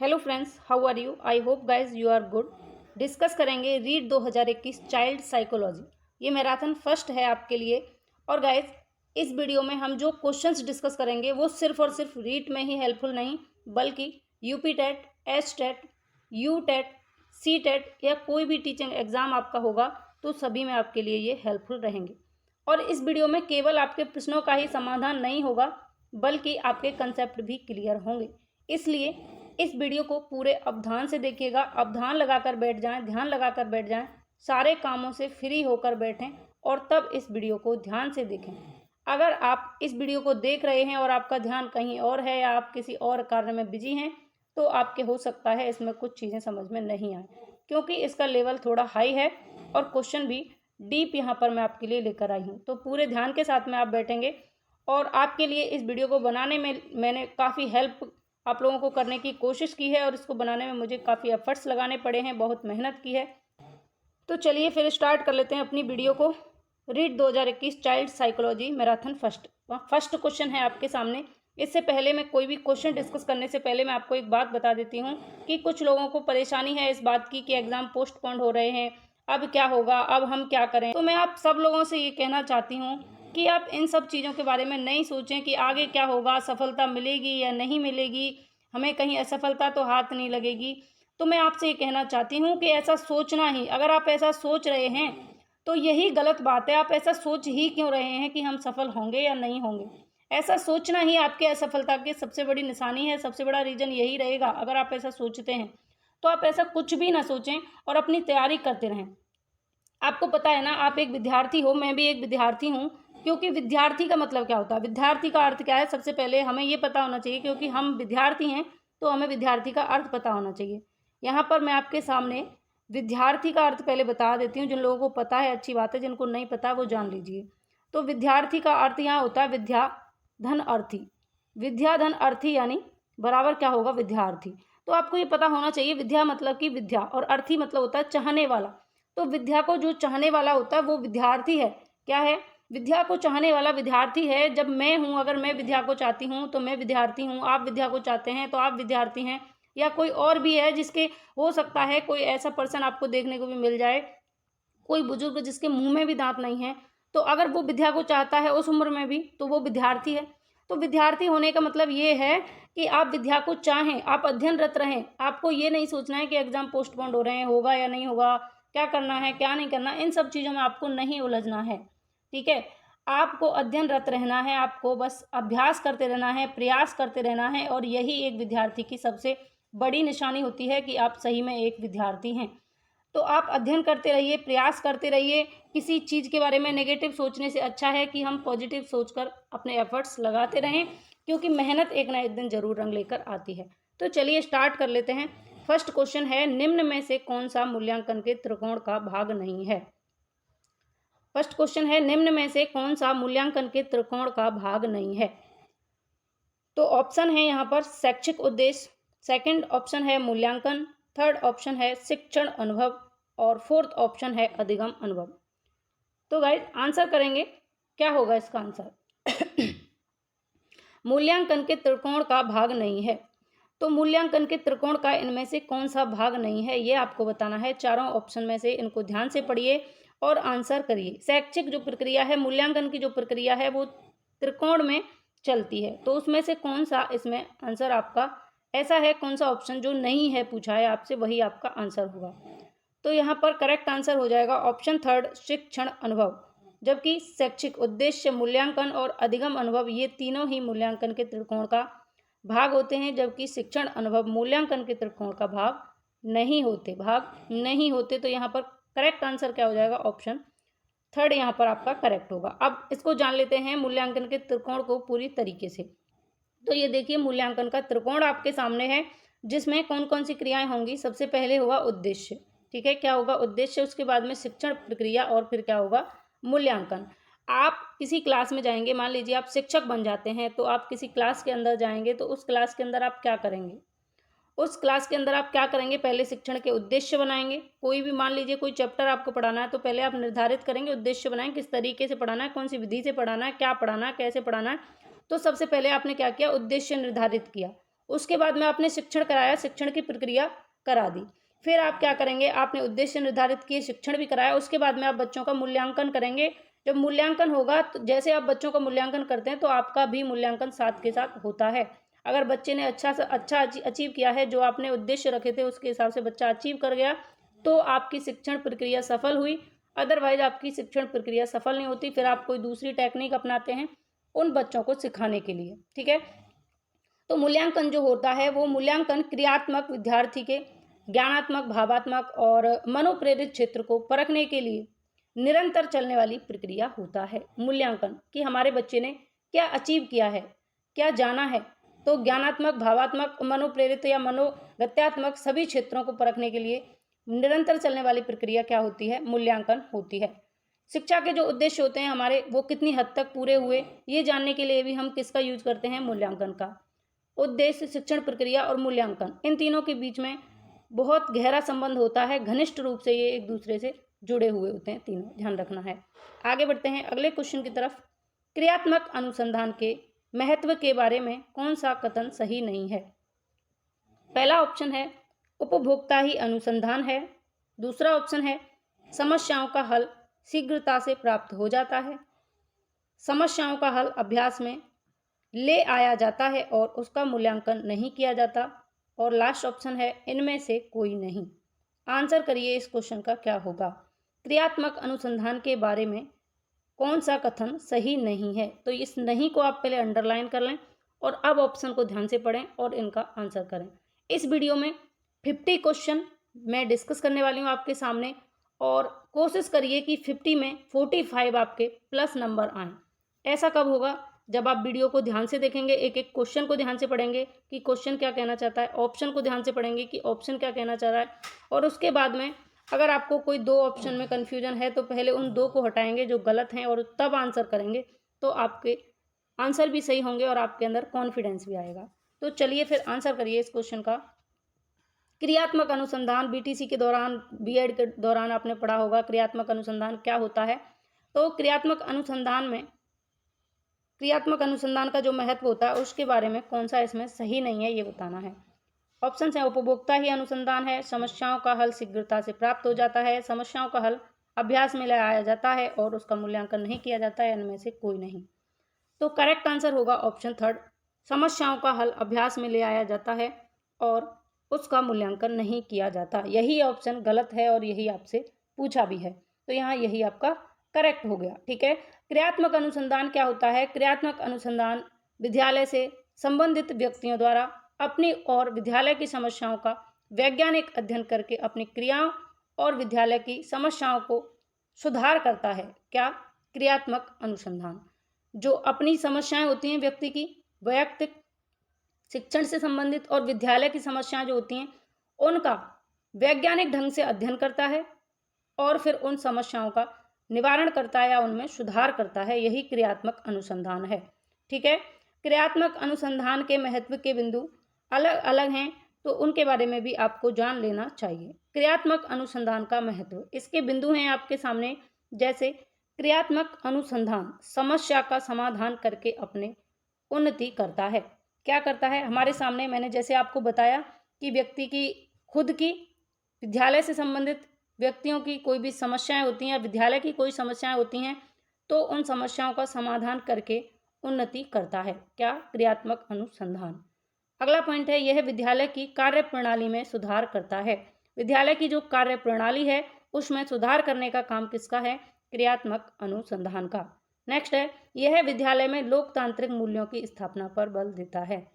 Hello friends, how are you? I hope guys you are good. Discuss करेंगे read 2021 child psychology. ये marathon first है आपके लिए। और गाइज, इस वीडियो में हम जो क्वेश्चंस डिस्कस करेंगे वो सिर्फ और सिर्फ रीड में ही हेल्पफुल नहीं, बल्कि UP TET, S TET, U TET, C TET या कोई भी टीचिंग एग्जाम आपका होगा तो सभी में आपके लिए ये हेल्पफुल रहेंगे। और इस वीडियो में केवल आपके प्रश्नों का ही समाधान नहीं होगा, बल्कि आपके कंसेप्ट भी क्लियर होंगे। इसलिए इस वीडियो को पूरे अवधान से देखिएगा। अवधान लगाकर बैठ जाएं, ध्यान लगाकर बैठ जाएं, सारे कामों से फ्री होकर बैठें और तब इस वीडियो को ध्यान से देखें। अगर आप इस वीडियो को देख रहे हैं और आपका ध्यान कहीं और है या आप किसी और कार्य में बिजी हैं, तो आपके हो सकता है इसमें कुछ चीज़ें समझ में नहीं आए, क्योंकि इसका लेवल थोड़ा हाई है और क्वेश्चन भी डीप यहाँ पर मैं आपके लिए लेकर आई हूँ। तो पूरे ध्यान के साथ में आप बैठेंगे और आपके लिए इस वीडियो को बनाने में मैंने काफ़ी हेल्प आप लोगों को करने की कोशिश की है और इसको बनाने में मुझे काफ़ी एफर्ट्स लगाने पड़े हैं, बहुत मेहनत की है। तो चलिए फिर स्टार्ट कर लेते हैं अपनी वीडियो को। Read 2021 child psychology marathon first question है आपके सामने। इससे पहले मैं कोई भी क्वेश्चन डिस्कस करने से पहले मैं आपको एक बात बता देती हूँ कि कुछ लोगों को परेशानी है इस बात की कि एग्ज़ाम पोस्टपोन हो रहे हैं, अब क्या होगा, अब हम क्या करें। तो मैं आप सब लोगों से ये कहना चाहती हूँ कि आप इन सब चीज़ों के बारे में नहीं सोचें कि आगे क्या होगा, सफलता मिलेगी या नहीं मिलेगी, हमें कहीं असफलता तो हाथ नहीं लगेगी। तो मैं आपसे ये कहना चाहती हूँ कि ऐसा सोचना ही, अगर आप ऐसा सोच रहे हैं तो यही गलत बात है। आप ऐसा सोच ही क्यों रहे हैं कि हम सफल होंगे या नहीं होंगे? ऐसा सोचना ही आपके असफलता की सबसे बड़ी निशानी है, सबसे बड़ा रीज़न यही रहेगा। अगर आप ऐसा सोचते हैं तो आप ऐसा कुछ भी ना सोचें और अपनी तैयारी करते रहें। आपको पता है ना, आप एक विद्यार्थी हो, मैं भी एक विद्यार्थी हूँ। क्योंकि विद्यार्थी का मतलब क्या होता है, विद्यार्थी का अर्थ क्या है, सबसे पहले हमें ये पता होना चाहिए। क्योंकि हम विद्यार्थी हैं तो हमें विद्यार्थी का अर्थ पता होना चाहिए। यहाँ पर मैं आपके सामने विद्यार्थी का अर्थ पहले बता देती हूँ। जिन लोगों को पता है अच्छी बात है, जिनको नहीं पता वो जान लीजिए। तो विद्यार्थी का अर्थ यहाँ होता है विद्या धन अर्थी। विद्या धन अर्थी यानी बराबर क्या होगा, विद्यार्थी। तो आपको ये पता होना चाहिए, विद्या मतलब कि विद्या, और अर्थी मतलब होता है चाहने वाला। तो विद्या को जो चाहने वाला होता है वो विद्यार्थी है। क्या है? विद्या को चाहने वाला विद्यार्थी है। जब मैं हूँ, अगर मैं विद्या को चाहती हूँ तो मैं विद्यार्थी हूँ, आप विद्या को चाहते हैं तो आप विद्यार्थी हैं। या कोई और भी है जिसके, हो सकता है कोई ऐसा पर्सन आपको देखने को भी मिल जाए, कोई बुजुर्ग जिसके मुंह में भी दांत नहीं है, तो अगर वो विद्या को चाहता है उस उम्र में भी तो वो विद्यार्थी है। तो विद्यार्थी होने का मतलब ये है कि आप विद्या को चाहें, आप अध्ययनरत रहें। आपको ये नहीं सोचना है कि एग्जाम पोस्टपोन्ड हो रहे हैं, होगा या नहीं होगा, क्या करना है क्या नहीं करना। इन सब चीज़ों में आपको नहीं उलझना है, ठीक है। आपको अध्ययनरत रहना है, आपको बस अभ्यास करते रहना है, प्रयास करते रहना है। और यही एक विद्यार्थी की सबसे बड़ी निशानी होती है कि आप सही में एक विद्यार्थी हैं। तो आप अध्ययन करते रहिए, प्रयास करते रहिए। किसी चीज़ के बारे में नेगेटिव सोचने से अच्छा है कि हम पॉजिटिव सोचकर अपने एफर्ट्स लगाते रहें, क्योंकि मेहनत एक ना एक दिन जरूर रंग लेकर आती है। तो चलिए स्टार्ट कर लेते हैं। फर्स्ट क्वेश्चन है, निम्न में से कौन सा मूल्यांकन के त्रिकोण का भाग नहीं है? फर्स्ट क्वेश्चन है, निम्न में से कौन सा मूल्यांकन के त्रिकोण का भाग नहीं है? तो ऑप्शन है यहाँ पर शैक्षिक उद्देश्य, सेकंड ऑप्शन है मूल्यांकन, थर्ड ऑप्शन है शिक्षण अनुभव और फोर्थ ऑप्शन है अधिगम अनुभव। तो गाइस आंसर करेंगे, क्या होगा इसका आंसर? मूल्यांकन के त्रिकोण का भाग नहीं है। तो मूल्यांकन के त्रिकोण का इनमें से कौन सा भाग नहीं है, ये आपको बताना है। चारों ऑप्शन में से इनको ध्यान से पढ़िए और आंसर करिए। शैक्षिक जो प्रक्रिया है, मूल्यांकन की जो प्रक्रिया है वो त्रिकोण में चलती है। तो उसमें से कौन सा इसमें आंसर आपका ऐसा है, कौन सा ऑप्शन जो नहीं है पूछा है आपसे, वही आपका आंसर होगा। तो यहाँ पर करेक्ट आंसर हो जाएगा ऑप्शन थर्ड, शिक्षण अनुभव। जबकि शैक्षिक उद्देश्य, मूल्यांकन और अधिगम अनुभव ये तीनों ही मूल्यांकन के त्रिकोण का भाग होते हैं, जबकि शिक्षण अनुभव मूल्यांकन के त्रिकोण का भाग नहीं होते। तो यहाँ पर करेक्ट आंसर क्या हो जाएगा, ऑप्शन थर्ड यहाँ पर आपका करेक्ट होगा। अब इसको जान लेते हैं मूल्यांकन के त्रिकोण को पूरी तरीके से। तो ये देखिए, मूल्यांकन का त्रिकोण आपके सामने है, जिसमें कौन कौन सी क्रियाएं होंगी। सबसे पहले होगा उद्देश्य, ठीक है, क्या होगा उद्देश्य। उसके बाद में शिक्षण प्रक्रिया और फिर क्या होगा, मूल्यांकन। आप किसी क्लास में जाएंगे, मान लीजिए आप शिक्षक बन जाते हैं, तो आप किसी क्लास के अंदर जाएंगे तो उस क्लास के अंदर आप क्या करेंगे? उस क्लास के अंदर आप क्या करेंगे? पहले शिक्षण के उद्देश्य बनाएंगे। कोई भी मान लीजिए कोई चैप्टर आपको पढ़ाना है तो पहले आप निर्धारित करेंगे, उद्देश्य बनाएंगे, किस तरीके से पढ़ाना है, कौन सी विधि से पढ़ाना है, क्या पढ़ाना है, कैसे पढ़ाना है। तो सबसे पहले आपने क्या किया, उद्देश्य निर्धारित किया। उसके बाद में आपने शिक्षण कराया, शिक्षण की प्रक्रिया करा दी। फिर आप क्या करेंगे, आपने उद्देश्य निर्धारित किए, शिक्षण भी कराया, उसके बाद में आप बच्चों का मूल्यांकन करेंगे। जब मूल्यांकन होगा तो जैसे आप बच्चों का मूल्यांकन करते हैं तो आपका भी मूल्यांकन साथ के साथ होता है। अगर बच्चे ने अच्छा अचीव किया है, जो आपने उद्देश्य रखे थे उसके हिसाब से बच्चा अचीव कर गया, तो आपकी शिक्षण प्रक्रिया सफल हुई। अदरवाइज आपकी शिक्षण प्रक्रिया सफल नहीं होती, फिर आप कोई दूसरी टेक्निक अपनाते हैं उन बच्चों को सिखाने के लिए। ठीक है, तो मूल्यांकन जो होता है वो मूल्यांकन क्रियात्मक, विद्यार्थी के ज्ञानात्मक, भावात्मक और मनोप्रेरित क्षेत्र को परखने के लिए निरंतर चलने वाली प्रक्रिया होता है। मूल्यांकन कि हमारे बच्चे ने क्या अचीव किया है, क्या जाना है, तो ज्ञानात्मक, भावात्मक, मनोप्रेरित या मनोगत्यात्मक सभी क्षेत्रों को परखने के लिए निरंतर चलने वाली प्रक्रिया क्या होती है, मूल्यांकन होती है। शिक्षा के जो उद्देश्य होते हैं हमारे, वो कितनी हद तक पूरे हुए, ये जानने के लिए भी हम किसका यूज करते हैं, मूल्यांकन का। उद्देश्य, शिक्षण प्रक्रिया और मूल्यांकन, इन तीनों के बीच में बहुत गहरा संबंध होता है, घनिष्ठ रूप से ये एक दूसरे से जुड़े हुए होते हैं तीनों, ध्यान रखना है। आगे बढ़ते हैं अगले क्वेश्चन की तरफ। क्रियात्मक अनुसंधान के महत्व के बारे में कौन सा कथन सही नहीं है? पहला ऑप्शन है उपभोक्ता ही अनुसंधान है। दूसरा ऑप्शन है समस्याओं का हल शीघ्रता से प्राप्त हो जाता है। समस्याओं का हल अभ्यास में ले आया जाता है और उसका मूल्यांकन नहीं किया जाता। और लास्ट ऑप्शन है इनमें से कोई नहीं। आंसर करिए इस क्वेश्चन का क्या होगा। क्रियात्मक अनुसंधान के बारे में कौन सा कथन सही नहीं है? तो इस नहीं को आप पहले अंडरलाइन कर लें और अब ऑप्शन को ध्यान से पढ़ें और इनका आंसर करें। इस वीडियो में 50 क्वेश्चन मैं डिस्कस करने वाली हूँ आपके सामने, और कोशिश करिए कि 50 में 45 आपके प्लस नंबर आएँ। ऐसा कब होगा? जब आप वीडियो को ध्यान से देखेंगे, एक एक क्वेश्चन को ध्यान से पढ़ेंगे कि क्वेश्चन क्या कहना चाहता है, ऑप्शन को ध्यान से पढ़ेंगे कि ऑप्शन क्या कहना चाह रहा है, और उसके बाद में अगर आपको कोई दो ऑप्शन में कन्फ्यूजन है तो पहले उन दो को हटाएंगे जो गलत हैं और तब आंसर करेंगे, तो आपके आंसर भी सही होंगे और आपके अंदर कॉन्फिडेंस भी आएगा। तो चलिए फिर आंसर करिए इस क्वेश्चन का। क्रियात्मक अनुसंधान, बीटीसी के दौरान, बीएड के दौरान आपने पढ़ा होगा क्रियात्मक अनुसंधान क्या होता है। तो क्रियात्मक अनुसंधान का जो महत्व होता है उसके बारे में कौन सा इसमें सही नहीं है, ये बताना है। ऑप्शन है उपभोक्ता ही अनुसंधान है, समस्याओं का हल शीघ्रता से प्राप्त हो जाता है, समस्याओं का हल अभ्यास में लाया जाता है और उसका मूल्यांकन नहीं किया जाता है, इनमें से कोई नहीं। तो करेक्ट आंसर होगा ऑप्शन थर्ड, समस्याओं का हल अभ्यास में ले आया जाता है और उसका मूल्यांकन नहीं किया जाता। यही ऑप्शन गलत है और यही आपसे पूछा भी है, तो यहाँ यही आपका करेक्ट हो गया। ठीक है, क्रियात्मक अनुसंधान क्या होता है? क्रियात्मक अनुसंधान विद्यालय से संबंधित व्यक्तियों द्वारा अपनी और विद्यालय की समस्याओं का वैज्ञानिक अध्ययन करके अपनी क्रियाओं और विद्यालय की समस्याओं को सुधार करता है। क्या? क्रियात्मक अनुसंधान जो अपनी समस्याएं होती हैं व्यक्ति की, वैयक्तिक शिक्षण से संबंधित और विद्यालय की समस्याएं जो होती हैं उनका वैज्ञानिक ढंग से अध्ययन करता है और फिर उन समस्याओं का निवारण करता है या उनमें सुधार करता है, यही क्रियात्मक अनुसंधान है। ठीक है, क्रियात्मक अनुसंधान के महत्व के बिंदु अलग अलग हैं, तो उनके बारे में भी आपको जान लेना चाहिए। क्रियात्मक अनुसंधान का महत्व, इसके बिंदु हैं आपके सामने, जैसे क्रियात्मक अनुसंधान समस्या का समाधान करके अपने उन्नति करता है। क्या करता है? हमारे सामने मैंने जैसे आपको बताया कि व्यक्ति की खुद की, विद्यालय से संबंधित व्यक्तियों की कोई भी समस्याएं होती हैं या विद्यालय की कोई समस्याएं होती हैं तो उन समस्याओं का समाधान करके उन्नति करता है। क्या? क्रियात्मक अनुसंधान। अगला पॉइंट है यह विद्यालय की कार्य प्रणाली में सुधार करता है। विद्यालय की जो कार्य प्रणाली है उसमें सुधार करने का काम किसका है? क्रियात्मक अनुसंधान का। नेक्स्ट है यह विद्यालय में लोकतांत्रिक मूल्यों की स्थापना पर बल देता है।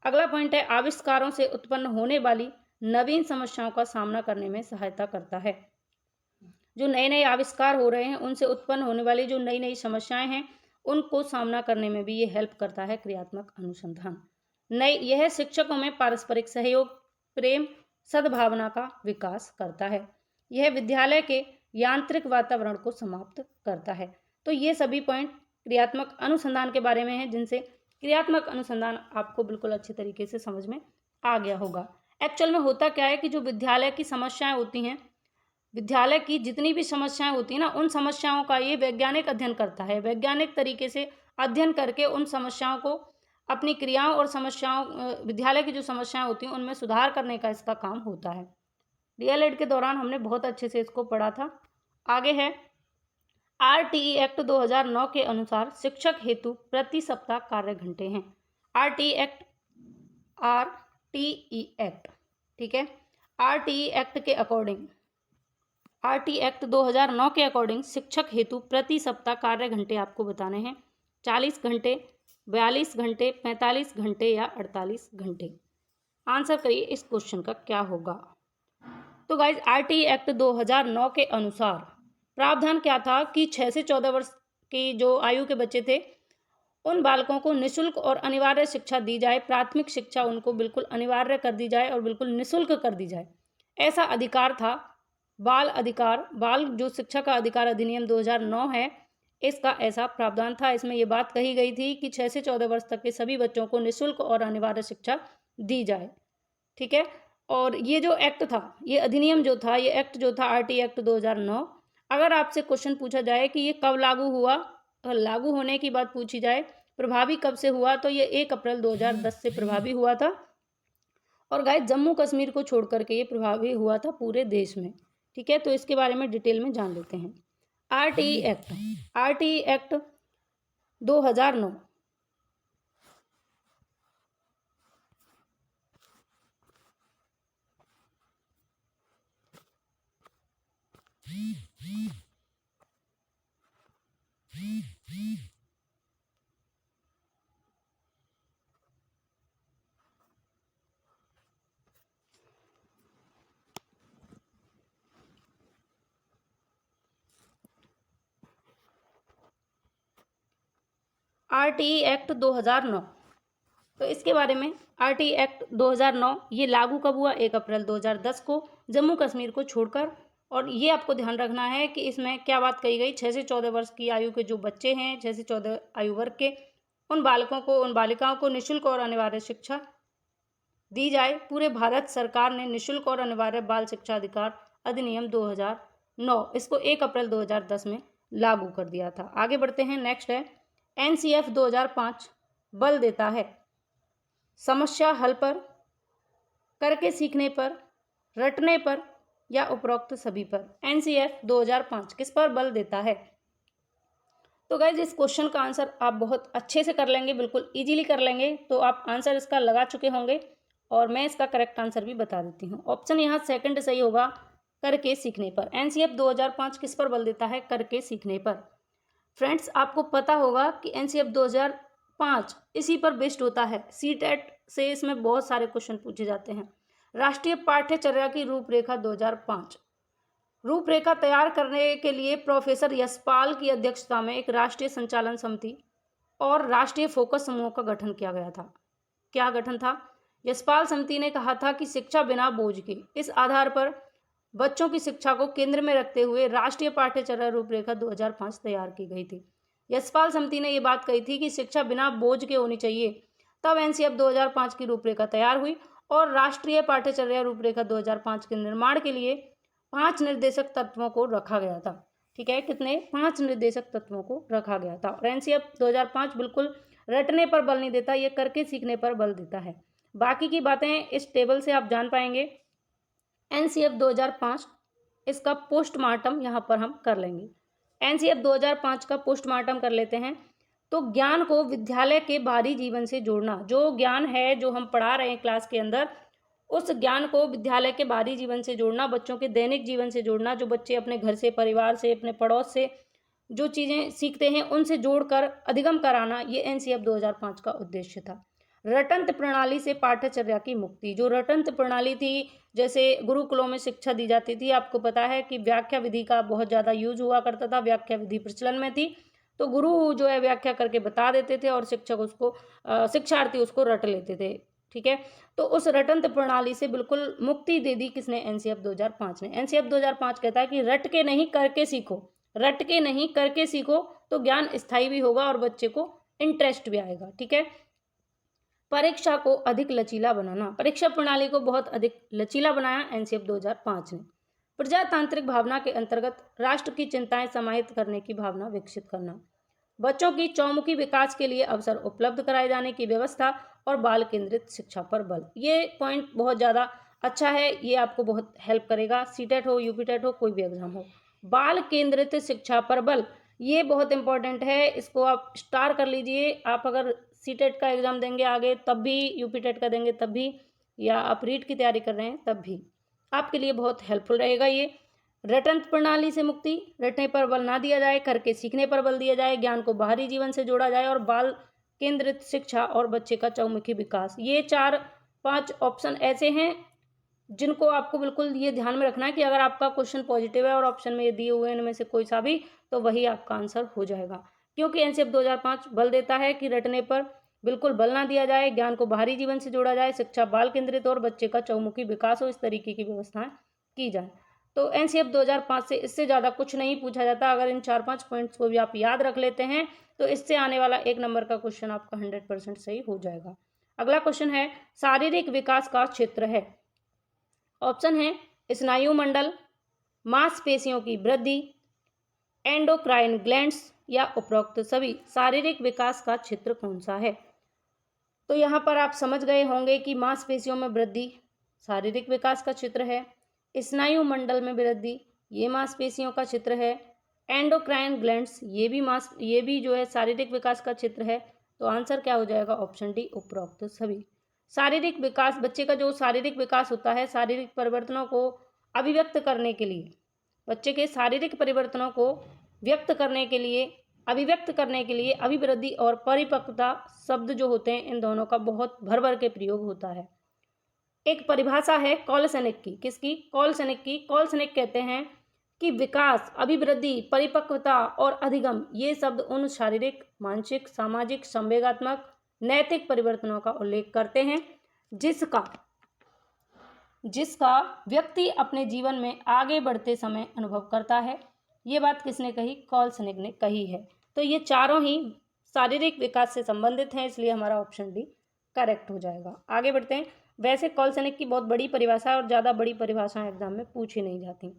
अगला पॉइंट है आविष्कारों से उत्पन्न होने वाली नवीन समस्याओं का सामना करने में सहायता करता है। जो नए नए आविष्कार हो रहे हैं उनसे उत्पन्न होने वाली जो नई नई समस्याएं हैं उनको सामना करने में भी ये हेल्प करता है क्रियात्मक अनुसंधान। यह शिक्षकों में पारस्परिक सहयोग, प्रेम, सद्भावना का विकास करता है। यह विद्यालय के यांत्रिक वातावरण को समाप्त करता है। तो ये सभी पॉइंट क्रियात्मक अनुसंधान के बारे में हैं जिनसे क्रियात्मक अनुसंधान आपको बिल्कुल अच्छे तरीके से समझ में आ गया होगा। एक्चुअल में होता क्या है कि जो विद्यालय की समस्याएं होती हैं, विद्यालय की जितनी भी समस्याएं होती हैं ना, उन समस्याओं का ये वैज्ञानिक अध्ययन करता है। वैज्ञानिक तरीके से अध्ययन करके उन समस्याओं को अपनी क्रियाओं और समस्याओं विद्यालय की जो समस्याएं होती हैं उनमें सुधार करने का इसका काम होता है। डीएलएड के दौरान हमने बहुत अच्छे से इसको पढ़ा था। आगे है आरटीई एक्ट 2009 के अनुसार शिक्षक हेतु प्रति सप्ताह कार्य घंटे हैं। आरटीई एक्ट ठीक है। आरटीई एक्ट के अकॉर्डिंग आरटीई एक्ट 2009 के अकॉर्डिंग शिक्षक हेतु प्रति सप्ताह कार्य घंटे आपको बताने हैं 40 घंटे, 42 घंटे, 45 घंटे या 48 घंटे। आंसर करिए इस क्वेश्चन का क्या होगा। तो गाइज आरटीई एक्ट 2009 के अनुसार प्रावधान क्या था कि 6 से 14 वर्ष की जो आयु के बच्चे थे उन बालकों को निःशुल्क और अनिवार्य शिक्षा दी जाए। प्राथमिक शिक्षा उनको बिल्कुल अनिवार्य कर दी जाए और बिल्कुल निःशुल्क कर दी जाए, ऐसा अधिकार था। बाल जो शिक्षा का अधिकार अधिनियम 2009 है, इसका ऐसा प्रावधान था। इसमें ये बात कही गई थी कि 6 से 14 वर्ष तक के सभी बच्चों को निःशुल्क और अनिवार्य शिक्षा दी जाए। ठीक है। और ये जो एक्ट था, ये अधिनियम जो था, ये एक्ट जो था आरटीई एक्ट 2009, अगर आपसे क्वेश्चन पूछा जाए कि ये कब लागू हुआ, लागू होने की बात पूछी जाए, प्रभावी कब से हुआ, तो ये 1 अप्रैल 2010 से प्रभावी हुआ था। और गाइस जम्मू कश्मीर को छोड़ करके ये प्रभावी हुआ था पूरे देश में। ठीक है। तो इसके बारे में डिटेल में जान लेते हैं। आरटीई एक्ट 2009 आरटीई एक्ट 2009, तो इसके बारे में आरटीई एक्ट 2009 ये लागू कब हुआ, 1 अप्रैल 2010 को जम्मू कश्मीर को छोड़कर। और ये आपको ध्यान रखना है कि इसमें क्या बात कही गई, 6 से 14 वर्ष की आयु के जो बच्चे हैं, 6 से 14 आयु वर्ग के, उन बालकों को, उन बालिकाओं को निःशुल्क और अनिवार्य शिक्षा दी जाए। पूरे भारत सरकार ने निःशुल्क और अनिवार्य बाल शिक्षा अधिकार अधिनियम 2009 इसको 1 अप्रैल 2010 में लागू कर दिया था। आगे बढ़ते हैं। नेक्स्ट है एनसीएफ 2005 बल देता है समस्या हल पर, करके सीखने पर, रटने पर या उपरोक्त सभी पर। एनसीएफ 2005 किस पर बल देता है? तो गाइज इस क्वेश्चन का आंसर आप बहुत अच्छे से कर लेंगे, बिल्कुल इजीली कर लेंगे। तो आप आंसर इसका लगा चुके होंगे और मैं इसका करेक्ट आंसर भी बता देती हूँ। ऑप्शन यहाँ सेकंड सही होगा, करके सीखने पर। एनसीएफ 2005 किस पर बल देता है? करके सीखने पर। फ्रेंड्स आपको पता होगा कि एनसीएफ 2005 इसी पर बेस्ड होता है। सीटेट से इसमें बहुत सारे क्वेश्चन पूछे जाते हैं। राष्ट्रीय पाठ्यचर्या की रूपरेखा 2005, रूपरेखा तैयार करने के लिए प्रोफेसर यशपाल की अध्यक्षता में एक राष्ट्रीय संचालन समिति और राष्ट्रीय फोकस समूह का गठन किया गया था। क्या गठन था? यशपाल समिति ने कहा था कि शिक्षा बिना बोझ के, इस आधार पर बच्चों की शिक्षा को केंद्र में रखते हुए राष्ट्रीय पाठ्यचर्या रूपरेखा 2005 तैयार की गई थी। यशपाल समिति ने ये बात कही थी कि शिक्षा बिना बोझ के होनी चाहिए, तब एनसीएफ 2005 की रूपरेखा तैयार हुई और राष्ट्रीय पाठ्यचर्या रूपरेखा 2005 के निर्माण के लिए 5 निर्देशक तत्वों को रखा गया था। ठीक है, कितने? 5 निर्देशक तत्वों को रखा गया था। और एनसीएफ 2005 बिल्कुल रटने पर बल नहीं देता, ये करके सीखने पर बल देता है। बाकी की बातें इस टेबल से आप जान पाएंगे। एनसीएफ 2005 इसका पोस्टमार्टम यहाँ पर हम कर लेंगे। एनसीएफ 2005 का पोस्टमार्टम कर लेते हैं। तो ज्ञान को विद्यालय के बाहरी जीवन से जोड़ना, जो ज्ञान है जो हम पढ़ा रहे हैं क्लास के अंदर, उस ज्ञान को विद्यालय के बाहरी जीवन से जोड़ना, बच्चों के दैनिक जीवन से जोड़ना, जो बच्चे अपने घर से, परिवार से, अपने पड़ोस से जो चीज़ें सीखते हैं उनसे जोड़कर अधिगम कराना, ये एनसीएफ 2005 का उद्देश्य था। रटंत प्रणाली से पाठ्यचर्या की मुक्ति, जो रटंत प्रणाली थी, जैसे गुरुकुलों में शिक्षा दी जाती थी, आपको पता है कि व्याख्या विधि का बहुत ज़्यादा यूज हुआ करता था, व्याख्या विधि प्रचलन में थी। तो गुरु जो है व्याख्या करके बता देते थे और शिक्षक उसको शिक्षार्थी उसको रट लेते थे। ठीक है, तो उस रटंत प्रणाली से बिल्कुल मुक्ति दे दी किसने? एनसीएफ 2005 ने। एनसीएफ 2005 कहता है कि रट के नहीं करके सीखो, रट के नहीं करके सीखो, तो ज्ञान स्थायी भी होगा और बच्चे को इंटरेस्ट भी आएगा। ठीक है, परीक्षा को अधिक लचीला बनाना, परीक्षा प्रणाली को बहुत अधिक लचीला बनाया एनसीएफ 2005 ने। प्रजातांत्रिक भावना के अंतर्गत राष्ट्र की चिंताएं समाहित करने की भावना विकसित करना, बच्चों की चौमुखी विकास के लिए अवसर उपलब्ध कराए जाने की व्यवस्था और बाल केंद्रित शिक्षा पर बल। ये पॉइंट बहुत ज़्यादा अच्छा है, ये आपको बहुत हेल्प करेगा, सीटेट हो, यूपीटेट हो, कोई भी एग्जाम हो। बाल केंद्रित शिक्षा पर बल, ये बहुत इंपॉर्टेंट है, इसको आप स्टार कर लीजिए। आप अगर सीटेट का एग्जाम देंगे आगे तब भी, यूपीटेट का देंगे तब भी, या आप रीट की तैयारी कर रहे हैं तब भी आपके लिए बहुत हेल्पफुल रहेगा ये। रटन प्रणाली से मुक्ति, रटने पर बल ना दिया जाए, करके सीखने पर बल दिया जाए, ज्ञान को बाहरी जीवन से जोड़ा जाए, और बाल केंद्रित शिक्षा और बच्चे का चौमुखी विकास। ये 4-5 ऑप्शन ऐसे हैं जिनको आपको बिल्कुल ये ध्यान में रखना है कि अगर आपका क्वेश्चन पॉजिटिव है और ऑप्शन में ये दिए हुए हैं इनमें से कोई सा भी, तो वही आपका आंसर हो जाएगा। क्योंकि एनसीएफ 2005 बल देता है कि रटने पर बिल्कुल बल ना दिया जाए, ज्ञान को बाहरी जीवन से जोड़ा जाए, शिक्षा बाल केंद्रित और बच्चे का चौमुखी विकास हो, इस तरीके की व्यवस्थाएं की जाए। तो एनसीएफ 2005 से इससे ज़्यादा कुछ नहीं पूछा जाता। अगर इन 4-5 पॉइंट्स को भी आप याद रख लेते हैं तो इससे आने वाला 1 नंबर का क्वेश्चन आपका 100% सही हो जाएगा। अगला क्वेश्चन है, शारीरिक विकास का क्षेत्र है। ऑप्शन है स्नायु मंडल, मांसपेशियों की वृद्धि, एंडोक्राइन ग्लैंड्स, या उपरोक्त सभी। शारीरिक विकास का क्षेत्र कौन सा है? तो यहाँ पर आप समझ गए होंगे कि मांसपेशियों में वृद्धि शारीरिक विकास का क्षेत्र है, स्नायु मंडल में वृद्धि ये मांसपेशियों का क्षेत्र है, एंडोक्राइन ग्लैंड्स ये भी जो है शारीरिक विकास का क्षेत्र है। तो आंसर क्या हो जाएगा? ऑप्शन डी, उपरोक्त सभी। शारीरिक विकास, बच्चे का जो शारीरिक विकास होता है, शारीरिक परिवर्तनों को अभिव्यक्त करने के लिए, बच्चे के शारीरिक परिवर्तनों को अभिव्यक्त करने के लिए अभिवृद्धि और परिपक्वता शब्द जो होते हैं, इन दोनों का बहुत भर भर के प्रयोग होता है। एक परिभाषा है कॉलसेनिक की, किसकी? कॉलसेनिक की। कॉलसेनिक कहते हैं कि विकास, अभिवृद्धि, परिपक्वता और अधिगम ये शब्द उन शारीरिक, मानसिक, सामाजिक, संवेगात्मक, नैतिक परिवर्तनों का उल्लेख करते हैं जिसका व्यक्ति अपने जीवन में आगे बढ़ते समय अनुभव करता है। ये बात किसने कही? कॉलसेनिक ने कही है। तो ये चारों ही शारीरिक विकास से संबंधित हैं, इसलिए हमारा ऑप्शन डी करेक्ट हो जाएगा। आगे बढ़ते हैं। वैसे कॉलसेनिक की बहुत बड़ी परिभाषा है और ज़्यादा बड़ी परिभाषाएं एग्जाम में पूछी नहीं जाती।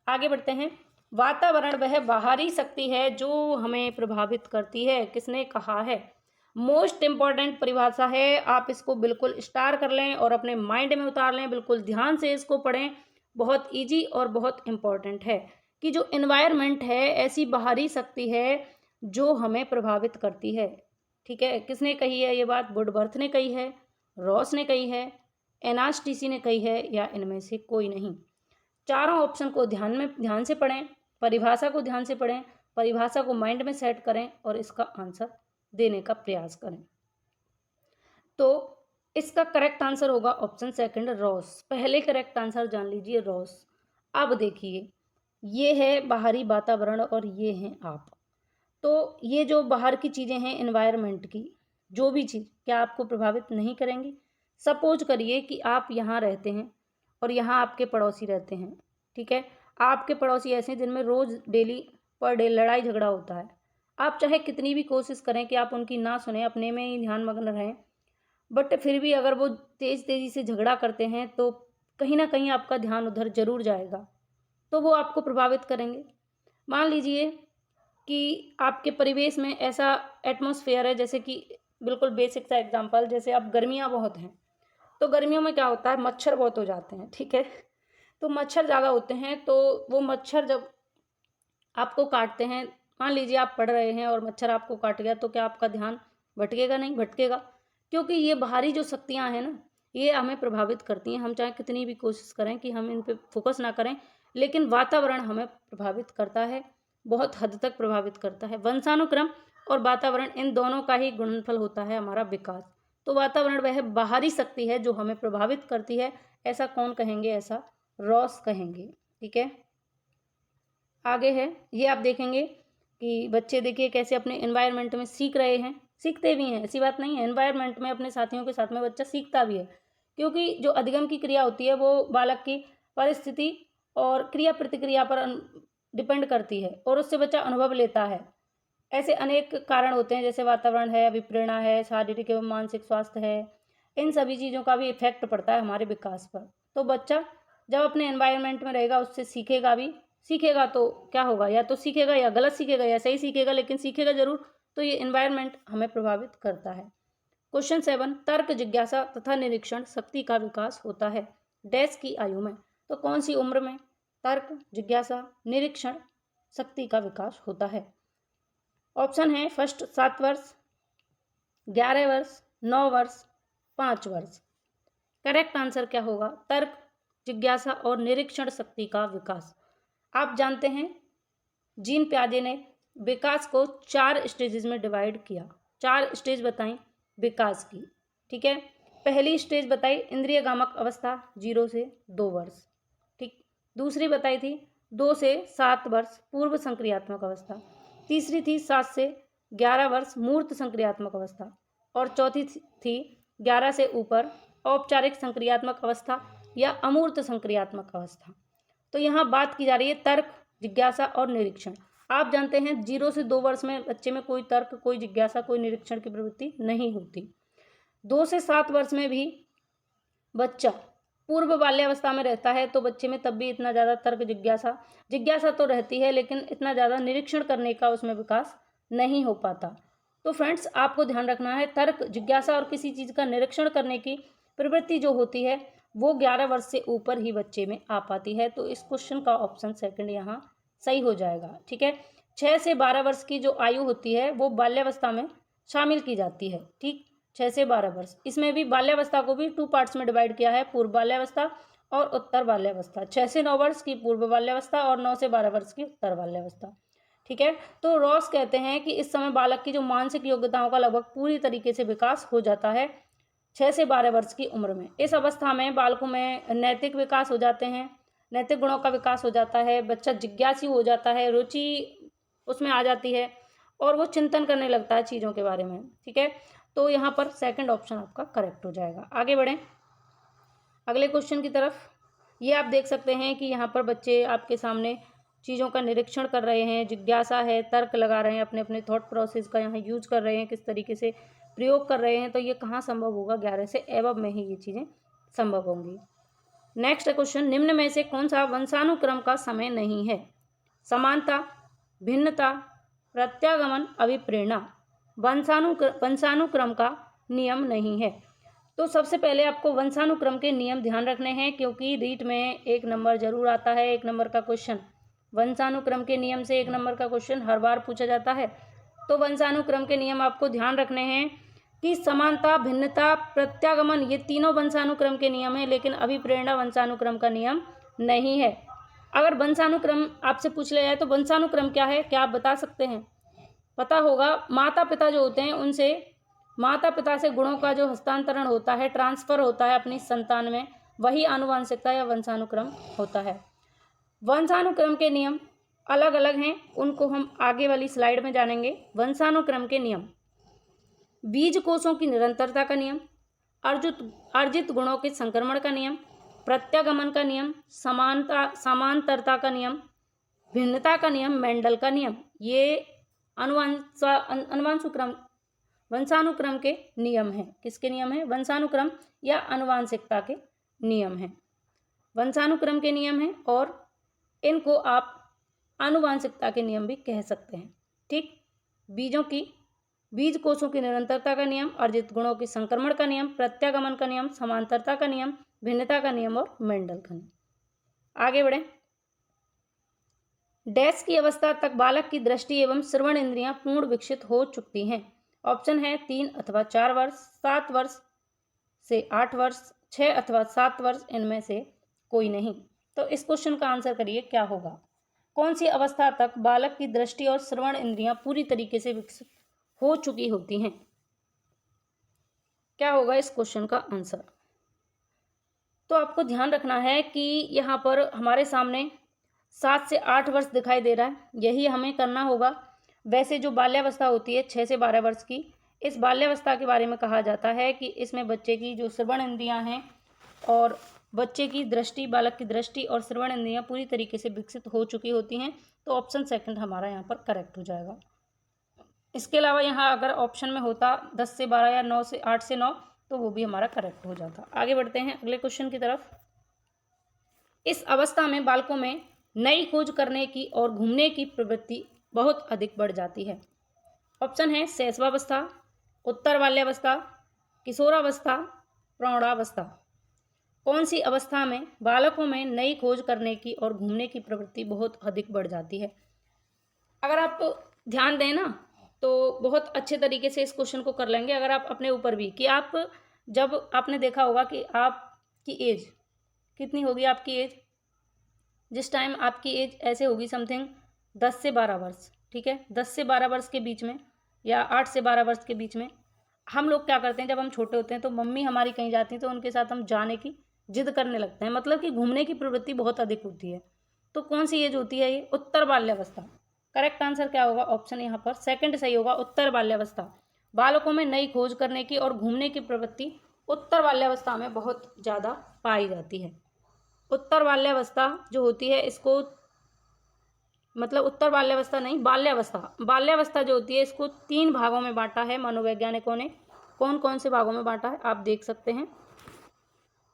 आगे बढ़ते हैं। वातावरण वह बाहरी शक्ति है जो हमें प्रभावित करती है, किसने कहा है? मोस्ट इम्पॉर्टेंट परिभाषा है, आप इसको बिल्कुल स्टार कर लें और अपने माइंड में उतार लें, बिल्कुल ध्यान से इसको पढ़ें। बहुत इजी और बहुत इम्पॉर्टेंट है कि जो एनवायरनमेंट है ऐसी बाहरी शक्ति है जो हमें प्रभावित करती है। ठीक है, किसने कही है ये बात? वुडवर्थ ने कही है, रॉस ने कही है, एनास्टीसी ने कही है, या इनमें से कोई नहीं। चारों ऑप्शन को ध्यान से पढ़ें, परिभाषा को ध्यान से पढ़ें, परिभाषा को माइंड में सेट करें और इसका आंसर देने का प्रयास करें। तो इसका करेक्ट आंसर होगा ऑप्शन सेकंड, रॉस। पहले करेक्ट आंसर जान लीजिए, रॉस। अब देखिए, ये है बाहरी वातावरण और ये हैं आप। तो ये जो बाहर की चीज़ें हैं एनवायरनमेंट की, जो भी चीज़ क्या आपको प्रभावित नहीं करेंगी? सपोज करिए कि आप यहाँ रहते हैं और यहाँ आपके पड़ोसी रहते हैं। ठीक है, आपके पड़ोसी ऐसे हैं जिनमें रोज़ डेली पर डे लड़ाई झगड़ा होता है। आप चाहे कितनी भी कोशिश करें कि आप उनकी ना सुने, अपने में ही ध्यान मग्न रहें, बट फिर भी अगर वो तेज़ी से झगड़ा करते हैं तो कहीं ना कहीं आपका ध्यान उधर जरूर जाएगा, तो वो आपको प्रभावित करेंगे। मान लीजिए कि आपके परिवेश में ऐसा एटमॉस्फेयर है, जैसे कि बिल्कुल बेसिक सा एग्जांपल, जैसे अब गर्मियाँ बहुत हैं तो गर्मियों में क्या होता है, मच्छर बहुत हो जाते हैं। ठीक है, तो मच्छर ज़्यादा होते हैं, तो वो मच्छर जब आपको काटते हैं, मान लीजिए आप पढ़ रहे हैं और मच्छर आपको काट गया, तो क्या आपका ध्यान भटकेगा? नहीं भटकेगा, क्योंकि ये बाहरी जो शक्तियाँ हैं ना, ये हमें प्रभावित करती हैं। हम चाहे कितनी भी कोशिश करें कि हम इन पे फोकस ना करें, लेकिन वातावरण हमें प्रभावित करता है, बहुत हद तक प्रभावित करता है। वंशानुक्रम और वातावरण, इन दोनों का ही गुणनफल होता है हमारा विकास। तो वातावरण वह बाहरी शक्ति है जो हमें प्रभावित करती है, ऐसा कौन कहेंगे? ऐसा रॉस कहेंगे। ठीक है, आगे है, ये आप देखेंगे कि बच्चे देखिए कैसे अपने एनवायरनमेंट में सीख रहे हैं, सीखते भी हैं, ऐसी बात नहीं है। एनवायरनमेंट में अपने साथियों के साथ में बच्चा सीखता भी है, क्योंकि जो अधिगम की क्रिया होती है वो बालक की परिस्थिति और क्रिया प्रतिक्रिया पर डिपेंड करती है और उससे बच्चा अनुभव लेता है। ऐसे अनेक कारण होते हैं, जैसे वातावरण है, अभिप्रेरणा है, शारीरिक एवं मानसिक स्वास्थ्य है, इन सभी चीज़ों का भी इफेक्ट पड़ता है हमारे विकास पर। तो बच्चा जब अपने एनवायरनमेंट में रहेगा उससे सीखेगा भी, सीखेगा तो क्या होगा, या तो सीखेगा या गलत सीखेगा या सही सीखेगा, लेकिन सीखेगा ज़रूर। तो ये एनवायरनमेंट हमें प्रभावित करता है। क्वेश्चन 7, तर्क, जिज्ञासा तथा निरीक्षण शक्ति का विकास होता है डैश की आयु में। तो कौन सी उम्र में तर्क, जिज्ञासा, निरीक्षण शक्ति का विकास होता है? ऑप्शन है फर्स्ट 7 वर्ष, 11 वर्ष, 9 वर्ष, 5 वर्ष। करेक्ट आंसर क्या होगा? तर्क, जिज्ञासा और निरीक्षण शक्ति का विकास। आप जानते हैं जीन पियाजे ने विकास को 4 स्टेजेस में डिवाइड किया। 4 स्टेज बताई विकास की, ठीक है। पहली स्टेज बताई इंद्रियगामक अवस्था 0 से 2 वर्ष, ठीक। दूसरी बताई थी 2 से 7 वर्ष पूर्व संक्रियात्मक अवस्था। तीसरी थी 7 से 11 वर्ष मूर्त संक्रियात्मक अवस्था। और चौथी थी 11 से ऊपर औपचारिक संक्रियात्मक अवस्था या अमूर्त संक्रियात्मक अवस्था। तो यहाँ बात की जा रही है तर्क, जिज्ञासा और निरीक्षण। आप जानते हैं 0 से 2 वर्ष में बच्चे में कोई तर्क, कोई जिज्ञासा, कोई निरीक्षण की प्रवृत्ति नहीं होती। 2 से 7 वर्ष में भी बच्चा पूर्व बाल्यावस्था में रहता है, तो बच्चे में तब भी इतना ज़्यादा तर्क, जिज्ञासा तो रहती है, लेकिन इतना ज़्यादा निरीक्षण करने का उसमें विकास नहीं हो पाता। तो फ्रेंड्स, आपको ध्यान रखना है तर्क, जिज्ञासा और किसी चीज़ का निरीक्षण करने की प्रवृत्ति जो होती है वो 11 वर्ष से ऊपर ही बच्चे में आ पाती है। तो इस क्वेश्चन का ऑप्शन सेकंड यहाँ सही हो जाएगा, ठीक है। 6 से 12 वर्ष की जो आयु होती है वो बाल्यावस्था में शामिल की जाती है, ठीक। 6 से 12 वर्ष, इसमें भी बाल्यावस्था को भी 2 पार्ट्स में डिवाइड किया है, पूर्व बाल्यावस्था और उत्तर बाल्यावस्था। 6 से 9 वर्ष की पूर्व बाल्यावस्था और 9 से 12 वर्ष की उत्तर बाल्यावस्था, ठीक है। तो रॉस कहते हैं कि इस समय बालक की जो मानसिक योग्यताओं का लगभग पूरी तरीके से विकास हो जाता है 6 से 12 वर्ष की उम्र में। इस अवस्था में बालकों में नैतिक विकास हो जाते हैं, नैतिक गुणों का विकास हो जाता है, बच्चा जिज्ञासु हो जाता है, रुचि उसमें आ जाती है और वो चिंतन करने लगता है चीज़ों के बारे में, ठीक है। तो यहाँ पर सेकंड ऑप्शन आपका करेक्ट हो जाएगा। आगे बढ़ें अगले क्वेश्चन की तरफ। ये आप देख सकते हैं कि यहाँ पर बच्चे आपके सामने चीज़ों का निरीक्षण कर रहे हैं, जिज्ञासा है, तर्क लगा रहे हैं, अपने अपने थॉट प्रोसेस का यहाँ यूज कर रहे हैं, किस तरीके से प्रयोग कर रहे हैं। तो ये कहाँ संभव होगा? 11 से एबव में ही ये चीज़ें संभव होंगी। नेक्स्ट क्वेश्चन, निम्न में से कौन सा वंशानुक्रम का समय नहीं है? समानता, भिन्नता, प्रत्यागमन, अभिप्रेरणा। वंशानुक्रम का नियम नहीं है। तो सबसे पहले आपको वंशानुक्रम के नियम ध्यान रखने हैं, क्योंकि रीट में 1 नंबर जरूर आता है, 1 नंबर का क्वेश्चन। वंशानुक्रम के नियम से 1 नंबर का क्वेश्चन हर बार पूछा जाता है। तो वंशानुक्रम के नियम आपको ध्यान रखने हैं कि समानता, भिन्नता, प्रत्यागमन ये तीनों वंशानुक्रम के नियम हैं, लेकिन अभिप्रेरणा वंशानुक्रम का नियम नहीं है। अगर वंशानुक्रम आपसे पूछ लिया जाए तो वंशानुक्रम क्या है, क्या आप बता सकते हैं? पता होगा, माता पिता जो होते हैं उनसे, माता पिता से गुणों का जो हस्तांतरण होता है, ट्रांसफर होता है अपनी संतान में, वही आनुवंशिकता या वंशानुक्रम होता है। वंशानुक्रम के नियम अलग अलग हैं, उनको हम आगे वाली स्लाइड में जानेंगे। वंशानुक्रम के नियम: बीज कोषों की निरंतरता का नियम, अर्जित गुणों के संक्रमण का नियम, प्रत्यागमन का नियम, समांतरता का नियम, भिन्नता का नियम, मेंडल का नियम। ये वंशानुक्रम के नियम हैं। किसके नियम हैं? वंशानुक्रम या आनुवांशिकता के नियम हैं। वंशानुक्रम के नियम हैं और इनको आप आनुवांशिकता के नियम भी कह सकते हैं, ठीक। बीज कोषों की निरंतरता का नियम, अर्जित गुणों के संक्रमण का नियम, प्रत्यागमन का नियम, समांतरता का नियम, भिन्नता का नियम और मेंडल का नियम। आगे बढ़ें। डैश की अवस्था तक बालक की दृष्टि एवं श्रवण इंद्रियां पूर्ण विकसित हो चुकती हैं। ऑप्शन है 3 अथवा 4 वर्ष, 7 वर्ष से 8 वर्ष, 6 अथवा 7 वर्ष, इनमें से कोई नहीं। तो इस क्वेश्चन का आंसर करिए, क्या होगा? कौन सी अवस्था तक बालक की दृष्टि और श्रवण इंद्रियां पूरी तरीके से विकसित हो चुकी होती हैं? क्या होगा इस क्वेश्चन का आंसर? तो आपको ध्यान रखना है कि यहाँ पर हमारे सामने 7 से 8 वर्ष दिखाई दे रहा है, यही हमें करना होगा। वैसे जो बाल्यावस्था होती है 6 से 12 वर्ष की, इस बाल्यावस्था के बारे में कहा जाता है कि इसमें बच्चे की जो श्रवण इंद्रियां हैं और बच्चे की दृष्टि, बालक की दृष्टि और श्रवण इंद्रियां पूरी तरीके से विकसित हो चुकी होती हैं। तो ऑप्शन सेकंड हमारा यहाँ पर करेक्ट हो जाएगा। इसके अलावा यहाँ अगर ऑप्शन में होता 10 से 12 या 8 से 9, तो वो भी हमारा करेक्ट हो जाता। आगे बढ़ते हैं अगले क्वेश्चन की तरफ। इस अवस्था में बालकों में नई खोज करने की और घूमने की प्रवृत्ति बहुत अधिक बढ़ जाती है। ऑप्शन है शैशवावस्था, उत्तर बाल्यावस्था, किशोरावस्था, प्रौढ़ावस्था। कौन सी अवस्था में बालकों में नई खोज करने की और घूमने की प्रवृत्ति बहुत अधिक बढ़ जाती है? अगर आप ध्यान दें ना तो बहुत अच्छे तरीके से इस क्वेश्चन को कर लेंगे। अगर आप अपने ऊपर भी कि आप जब आपने देखा होगा कि आपकी एज कितनी होगी, आपकी एज जिस टाइम आपकी एज ऐसे होगी समथिंग 10 से 12 वर्ष, ठीक है, 10 से 12 वर्ष के बीच में या 8 से 12 वर्ष के बीच में हम लोग क्या करते हैं, जब हम छोटे होते हैं तो मम्मी हमारी कहीं जाती है तो उनके साथ हम जाने की जिद करने लगते हैं, मतलब कि घूमने की प्रवृत्ति बहुत अधिक होती है। तो कौन सी एज होती है ये? उत्तर बाल्यावस्था। करेक्ट आंसर क्या होगा? ऑप्शन यहाँ पर सेकंड सही होगा, उत्तर बाल्यावस्था। बालकों में नई खोज करने की और घूमने की प्रवृत्ति उत्तर बाल्यावस्था में बहुत ज़्यादा पाई जाती है। उत्तर बाल्यावस्था जो होती है इसको, मतलब उत्तर बाल्यावस्था नहीं, बाल्यावस्था जो होती है इसको 3 भागों में बांटा है मनोवैज्ञानिकों ने। कौन कौन से भागों में बांटा है आप देख सकते हैं।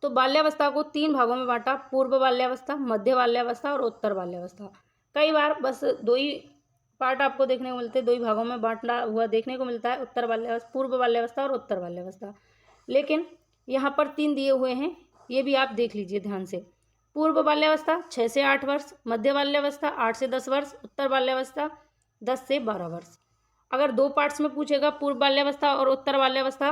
तो बाल्यावस्था को 3 भागों में बांटा, पूर्व बाल्यावस्था, मध्य बाल्यावस्था और उत्तर बाल्यावस्था। कई बार बस 2 ही पार्ट आपको देखने को मिलते हैं, 2 ही भागों में बांटा हुआ देखने को मिलता है, उत्तर बाल्यावस्था, पूर्व बाल्यावस्था और उत्तर बाल्यावस्था। लेकिन यहाँ पर 3 दिए हुए हैं, ये भी आप देख लीजिए ध्यान से। पूर्व बाल्यावस्था 6 से 8 वर्ष, मध्य बाल्यावस्था 8 से 10 वर्ष, उत्तर बाल्यावस्था 10 से 12 वर्ष। अगर 2 पार्ट्स में पूछेगा पूर्व बाल्यावस्था और उत्तर बाल्यावस्था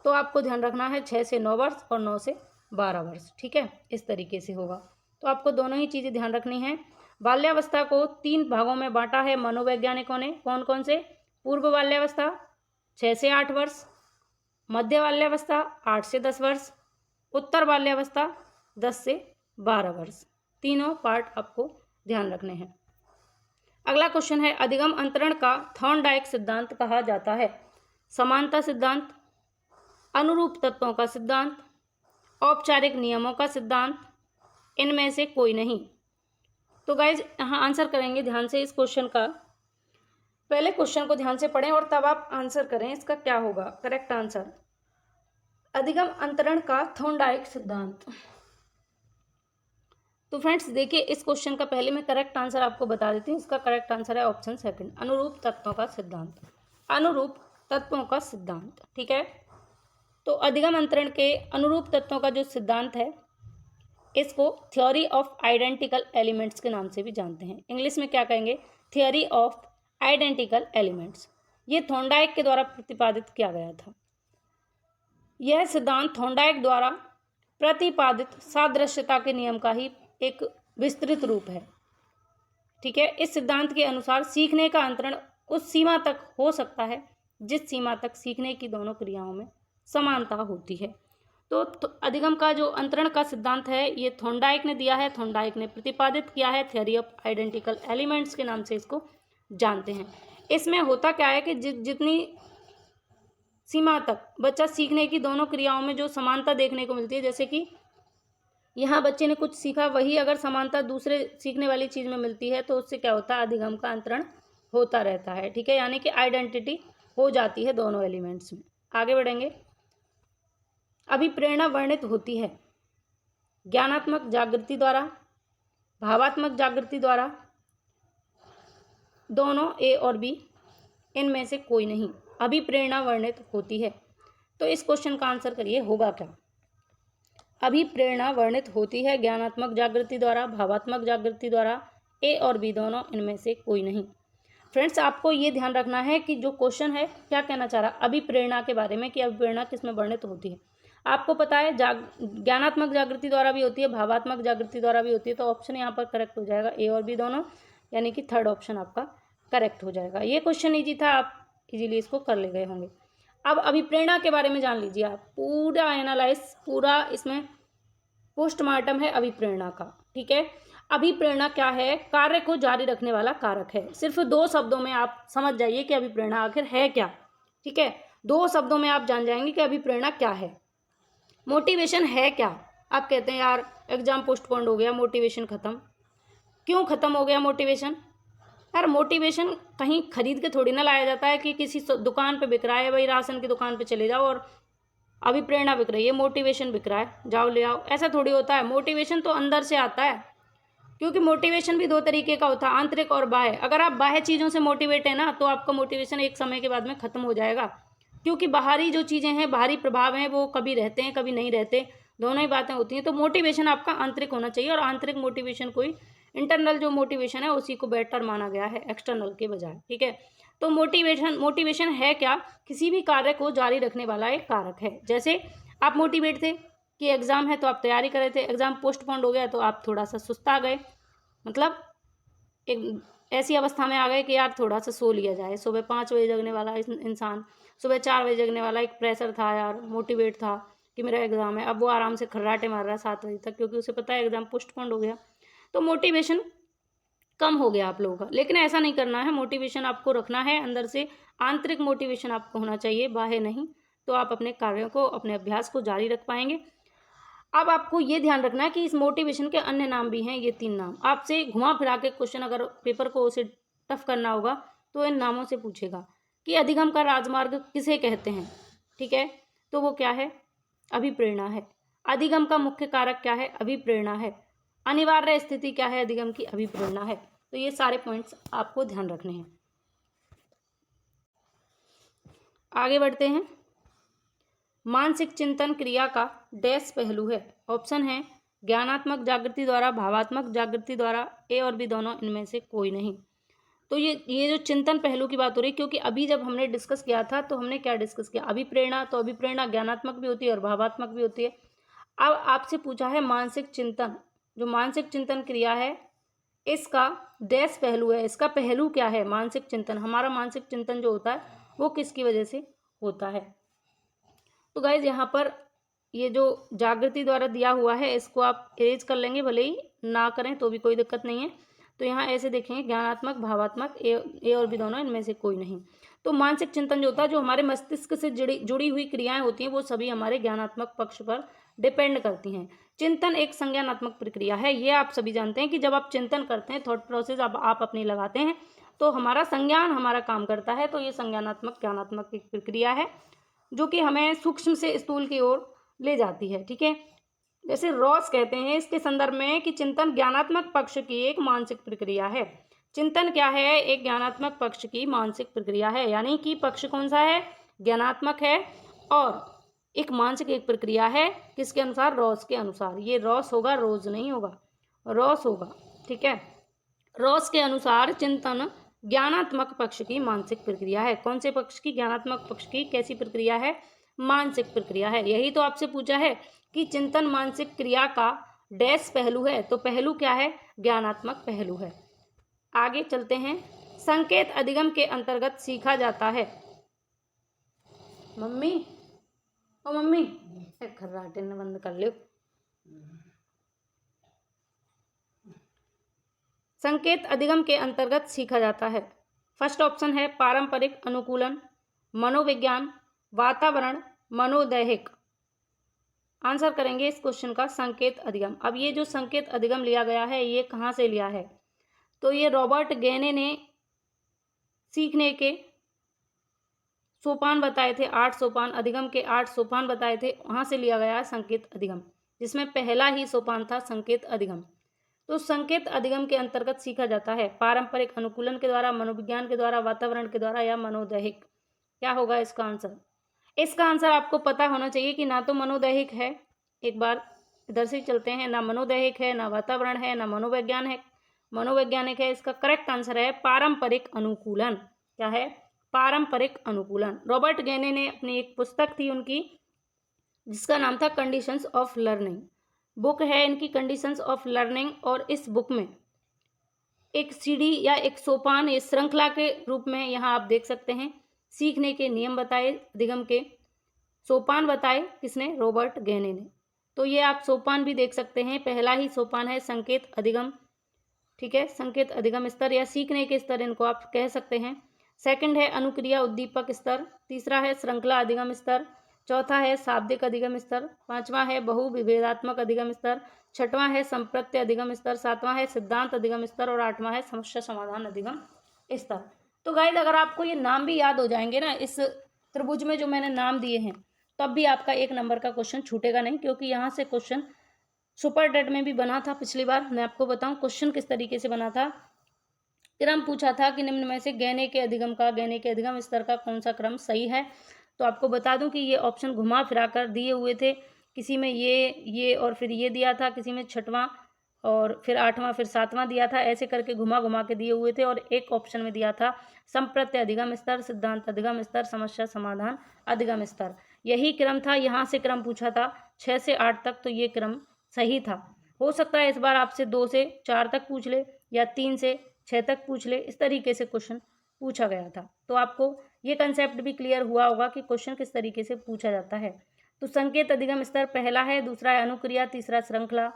तो आपको ध्यान रखना है 6 से 9 वर्ष और 9 से 12 वर्ष, ठीक है, इस तरीके से होगा। तो आपको दोनों ही चीज़ें ध्यान रखनी है। बाल्यावस्था को 3 भागों में बांटा है मनोवैज्ञानिकों ने। कौन कौन से? पूर्व बाल्यावस्था 6 से 8 वर्ष, मध्य बाल्यावस्था 8 से 10 वर्ष, उत्तर बाल्यावस्था 10 से 12 वर्ष। तीनों पार्ट आपको ध्यान रखने हैं। अगला क्वेश्चन है, अधिगम अंतरण का थॉर्नडाइक सिद्धांत कहा जाता है? समानता सिद्धांत, अनुरूप तत्वों का सिद्धांत, औपचारिक नियमों का सिद्धांत, इनमें से कोई नहीं। तो गाइज यहाँ आंसर करेंगे ध्यान से इस क्वेश्चन का। पहले क्वेश्चन को ध्यान से पढ़ें और तब आप आंसर करें इसका क्या होगा करेक्ट आंसर। अधिगम अंतरण का थॉर्नडाइक सिद्धांत। तो फ्रेंड्स देखिए इस क्वेश्चन का पहले मैं करेक्ट आंसर आपको बता देती हूँ। इसका करेक्ट आंसर है ऑप्शन सेकंड, अनुरूप तत्वों का सिद्धांत। अनुरूप तत्वों का सिद्धांत, ठीक है। तो अधिगम अंतरण के अनुरूप तत्वों का जो सिद्धांत है इसको थ्योरी ऑफ आइडेंटिकल एलिमेंट्स के नाम से भी जानते हैं। इंग्लिश में क्या कहेंगे? Theory of identical elements. ये थॉर्नडाइक के द्वारा प्रतिपादित किया गया था। यह सिद्धांत थॉर्नडाइक द्वारा प्रतिपादित सादृश्यता के नियम का ही एक विस्तृत रूप है, ठीक है। इस सिद्धांत के अनुसार सीखने का अंतरण उस सीमा तक हो सकता है जिस सीमा तक सीखने की दोनों क्रियाओं में समानता होती है। तो अधिगम का जो अंतरण का सिद्धांत है ये थॉर्नडाइक ने दिया है, थॉर्नडाइक ने प्रतिपादित किया है। थ्योरी ऑफ आइडेंटिकल एलिमेंट्स के नाम से इसको जानते हैं। इसमें होता क्या है कि जितनी सीमा तक बच्चा सीखने की दोनों क्रियाओं में जो समानता देखने को मिलती है, जैसे कि यहाँ बच्चे ने कुछ सीखा, वही अगर समानता दूसरे सीखने वाली चीज़ में मिलती है तो उससे क्या होता है? अधिगम का अंतरण होता रहता है, ठीक है, यानी कि आइडेंटिटी हो जाती है दोनों एलिमेंट्स में। आगे बढ़ेंगे। अभिप्रेरणा वर्णित होती है ज्ञानात्मक जागृति द्वारा, भावात्मक जागृति द्वारा, दोनों ए और बी, इनमें से कोई नहीं। अभिप्रेरणा वर्णित होती है। तो इस क्वेश्चन का आंसर करिए होगा क्या? अभिप्रेरणा वर्णित होती है ज्ञानात्मक जागृति द्वारा, भावात्मक जागृति द्वारा, ए और बी दोनों, इनमें से कोई नहीं। फ्रेंड्स आपको ये ध्यान रखना है कि जो क्वेश्चन है क्या कहना चाह रहा है अभिप्रेरणा के बारे में, कि अभिप्रेरणा किस में वर्णित होती है। आपको पता है ज्ञानात्मक जागृति द्वारा भी होती है, भावात्मक जागृति द्वारा भी होती है। तो ऑप्शन यहाँ पर करेक्ट हो जाएगा ए और बी दोनों, यानी कि थर्ड ऑप्शन आपका करेक्ट हो जाएगा। ये क्वेश्चन ईजी था, आप इजीली इसको कर ले गए होंगे। अब अभिप्रेरणा के बारे में जान लीजिए आप, पूरा एनालाइज, पूरा इसमें पोस्टमार्टम है अभिप्रेरणा का, ठीक है। अभिप्रेरणा क्या है? कार्य को जारी रखने वाला कारक है। सिर्फ 2 शब्दों में आप समझ जाइए कि अभिप्रेरणा आखिर है क्या, ठीक है। 2 शब्दों में आप जान जाएंगे कि अभिप्रेरणा क्या है। मोटिवेशन है क्या? आप कहते हैं यार एग्जाम पोस्टपोन्ड हो गया, मोटिवेशन खत्म। क्यों खत्म हो गया मोटिवेशन? यार मोटिवेशन कहीं खरीद के थोड़ी ना लाया जाता है कि किसी दुकान पे बिक रहा है, भाई राशन की दुकान पे चले जाओ और अभिप्रेरणा बिक रही है, मोटिवेशन बिक रहा है, जाओ ले आओ, ऐसा थोड़ी होता है। मोटिवेशन तो अंदर से आता है। क्योंकि मोटिवेशन भी दो तरीके का होता है, आंतरिक और बाह्य। अगर आप बाह्य चीज़ों से मोटिवेट है ना, तो आपका मोटिवेशन एक समय के बाद में ख़त्म हो जाएगा, क्योंकि बाहरी जो चीज़ें हैं, बाहरी प्रभाव हैं, वो कभी रहते हैं कभी नहीं रहते, दोनों ही बातें होती हैं। तो मोटिवेशन आपका आंतरिक होना चाहिए, और आंतरिक मोटिवेशन कोई इंटरनल जो मोटिवेशन है उसी को बेटर माना गया है एक्सटर्नल के बजाय, ठीक है। तो मोटिवेशन है क्या? किसी भी कार्य को जारी रखने वाला एक कारक है। जैसे आप मोटिवेट थे कि एग्ज़ाम है तो आप तैयारी कर रहे थे, एग्ज़ाम पोस्टपोन्ड हो गया तो आप थोड़ा सा सुस्ता गए, मतलब एक ऐसी अवस्था में आ गए कि यार थोड़ा सा सो लिया जाए। सुबह 5 बजे जगने वाला इंसान सुबह 4 बजे जगने वाला, एक प्रेशर था यार, मोटिवेट था कि मेरा एग्ज़ाम है, अब वो आराम से खर्राटे मार रहा है 7 बजे तक, क्योंकि उसे पता है एग्ज़ाम पोस्टपोन्ड हो गया। तो मोटिवेशन कम हो गया आप लोगों का। लेकिन ऐसा नहीं करना है, मोटिवेशन आपको रखना है अंदर से, आंतरिक मोटिवेशन आपको होना चाहिए, बाह्य नहीं। तो आप अपने कार्यों को, अपने अभ्यास को जारी रख पाएंगे। अब आपको ये ध्यान रखना है कि इस मोटिवेशन के अन्य नाम भी हैं, ये 3 नाम। आपसे घुमा फिरा के क्वेश्चन, अगर पेपर को उसे टफ करना होगा तो इन नामों से पूछेगा कि अधिगम का राजमार्ग किसे कहते हैं, ठीक है। तो वो क्या है? अभिप्रेरणा है। अधिगम का मुख्य कारक क्या है? अभिप्रेरणा है। अनिवार्य स्थिति क्या है? अधिगम की अभिप्रेरणा है। तो ये सारे पॉइंट्स आपको ध्यान रखने हैं। आगे बढ़ते हैं। मानसिक चिंतन क्रिया का डैश पहलू है। ऑप्शन है ज्ञानात्मक जागृति द्वारा, भावात्मक जागृति द्वारा, ए और बी दोनों, इनमें से कोई नहीं। तो ये जो चिंतन पहलू की बात हो रही है, क्योंकि अभी जब हमने डिस्कस किया था तो हमने क्या डिस्कस किया? अभिप्रेरणा। तो अभिप्रेरणा ज्ञानात्मक भी होती है और भावात्मक भी होती है। अब आपसे पूछा है मानसिक चिंतन, जो मानसिक चिंतन क्रिया है इसका डैश पहलू है, इसका पहलू क्या है? मानसिक चिंतन, हमारा मानसिक चिंतन जो होता है वो किसकी वजह से होता है? तो गाइज यहाँ पर ये जो जागृति द्वारा दिया हुआ है इसको आप इरेज कर लेंगे, भले ही ना करें तो भी कोई दिक्कत नहीं है। तो यहाँ ऐसे देखेंगे ज्ञानात्मक, भावात्मक, ए और बी दोनों, इनमें से कोई नहीं। तो मानसिक चिंतन जो होता है, जो हमारे मस्तिष्क से जुड़ी हुई क्रियाएं होती हैं, वो सभी हमारे ज्ञानात्मक पक्ष पर डिपेंड करती हैं। चिंतन एक संज्ञानात्मक प्रक्रिया है, ये आप सभी जानते हैं कि जब आप चिंतन करते हैं, थॉट प्रोसेस आप अपनी लगाते हैं, तो हमारा संज्ञान हमारा काम करता है। तो ये संज्ञानात्मक ज्ञानात्मक एक प्रक्रिया है जो कि हमें सूक्ष्म से स्थूल की ओर ले जाती है, ठीक है। जैसे रॉस कहते हैं इसके संदर्भ में कि चिंतन ज्ञानात्मक पक्ष की एक मानसिक प्रक्रिया है। चिंतन क्या है? एक ज्ञानात्मक पक्ष की मानसिक प्रक्रिया है, यानी कि पक्ष कौन सा है? ज्ञानात्मक है, और एक मानसिक एक प्रक्रिया है, किसके अनुसार? रॉस के अनुसार। ये रॉस होगा, रोज नहीं होगा, रॉस होगा, ठीक है। रॉस के अनुसार चिंतन ज्ञानात्मक पक्ष की मानसिक प्रक्रिया है। कौन से पक्ष की? ज्ञानात्मक पक्ष की। कैसी प्रक्रिया है? मानसिक प्रक्रिया है। यही तो आपसे पूछा है कि चिंतन मानसिक क्रिया का डैश पहलू है, तो पहलू क्या है? ज्ञानात्मक पहलू है। आगे चलते हैं। संकेत अधिगम के अंतर्गत सीखा जाता है। मम्मी, ओ मम्मी, खर्राटे ने बंद कर लो। संकेत अधिगम के अंतर्गत सीखा जाता है। फर्स्ट ऑप्शन है पारंपरिक अनुकूलन, मनोविज्ञान, वातावरण, मनोदैहिक। आंसर करेंगे इस क्वेश्चन का संकेत अधिगम। अब ये जो संकेत अधिगम लिया गया है ये कहाँ से लिया है? तो ये रॉबर्ट गेने ने सीखने के सोपान बताए थे, 8 सोपान, अधिगम के 8 सोपान बताए थे, वहाँ से लिया गया है संकेत अधिगम, जिसमें पहला ही सोपान था संकेत अधिगम। तो संकेत अधिगम के अंतर्गत सीखा जाता है पारंपरिक अनुकूलन के द्वारा, मनोविज्ञान के द्वारा, वातावरण के द्वारा, या मनोदैहिक। क्या होगा इसका आंसर? इसका आंसर आपको पता होना चाहिए कि ना तो मनोदैहिक है, एक बार इधर से चलते हैं, ना मनोदैहिक है, ना वातावरण है, ना मनोविज्ञान है, मनोवैज्ञानिक है। इसका करेक्ट आंसर है पारंपरिक अनुकूलन। क्या है? पारंपरिक अनुकूलन। रॉबर्ट गेने ने अपनी एक पुस्तक थी उनकी, जिसका नाम था कंडीशंस ऑफ लर्निंग, बुक है इनकी कंडीशंस ऑफ लर्निंग। और इस बुक में एक सीढ़ी या एक सोपान, ये श्रृंखला के रूप में यहाँ आप देख सकते हैं, सीखने के नियम बताए, अधिगम के सोपान बताए, किसने? रॉबर्ट गेने ने। तो ये आप सोपान भी देख सकते हैं। पहला ही सोपान है संकेत अधिगम, ठीक है, संकेत अधिगम स्तर या सीखने के स्तर इनको आप कह सकते हैं। सेकंड है अनुक्रिया उद्दीपक स्तर, तीसरा है श्रृंखला अधिगम स्तर, चौथा है शाब्दिक अधिगम स्तर, पांचवा है बहुविभेदात्मक अधिगम स्तर, छठवां है संप्रत्य अधिगम स्तर, सातवां है सिद्धांत अधिगम स्तर, और आठवां है समस्या समाधान अधिगम स्तर। तो गाइस अगर आपको ये नाम भी याद हो जाएंगे ना इस त्रिभुज में जो मैंने नाम दिए हैं, तब भी आपका 1 नंबर का क्वेश्चन छूटेगा नहीं, क्योंकि यहाँ से क्वेश्चन सुपर टेट में भी बना था पिछली बार। मैं आपको बताऊं क्वेश्चन किस तरीके से बना था। क्रम पूछा था कि निम्न में से गहने के अधिगम स्तर का कौन सा क्रम सही है। तो आपको बता दूं कि ये ऑप्शन घुमा फिरा कर दिए हुए थे। किसी में ये और फिर ये दिया था, किसी में छठवां और फिर आठवां फिर सातवां दिया था। ऐसे करके घुमा घुमा के दिए हुए थे। और एक ऑप्शन में दिया था संप्रत्य अधिगम स्तर, सिद्धांत अधिगम स्तर, समस्या समाधान अधिगम स्तर। यही क्रम था। यहाँ से क्रम पूछा था 6 से 8 तक, तो ये क्रम सही था। हो सकता है इस बार आपसे 2 से 4 तक पूछ ले या 3 से 6 तक पूछ ले, इस तरीके से क्वेश्चन पूछा गया था। तो आपको ये कंसेप्ट भी क्लियर हुआ होगा कि क्वेश्चन किस तरीके से पूछा जाता है। तो संकेत अधिगम स्तर पहला है, दूसरा है अनुक्रिया, तीसरा श्रृंखला,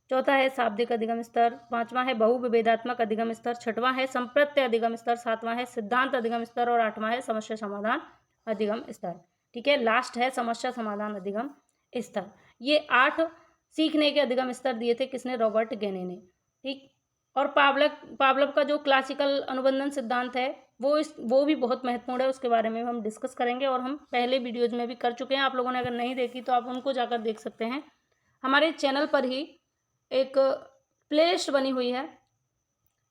चौथा है शाब्दिक अधिगम स्तर, पांचवा है बहुविभेदात्मक अधिगम स्तर, छठवां है संप्रत्य अधिगम स्तर, सातवां है सिद्धांत अधिगम स्तर और आठवां है समस्या समाधान अधिगम स्तर। ठीक है, लास्ट है समस्या समाधान अधिगम स्तर। ये 8 सीखने के अधिगम स्तर दिए थे किसने? रॉबर्ट गेने ने। ठीक, और पावलव का जो क्लासिकल अनुबंधन सिद्धांत है वो भी बहुत महत्वपूर्ण है। उसके बारे में हम डिस्कस करेंगे और हम पहले वीडियोज में भी कर चुके हैं। आप लोगों ने अगर नहीं देखी तो आप उनको जाकर देख सकते हैं। हमारे चैनल पर ही एक प्लेलिस्ट बनी हुई है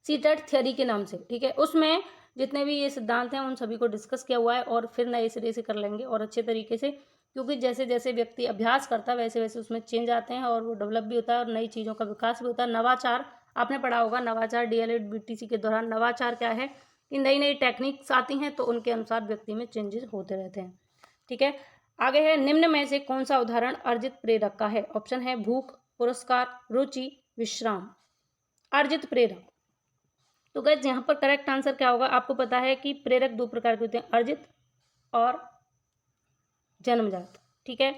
सीटेट थ्योरी के नाम से। ठीक है, उसमें जितने भी ये सिद्धांत हैं उन सभी को डिस्कस किया हुआ है और फिर नए सिरे से कर लेंगे और अच्छे तरीके से, क्योंकि जैसे जैसे व्यक्ति अभ्यास करता है वैसे वैसे उसमें चेंज आते हैं और वो डेवलप भी होता है और नई चीज़ों का विकास भी होता है। नवाचार आपने पढ़ा होगा, नवाचार डीएलएड बीटीसी के दौरान नवाचार क्या है कि नई नई टेक्निक्स आती हैं तो उनके अनुसार व्यक्ति में चेंजेस होते रहते हैं। ठीक है, आगे है निम्न में से कौन सा उदाहरण अर्जित प्रेरक का है? ऑप्शन है भूख, पुरस्कार, रुचि, विश्राम। अर्जित प्रेरक, तो गाइस यहाँ पर करेक्ट आंसर क्या होगा? आपको पता है कि प्रेरक 2 प्रकार के होते हैं, अर्जित और जन्मजात। ठीक है,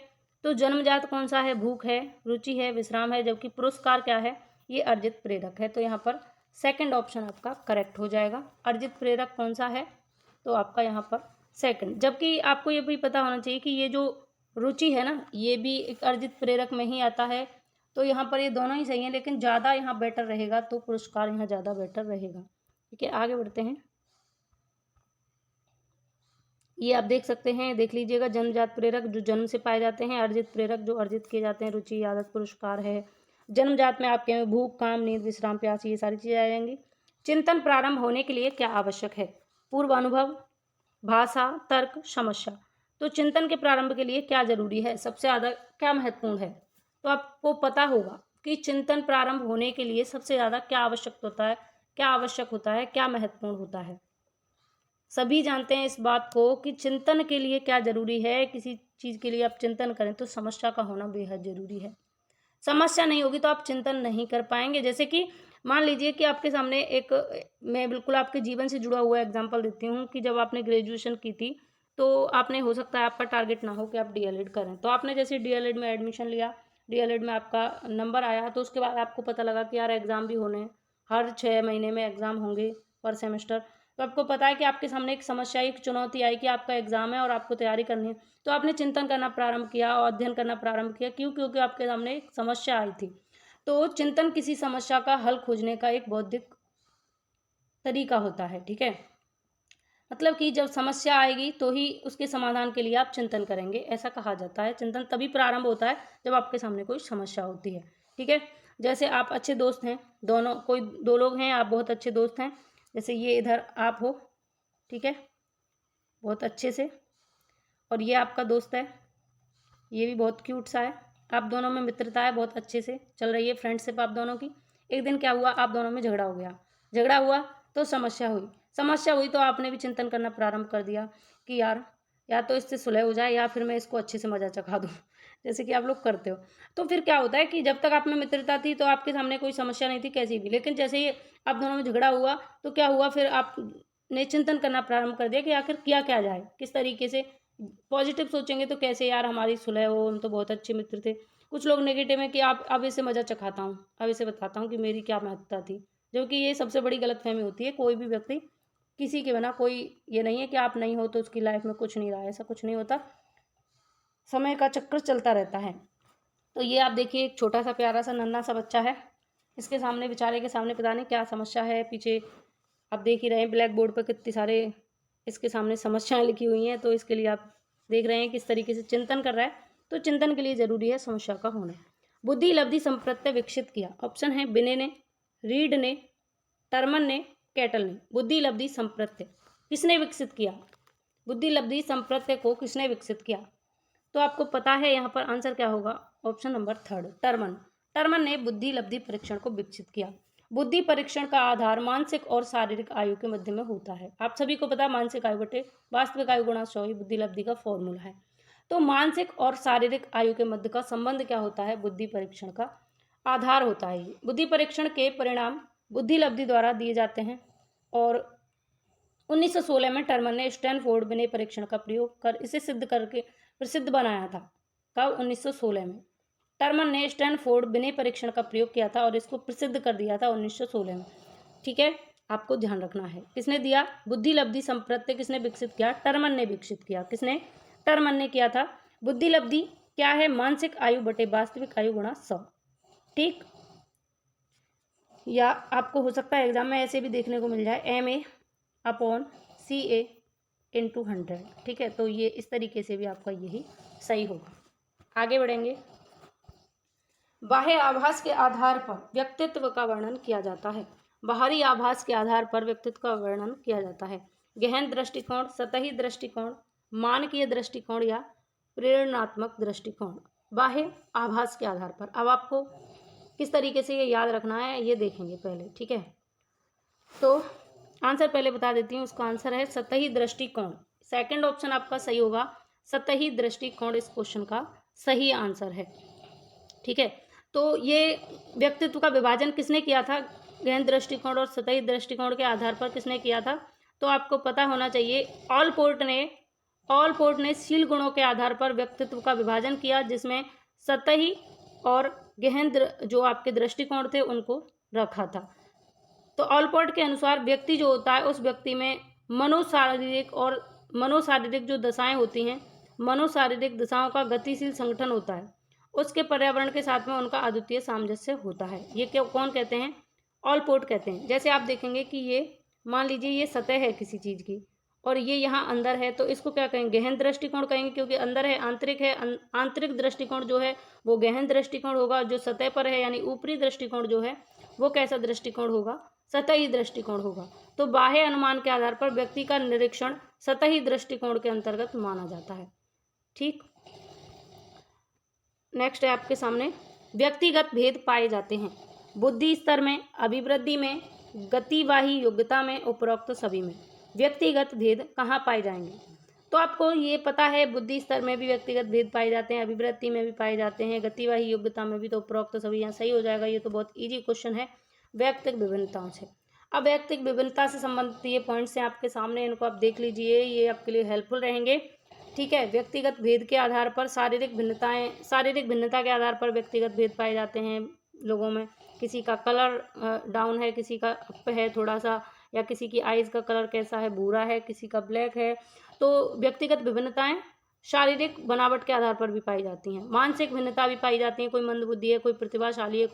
तो जन्मजात कौन सा है? भूख है, रुचि है, विश्राम है, जबकि पुरस्कार क्या है? ये अर्जित प्रेरक है। तो यहाँ पर सेकंड ऑप्शन आपका करेक्ट हो जाएगा। अर्जित प्रेरक कौन सा है? तो आपका यहाँ पर सेकंड। जबकि आपको ये भी पता होना चाहिए कि ये जो रुचि है ना, ये भी एक अर्जित प्रेरक में ही आता है। तो यहाँ पर ये दोनों ही सही हैं, लेकिन ज़्यादा यहाँ बेटर रहेगा तो पुरस्कार यहाँ ज़्यादा बेटर रहेगा। ठीक है, आगे बढ़ते हैं। ये आप देख सकते हैं, देख लीजिएगा। जन्मजात प्रेरक जो जन्म से पाए जाते हैं, अर्जित प्रेरक जो अर्जित किए जाते हैं, रुचि, आदत, पुरस्कार है। जन्मजात में आपके भूख, काम, नींद, विश्राम, प्यास, ये सारी चीज़ें आ जाएंगी। चिंतन प्रारंभ होने के लिए क्या आवश्यक है? पूर्व अनुभव, भाषा, तर्क, समस्या। तो चिंतन के प्रारंभ के लिए क्या जरूरी है? सबसे ज़्यादा क्या महत्वपूर्ण है? तो आपको पता होगा कि चिंतन प्रारंभ होने के लिए सबसे ज़्यादा क्या आवश्यक होता है, क्या महत्वपूर्ण होता है। सभी जानते हैं इस बात को कि चिंतन के लिए क्या जरूरी है। किसी चीज़ के लिए आप चिंतन करें तो समस्या का होना बेहद जरूरी है। समस्या नहीं होगी तो आप चिंतन नहीं कर पाएंगे। जैसे कि मान लीजिए कि आपके सामने एक, मैं बिल्कुल आपके जीवन से जुड़ा हुआ एग्जांपल देती हूँ कि जब आपने ग्रेजुएशन की थी तो आपने, हो सकता है आपका टारगेट ना हो कि आप डीएलएड करें, तो आपने जैसे डीएलएड में एडमिशन लिया, डीएलएड में आपका नंबर आया, तो उसके बाद आपको पता लगा कि यार एग्ज़ाम भी होने हैं, हर 6 महीने में एग्ज़ाम होंगे पर सेमेस्टर। तो आपको पता है कि आपके सामने एक समस्या, एक चुनौती आई कि आपका एग्ज़ाम है और आपको तैयारी करनी है। तो आपने चिंतन करना प्रारंभ किया और अध्ययन करना प्रारंभ किया। क्यों? क्योंकि आपके सामने एक समस्या आई थी। तो चिंतन किसी समस्या का हल खोजने का एक बौद्धिक तरीका होता है। ठीक है, मतलब कि जब समस्या आएगी तो ही उसके समाधान के लिए आप चिंतन करेंगे, ऐसा कहा जाता है। चिंतन तभी प्रारंभ होता है जब आपके सामने कोई समस्या होती है। ठीक है, जैसे आप अच्छे दोस्त हैं, दोनों, कोई 2 लोग हैं, आप बहुत अच्छे दोस्त हैं। जैसे ये इधर आप हो, ठीक है, बहुत अच्छे से, और ये आपका दोस्त है, ये भी बहुत क्यूट सा है। आप दोनों में मित्रता है, बहुत अच्छे से चल रही है फ्रेंडशिप आप दोनों की। एक दिन क्या हुआ, आप दोनों में झगड़ा हो गया। झगड़ा हुआ तो समस्या हुई तो आपने भी चिंतन करना प्रारंभ कर दिया कि यार या तो इससे सुलह हो जाए या फिर मैं इसको अच्छे से मजा चखा दूँ जैसे कि आप लोग करते हो। तो फिर क्या होता है कि जब तक आप में मित्रता थी तो आपके सामने कोई समस्या नहीं थी कैसी भी, लेकिन जैसे ही आप दोनों में झगड़ा हुआ तो क्या हुआ, फिर आपने चिंतन करना प्रारंभ कर दिया कि आखिर किया क्या जाए, किस तरीके से पॉजिटिव सोचेंगे तो कैसे यार हमारी सुलह हो, हम तो बहुत अच्छे मित्र थे। कुछ लोग नेगेटिव है कि आप अब इसे मजा चखाता हूँ, अब इसे बताता हूँ कि मेरी क्या महत्वता थी, जो कि ये सबसे बड़ी गलतफहमी होती है। कोई भी व्यक्ति किसी के बिना, कोई ये नहीं है कि आप नहीं हो तो उसकी लाइफ में कुछ नहीं रहा, ऐसा कुछ नहीं होता। समय का चक्र चलता रहता है। तो ये आप देखिए, एक छोटा सा प्यारा सा नन्हा सा बच्चा है, इसके सामने, बेचारे के सामने पता नहीं क्या समस्या है। पीछे आप देख ही रहे हैं ब्लैक बोर्ड पर कितनी सारे इसके सामने समस्याएं लिखी हुई हैं। तो इसके लिए आप देख रहे हैं किस तरीके से चिंतन कर रहा है। तो चिंतन के लिए ज़रूरी है समस्या का होना। बुद्धि लब्धि संप्रत्यय विकसित किया? ऑप्शन है बिने ने, रीड ने, टर्मन ने, कैटल ने। बुद्धि लब्धि संप्रत्यय किसने विकसित किया? बुद्धि लब्धि संप्रत्यय को किसने विकसित किया? तो आपको पता है यहाँ पर आंसर क्या होगा? Option number 3 Terman. टर्मन ने बुद्धि लब्धि परीक्षण को विकसित किया। बुद्धि परीक्षण का आधार मानसिक और शारीरिक आयु के मध्य में होता है। आप सभी को पता है मानसिक आयु बटे वास्तविक आयु गुणा 100 बुद्धि लब्धि का फॉर्मूला है। तो मानसिक और शारीरिक आयु के मध्य का संबंध क्या होता है? बुद्धि परीक्षण का आधार होता है। बुद्धि परीक्षण के परिणाम बुद्धि लब्धि द्वारा दिए जाते हैं और 1916 में टर्मन ने स्टैनफोर्ड विनय परीक्षण का प्रयोग कर इसे सिद्ध करके प्रसिद्ध बनाया था। कब? 1916 में टर्मन ने स्टैनफोर्ड विनय परीक्षण का प्रयोग किया था और इसको प्रसिद्ध कर दिया था 1916 में। ठीक है, आपको ध्यान रखना है। किसने दिया? बुद्धि लब्धि संप्रत्यय किसने विकसित किया? टर्मन ने विकसित किया। किसने? टर्मन ने किया था। बुद्धि लब्धि क्या है? मानसिक आयु बटे वास्तविक आयु गुणा 100। ठीक, या आपको हो सकता है एग्जाम में ऐसे भी देखने को मिल जाए MA/CA × 100। ठीक है, तो ये इस तरीके से भी आपका यही सही होगा। आगे बढ़ेंगे। बाह्य आभास के आधार पर व्यक्तित्व का वर्णन किया जाता है। बाहरी आभास के आधार पर व्यक्तित्व का वर्णन किया जाता है। गहन दृष्टिकोण, सतही दृष्टिकोण, मानकीय दृष्टिकोण या प्रेरणात्मक दृष्टिकोण। बाह्य आभास के आधार पर। अब आपको किस तरीके से ये याद रखना है ये देखेंगे पहले। ठीक है, तो आंसर पहले बता देती हूँ। उसका आंसर है सतही दृष्टिकोण। सेकंड ऑप्शन आपका सही होगा, सतही दृष्टिकोण इस क्वेश्चन का सही आंसर है। ठीक है, तो ये व्यक्तित्व का विभाजन किसने किया था? गहन दृष्टिकोण और सतही दृष्टिकोण के आधार पर किसने किया था? तो आपको पता होना चाहिए ऑलपोर्ट ने शील गुणों के आधार पर व्यक्तित्व का विभाजन किया, जिसमें सतही और गहन जो आपके दृष्टिकोण थे उनको रखा था। तो ऑलपोर्ट के अनुसार व्यक्ति जो होता है उस व्यक्ति में मनोशारीरिक जो दशाएं होती हैं, मनोशारीरिक दशाओं का गतिशील संगठन होता है। उसके पर्यावरण के साथ में उनका अद्वितीय सामंजस्य होता है। ये कौन कहते हैं? ऑलपोर्ट कहते हैं। जैसे आप देखेंगे कि ये मान लीजिए ये सतह है किसी चीज़ की और ये यहाँ अंदर है, तो इसको क्या कहेंगे? गहन दृष्टिकोण कहेंगे, क्योंकि अंदर है, आंतरिक है। आंतरिक दृष्टिकोण जो है वो गहन दृष्टिकोण होगा। जो सतह पर है यानी ऊपरी दृष्टिकोण जो है वो कैसा दृष्टिकोण होगा? सतही दृष्टिकोण होगा। तो बाह्य अनुमान के आधार पर व्यक्ति का निरीक्षण सतही दृष्टिकोण के अंतर्गत माना जाता है। ठीक, नेक्स्ट है आपके सामने, व्यक्तिगत भेद पाए जाते हैं बुद्धि स्तर में, अभिवृद्धि में, गतिवाही योग्यता में, उपरोक्त सभी में। व्यक्तिगत भेद कहाँ पाए जाएंगे? तो आपको ये पता है बुद्धि स्तर में भी व्यक्तिगत भेद पाए जाते हैं, अभिवृत्ति में भी पाए जाते हैं, गतिवाही योग्यता में भी। तो उपरोक्त सभी यहाँ सही हो जाएगा। ये तो बहुत ईजी क्वेश्चन है व्यक्तिगत विभिन्नताओं से। अब व्यक्तिगत विभिन्नता से संबंधित ये पॉइंट्स हैं आपके सामने, इनको आप देख लीजिए, ये आपके लिए हेल्पफुल रहेंगे। ठीक है, व्यक्तिगत भेद के आधार पर शारीरिक भिन्नता के आधार पर व्यक्तिगत भेद पाए जाते हैं लोगों में। किसी का कलर डाउन है, किसी का अप है थोड़ा सा, या किसी की आइज का कलर कैसा है, भूरा है, किसी का ब्लैक है। तो व्यक्तिगत विभिन्नताएं शारीरिक बनावट के आधार पर भी पाई जाती हैं। मानसिक भिन्नता भी पाई जाती है, कोई मंदबुद्धि है, कोई प्रतिभाशाली है,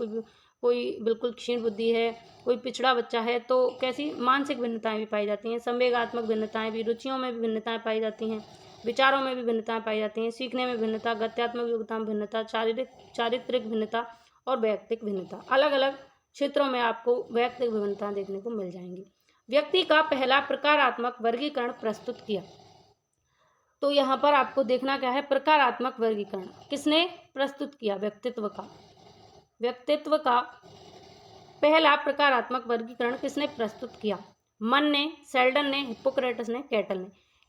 कोई बिल्कुल क्षीण बुद्धि है, कोई पिछड़ा बच्चा है। तो कैसी मानसिक भिन्नताएं भी पाई जाती हैं। संवेगात्मक भिन्नताएं भी, रुचियों में भी भिन्नताएं पाई जाती हैं, विचारों में भी भिन्नताएं पाई जाती हैं, सीखने में भिन्नता, गत्यात्मक योग्यता में भिन्नता, चारित्रिक भिन्नता और वैयक्तिक भिन्नता। अलग अलग क्षेत्रों में आपको वैयक्तिक भिन्नता देखने को मिल जाएंगी। व्यक्ति का पहला प्रकारात्मक वर्गीकरण प्रस्तुत किया। तो यहाँ पर आपको देखना क्या है? प्रकारात्मक वर्गीकरण किसने प्रस्तुत किया? व्यक्तित्व का पहला प्रकारात्मक वर्गीकरण किसने प्रस्तुत किया? मन ने, सेल्डन ने, हिप्पोक्रेटस ने, कैटल ने।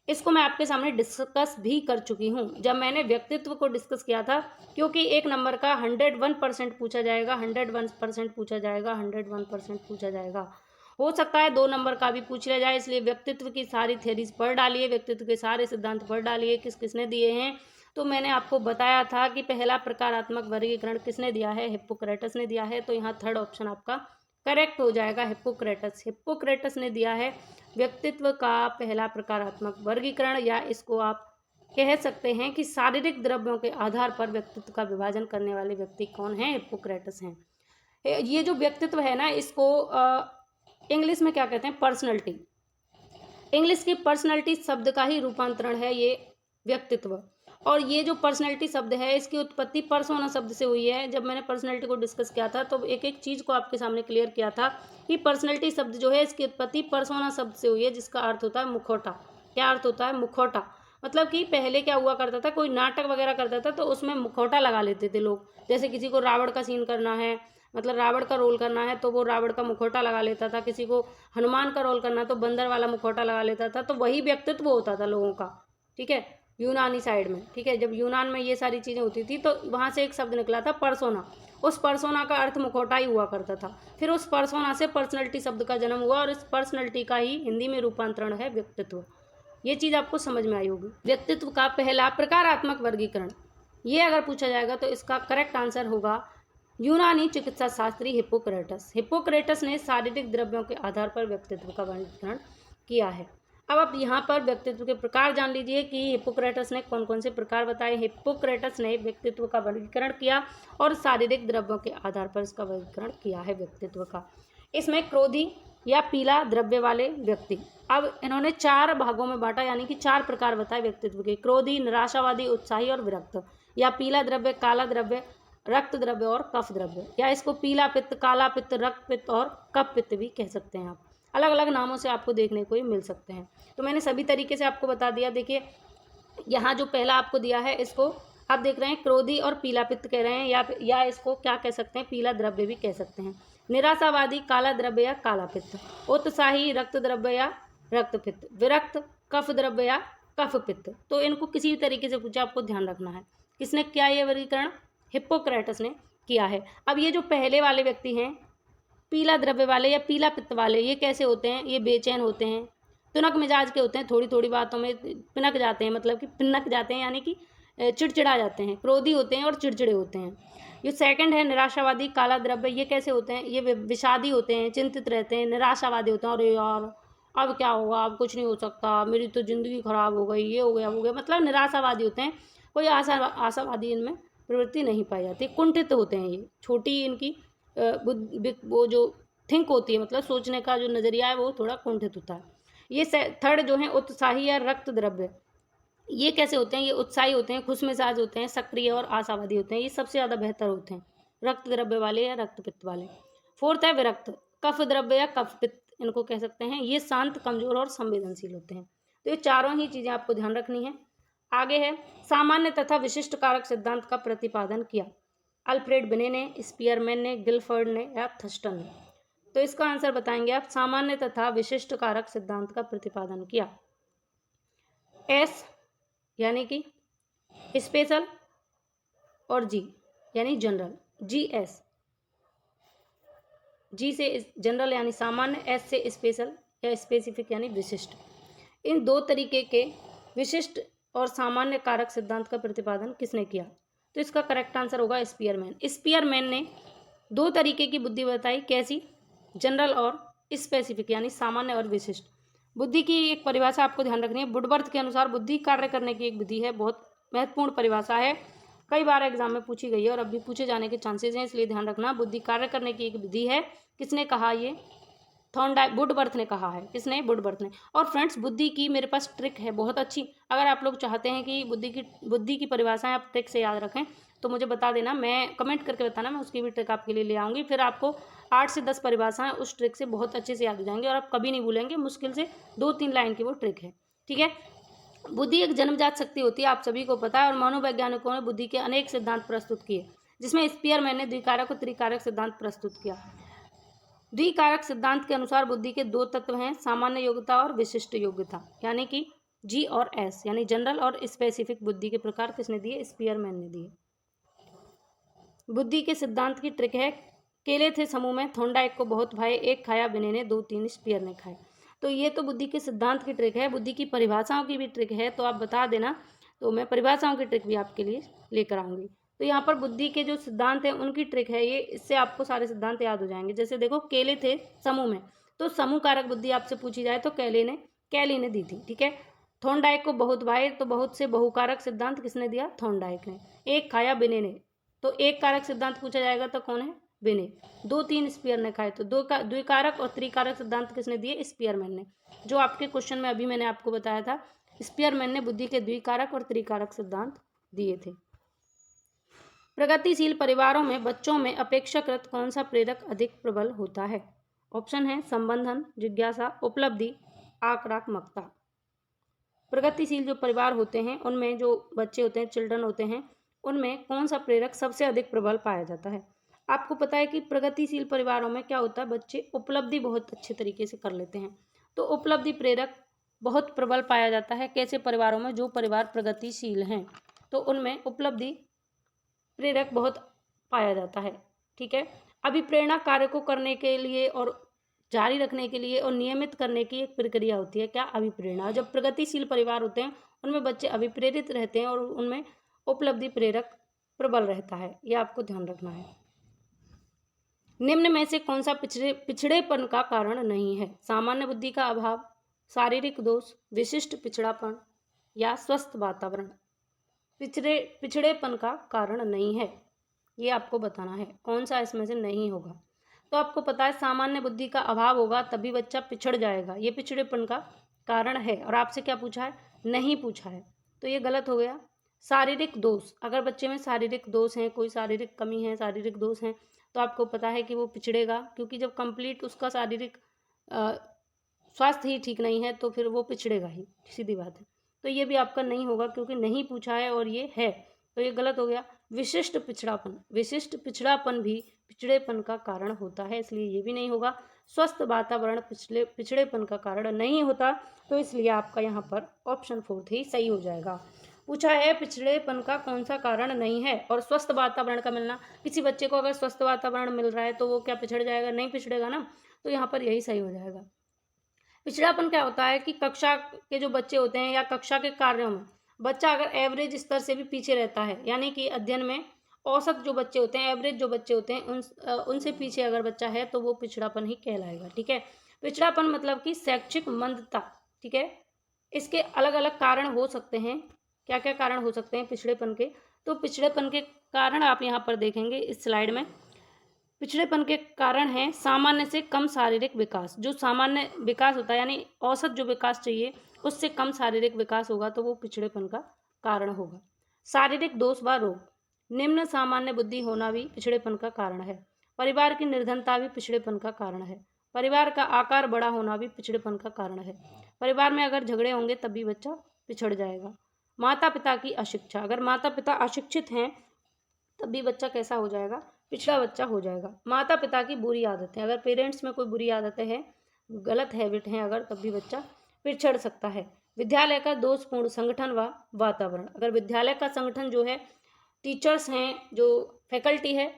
इसको मैं आपके सामने डिस्कस भी कर चुकी हूँ जब मैंने व्यक्तित्व को डिस्कस किया था, क्योंकि एक नंबर का 101% पूछा जाएगा, 101% पूछा जाएगा, 101% पूछा जाएगा। हो सकता है 2 नंबर का भी पूछ लिया जाए, इसलिए व्यक्तित्व की सारी थ्योरीज पढ़ डालिए, व्यक्तित्व के सारे सिद्धांत पढ़ डालिए, किसने दिए हैं। तो मैंने आपको बताया था कि पहला प्रकारात्मक वर्गीकरण किसने दिया है? हिप्पोक्रेटस ने दिया है। तो यहाँ थर्ड ऑप्शन आपका करेक्ट हो जाएगा, हिप्पोक्रेटस ने दिया है व्यक्तित्व का पहला प्रकारात्मक वर्गीकरण, या इसको आप कह सकते हैं कि शारीरिक द्रव्यों के आधार पर व्यक्तित्व का विभाजन करने वाले व्यक्ति कौन है? हिप्पोक्रेटस हैं। ये जो व्यक्तित्व है ना, इसको इंग्लिश में क्या कहते हैं? पर्सनैलिटी। इंग्लिश की पर्सनैलिटी शब्द का ही रूपांतरण है ये व्यक्तित्व। और ये जो पर्सनैलिटी शब्द है इसकी उत्पत्ति पर्सोना शब्द से हुई है। जब मैंने पर्सनैलिटी को डिस्कस किया था तो एक एक चीज़ को आपके सामने क्लियर किया था कि पर्सनैलिटी शब्द जो है इसकी उत्पत्ति पर्सोना शब्द से हुई है, जिसका अर्थ होता है मुखौटा। क्या अर्थ होता है? मुखौटा। मतलब कि पहले क्या हुआ करता था, कोई नाटक वगैरह करता था तो उसमें मुखौटा लगा लेते थे लोग। जैसे किसी को रावण का सीन करना है, मतलब रावण का रोल करना है तो वो रावण का मुखौटा लगा लेता था। किसी को हनुमान का रोल करना तो बंदर वाला मुखौटा लगा लेता था। तो वही व्यक्तित्व होता था लोगों का, ठीक है, यूनानी साइड में, ठीक है। जब यूनान में ये सारी चीज़ें होती थी तो वहाँ से एक शब्द निकला था पर्सोना। उस पर्सोना का अर्थ मुखौटा ही हुआ करता था। फिर उस पर्सोना से पर्सनैलिटी शब्द का जन्म हुआ और इस पर्सनैलिटी का ही हिंदी में रूपांतरण है व्यक्तित्व। ये चीज़ आपको समझ में आई होगी। व्यक्तित्व का पहला प्रकारात्मक वर्गीकरण, ये अगर पूछा जाएगा तो इसका करेक्ट आंसर होगा यूनानी चिकित्सा शास्त्री हिप्पोक्रेटस। हिप्पोक्रेटस ने शारीरिक द्रव्यों के आधार पर व्यक्तित्व का वर्गीकरण किया है। अब आप यहाँ पर व्यक्तित्व के प्रकार जान लीजिए कि हिप्पोक्रेटस ने कौन कौन से प्रकार बताए। हिप्पोक्रेटस ने व्यक्तित्व का वर्गीकरण किया और शारीरिक द्रव्यों के आधार पर इसका वर्गीकरण किया है व्यक्तित्व का। इसमें क्रोधी या पीला द्रव्य वाले व्यक्ति, अब इन्होंने 4 भागों में बांटा, यानी कि 4 प्रकार बताए व्यक्तित्व के। क्रोधी, निराशावादी, उत्साही और विरक्त। या पीला द्रव्य, काला द्रव्य, रक्त द्रव्य और कफ द्रव्य, या इसको पीला पित्त, काला पित्त, रक्त पित्त और कफ पित्त भी कह सकते हैं आप। अलग अलग नामों से आपको देखने को ही मिल सकते हैं। तो मैंने सभी तरीके से आपको बता दिया। देखिए यहाँ जो पहला आपको दिया है इसको आप देख रहे हैं क्रोधी और पीला पित्त कह रहे हैं, या इसको क्या कह सकते हैं, पीला द्रव्य भी कह सकते हैं। निराशावादी काला द्रव्य या काला पित्त, उत्साही रक्त द्रव्य या रक्त पित्त, विरक्त कफ द्रव्य या कफ पित्त। तो इनको किसी भी तरीके से पूछा आपको ध्यान रखना है। किसने किया ये वर्गीकरण? हिप्पोक्रेटस ने किया है। अब ये जो पहले वाले व्यक्ति हैं पीला द्रव्य वाले या पीला पित्त वाले, ये कैसे होते हैं? ये बेचैन होते हैं, तुनक मिजाज के होते हैं, थोड़ी थोड़ी बातों में पिनक जाते हैं, मतलब कि पिनक जाते हैं यानी कि चिड़चिड़ा जाते हैं। क्रोधी होते हैं और चिड़चिड़े होते हैं। ये सेकंड है निराशावादी काला द्रव्य, ये कैसे होते हैं? ये विषादी होते हैं, चिंतित रहते हैं, निराशावादी होते हैं, अरे यार अब क्या होगा, अब कुछ नहीं हो सकता, मेरी तो ज़िंदगी खराब हो गई, ये हो गया वो गया, मतलब निराशावादी होते हैं। कोई आशावादी इनमें प्रवृत्ति नहीं पाई जाती। कुंठित होते हैं, ये छोटी इनकी वो जो थिंक होती है, मतलब सोचने का जो नज़रिया है वो थोड़ा कुंठित होता है। ये थर्ड जो है उत्साही या रक्त द्रव्य, ये कैसे होते हैं? ये उत्साही होते हैं, खुशमिजाज होते हैं, सक्रिय और आशावादी होते हैं। ये सबसे ज़्यादा बेहतर होते हैं रक्त द्रव्य वाले या रक्त पित्त वाले। फोर्थ है विरक्त, कफ द्रव्य या कफ पित्त इनको कह सकते हैं। ये शांत, कमजोर और संवेदनशील होते हैं। तो ये चारों ही चीज़ें आपको ध्यान रखनी है। आगे है सामान्य तथा विशिष्ट कारक सिद्धांत का प्रतिपादन किया। अल्फ्रेड बिने ने, स्पीयरमैन ने, गिलफर्ड ने या थर्स्टन ने। तो इसका आंसर बताएंगे आप। सामान्य तथा विशिष्ट कारक सिद्धांत का प्रतिपादन किया। एस यानी कि स्पेशल और जी यानी जनरल। जी एस, जी से जनरल यानी सामान्य, एस से स्पेशल या स्पेसिफिक यानी विशिष्ट। इन दो तरीके के विशिष्ट और सामान्य कारक सिद्धांत का प्रतिपादन किसने किया? तो इसका करेक्ट आंसर होगा स्पीयरमैन। स्पीयरमैन ने 2 तरीके की बुद्धि बताई। कैसी? जनरल और स्पेसिफिक यानी सामान्य और विशिष्ट। बुद्धि की एक परिभाषा आपको ध्यान रखनी है। वुडवर्थ के अनुसार बुद्धि कार्य करने की एक विधि है, बहुत महत्वपूर्ण परिभाषा है, कई बार एग्जाम में पूछी गई है और अभी पूछे जाने के चांसेस हैं, इसलिए ध्यान रखना। बुद्धि कार्य करने की एक विधि है। किसने कहा? ये वुडवर्थ ने कहा है। किसने? वुडवर्थ ने। और फ्रेंड्स बुद्धि की मेरे पास ट्रिक है बहुत अच्छी। अगर आप लोग चाहते हैं कि बुद्धि की परिभाषाएं आप ट्रिक से याद रखें तो मुझे बता देना, मैं कमेंट करके बताना, मैं उसकी भी ट्रिक आपके लिए ले आऊँगी। फिर आपको 8 से 10 परिभाषाएं उस ट्रिक से बहुत अच्छे से याद हो जाएंगे और आप कभी नहीं भूलेंगे। मुश्किल से 2-3 लाइन की वो ट्रिक है, ठीक है। बुद्धि एक जन्मजात शक्ति होती है, आप सभी को पता है, और मनोवैज्ञानिकों ने बुद्धि के अनेक सिद्धांत प्रस्तुत किए, जिसमें स्पीयरमैन ने द्विकारक और त्रिकारक सिद्धांत प्रस्तुत किया। द्विकारक सिद्धांत के अनुसार बुद्धि के 2 तत्व हैं, सामान्य योग्यता और विशिष्ट योग्यता, यानी कि जी और एस, यानी जनरल और स्पेसिफिक बुद्धि के प्रकार किसने दिए? स्पीयरमैन ने दिए। बुद्धि के सिद्धांत की ट्रिक है, केले थे समूह में, थोंडाइक को बहुत भाए, एक खाया बिने ने, 2-3 स्पीयर ने खाए। तो ये तो बुद्धि के सिद्धांत की ट्रिक है। बुद्धि की परिभाषाओं की भी ट्रिक है, तो आप बता देना, तो मैं परिभाषाओं की ट्रिक भी आपके लिए लेकर आऊँगी। तो यहाँ पर बुद्धि के जो सिद्धांत हैं उनकी ट्रिक है ये, इससे आपको सारे सिद्धांत याद हो जाएंगे। जैसे देखो, केले थे समूह में, तो समूह कारक बुद्धि आपसे पूछी जाए तो कैली ने दी थी, ठीक है। थोंडाइक को बहुत भाए, तो बहुत से बहुकारक सिद्धांत किसने दिया? थोंडाइक ने। एक खाया बिने ने, तो एक कारक सिद्धांत पूछा जाएगा तो कौन है? बिने। 2-3 स्पीयर ने खाए, तो द्विकारक और त्रिकारक सिद्धांत किसने दिए? स्पीयरमैन ने। जो आपके क्वेश्चन में अभी मैंने आपको बताया था, स्पीयरमैन ने बुद्धि के द्विकारक और त्रिकारक सिद्धांत दिए थे। प्रगतिशील परिवारों में बच्चों में अपेक्षाकृत कौन सा प्रेरक अधिक प्रबल होता है? ऑप्शन है संबंधन, जिज्ञासा, उपलब्धि, आक्रामकता। प्रगतिशील जो परिवार होते हैं उनमें जो बच्चे होते हैं, चिल्ड्रन होते हैं, उनमें कौन सा प्रेरक सबसे अधिक प्रबल पाया जाता है? आपको पता है कि प्रगतिशील परिवारों में क्या होता है, बच्चे उपलब्धि बहुत अच्छे तरीके से कर लेते हैं। तो उपलब्धि प्रेरक बहुत प्रबल पाया जाता है कैसे परिवारों में? जो परिवार प्रगतिशील हैं तो उनमें उपलब्धि प्रेरक बहुत पाया जाता है। ठीक है, अभिप्रेरणा कार्य को करने के लिए और जारी रखने के लिए और नियमित करने की एक प्रक्रिया होती है। क्या? अभिप्रेरणा। जब प्रगतिशील परिवार होते हैं उनमें बच्चे अभिप्रेरित रहते हैं और उनमें उपलब्धि प्रेरक प्रबल रहता है, यह आपको ध्यान रखना है। निम्न में से कौन सा पिछड़ेपन का कारण नहीं है? सामान्य बुद्धि का अभाव, शारीरिक दोष, विशिष्ट पिछड़ापन या स्वस्थ वातावरण। पिछड़ेपन का कारण नहीं है, ये आपको बताना है कौन सा इसमें से नहीं होगा। तो आपको पता है सामान्य बुद्धि का अभाव होगा तभी बच्चा पिछड़ जाएगा, ये पिछड़ेपन का कारण है। और आपसे क्या पूछा है? नहीं पूछा है, तो ये गलत हो गया। शारीरिक दोष, अगर बच्चे में शारीरिक दोष है, कोई शारीरिक कमी है, शारीरिक दोष है, तो आपको पता है कि वो पिछड़ेगा, क्योंकि जब कंप्लीट उसका शारीरिक स्वास्थ्य ही ठीक नहीं है तो फिर वो पिछड़ेगा ही, सीधी बात है। तो ये भी आपका नहीं होगा क्योंकि नहीं पूछा है और ये है, तो ये गलत हो गया। विशिष्ट पिछड़ापन, विशिष्ट पिछड़ापन भी पिछड़ेपन का कारण होता है, इसलिए ये भी नहीं होगा। स्वस्थ वातावरण पिछड़ेपन का कारण नहीं होता, तो इसलिए आपका यहाँ पर ऑप्शन 4 ही सही हो जाएगा। पूछा है पिछड़ेपन का कौन सा कारण नहीं है और स्वस्थ वातावरण का मिलना। किसी बच्चे को अगर स्वस्थ वातावरण मिल रहा है तो वो क्या पिछड़ जाएगा? नहीं पिछड़ेगा ना, तो यहाँ पर यही सही हो जाएगा। पिछड़ापन क्या होता है कि कक्षा के जो बच्चे होते हैं या कक्षा के कार्यों में बच्चा अगर एवरेज स्तर से भी पीछे रहता है, यानी कि अध्ययन में औसत जो बच्चे होते हैं, एवरेज जो बच्चे होते हैं उनसे पीछे अगर बच्चा है तो वो पिछड़ापन ही कहलाएगा। ठीक है, पिछड़ापन मतलब कि शैक्षिक मंदता। ठीक है, इसके अलग अलग कारण हो सकते हैं। क्या क्या कारण हो सकते हैं पिछड़ेपन के? तो पिछड़ेपन के कारण आप यहाँ पर देखेंगे इस स्लाइड में। पिछड़ेपन के कारण है सामान्य से कम शारीरिक विकास। जो सामान्य विकास होता है यानी औसत जो विकास चाहिए उससे कम शारीरिक विकास होगा तो वो पिछड़ेपन का कारण होगा। शारीरिक दोष व रोग, निम्न सामान्य बुद्धि होना भी पिछड़ेपन का कारण है। परिवार की निर्धनता भी पिछड़ेपन का कारण है। परिवार का आकार बड़ा होना भी पिछड़ेपन का कारण है। परिवार में अगर झगड़े होंगे तब भी बच्चा पिछड़ जाएगा। माता पिता की अशिक्षा, अगर माता पिता अशिक्षित हैं तब भी बच्चा कैसा हो जाएगा? पिछड़ा बच्चा हो जाएगा। माता पिता की बुरी आदतें, अगर पेरेंट्स में कोई बुरी आदतें हैं, गलत हैबिट हैं अगर, तब भी बच्चा पिछड़ सकता है। विद्यालय का दोषपूर्ण संगठन व वातावरण, अगर विद्यालय का संगठन जो है, टीचर्स हैं, जो फैकल्टी है,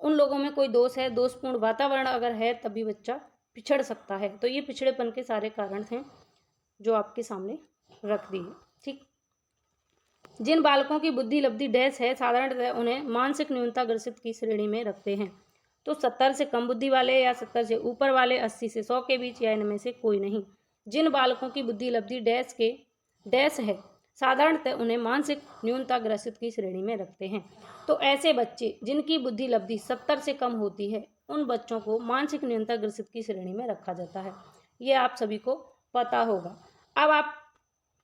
उन लोगों में कोई दोष है, दोषपूर्ण वातावरण अगर है, तब भी बच्चा पिछड़ सकता है। तो ये पिछड़ेपन के सारे कारण हैं जो आपके सामने रख दिए। ठीक, जिन बालकों की बुद्धि लब्धि डैश है साधारणतः उन्हें मानसिक न्यूनता ग्रसित की श्रेणी में रखते हैं। तो 70 से कम बुद्धि वाले या 70 से ऊपर वाले, 80 से 100 के बीच, या इनमें से कोई नहीं। जिन बालकों की बुद्धि लब्धि डैश है साधारणतः उन्हें मानसिक न्यूनता ग्रसित की श्रेणी में रखते हैं। तो ऐसे बच्चे जिनकी बुद्धि लब्धि 70 से कम होती है उन बच्चों को मानसिक न्यूनता ग्रसित की श्रेणी में रखा जाता है। ये आप सभी को पता होगा। अब आप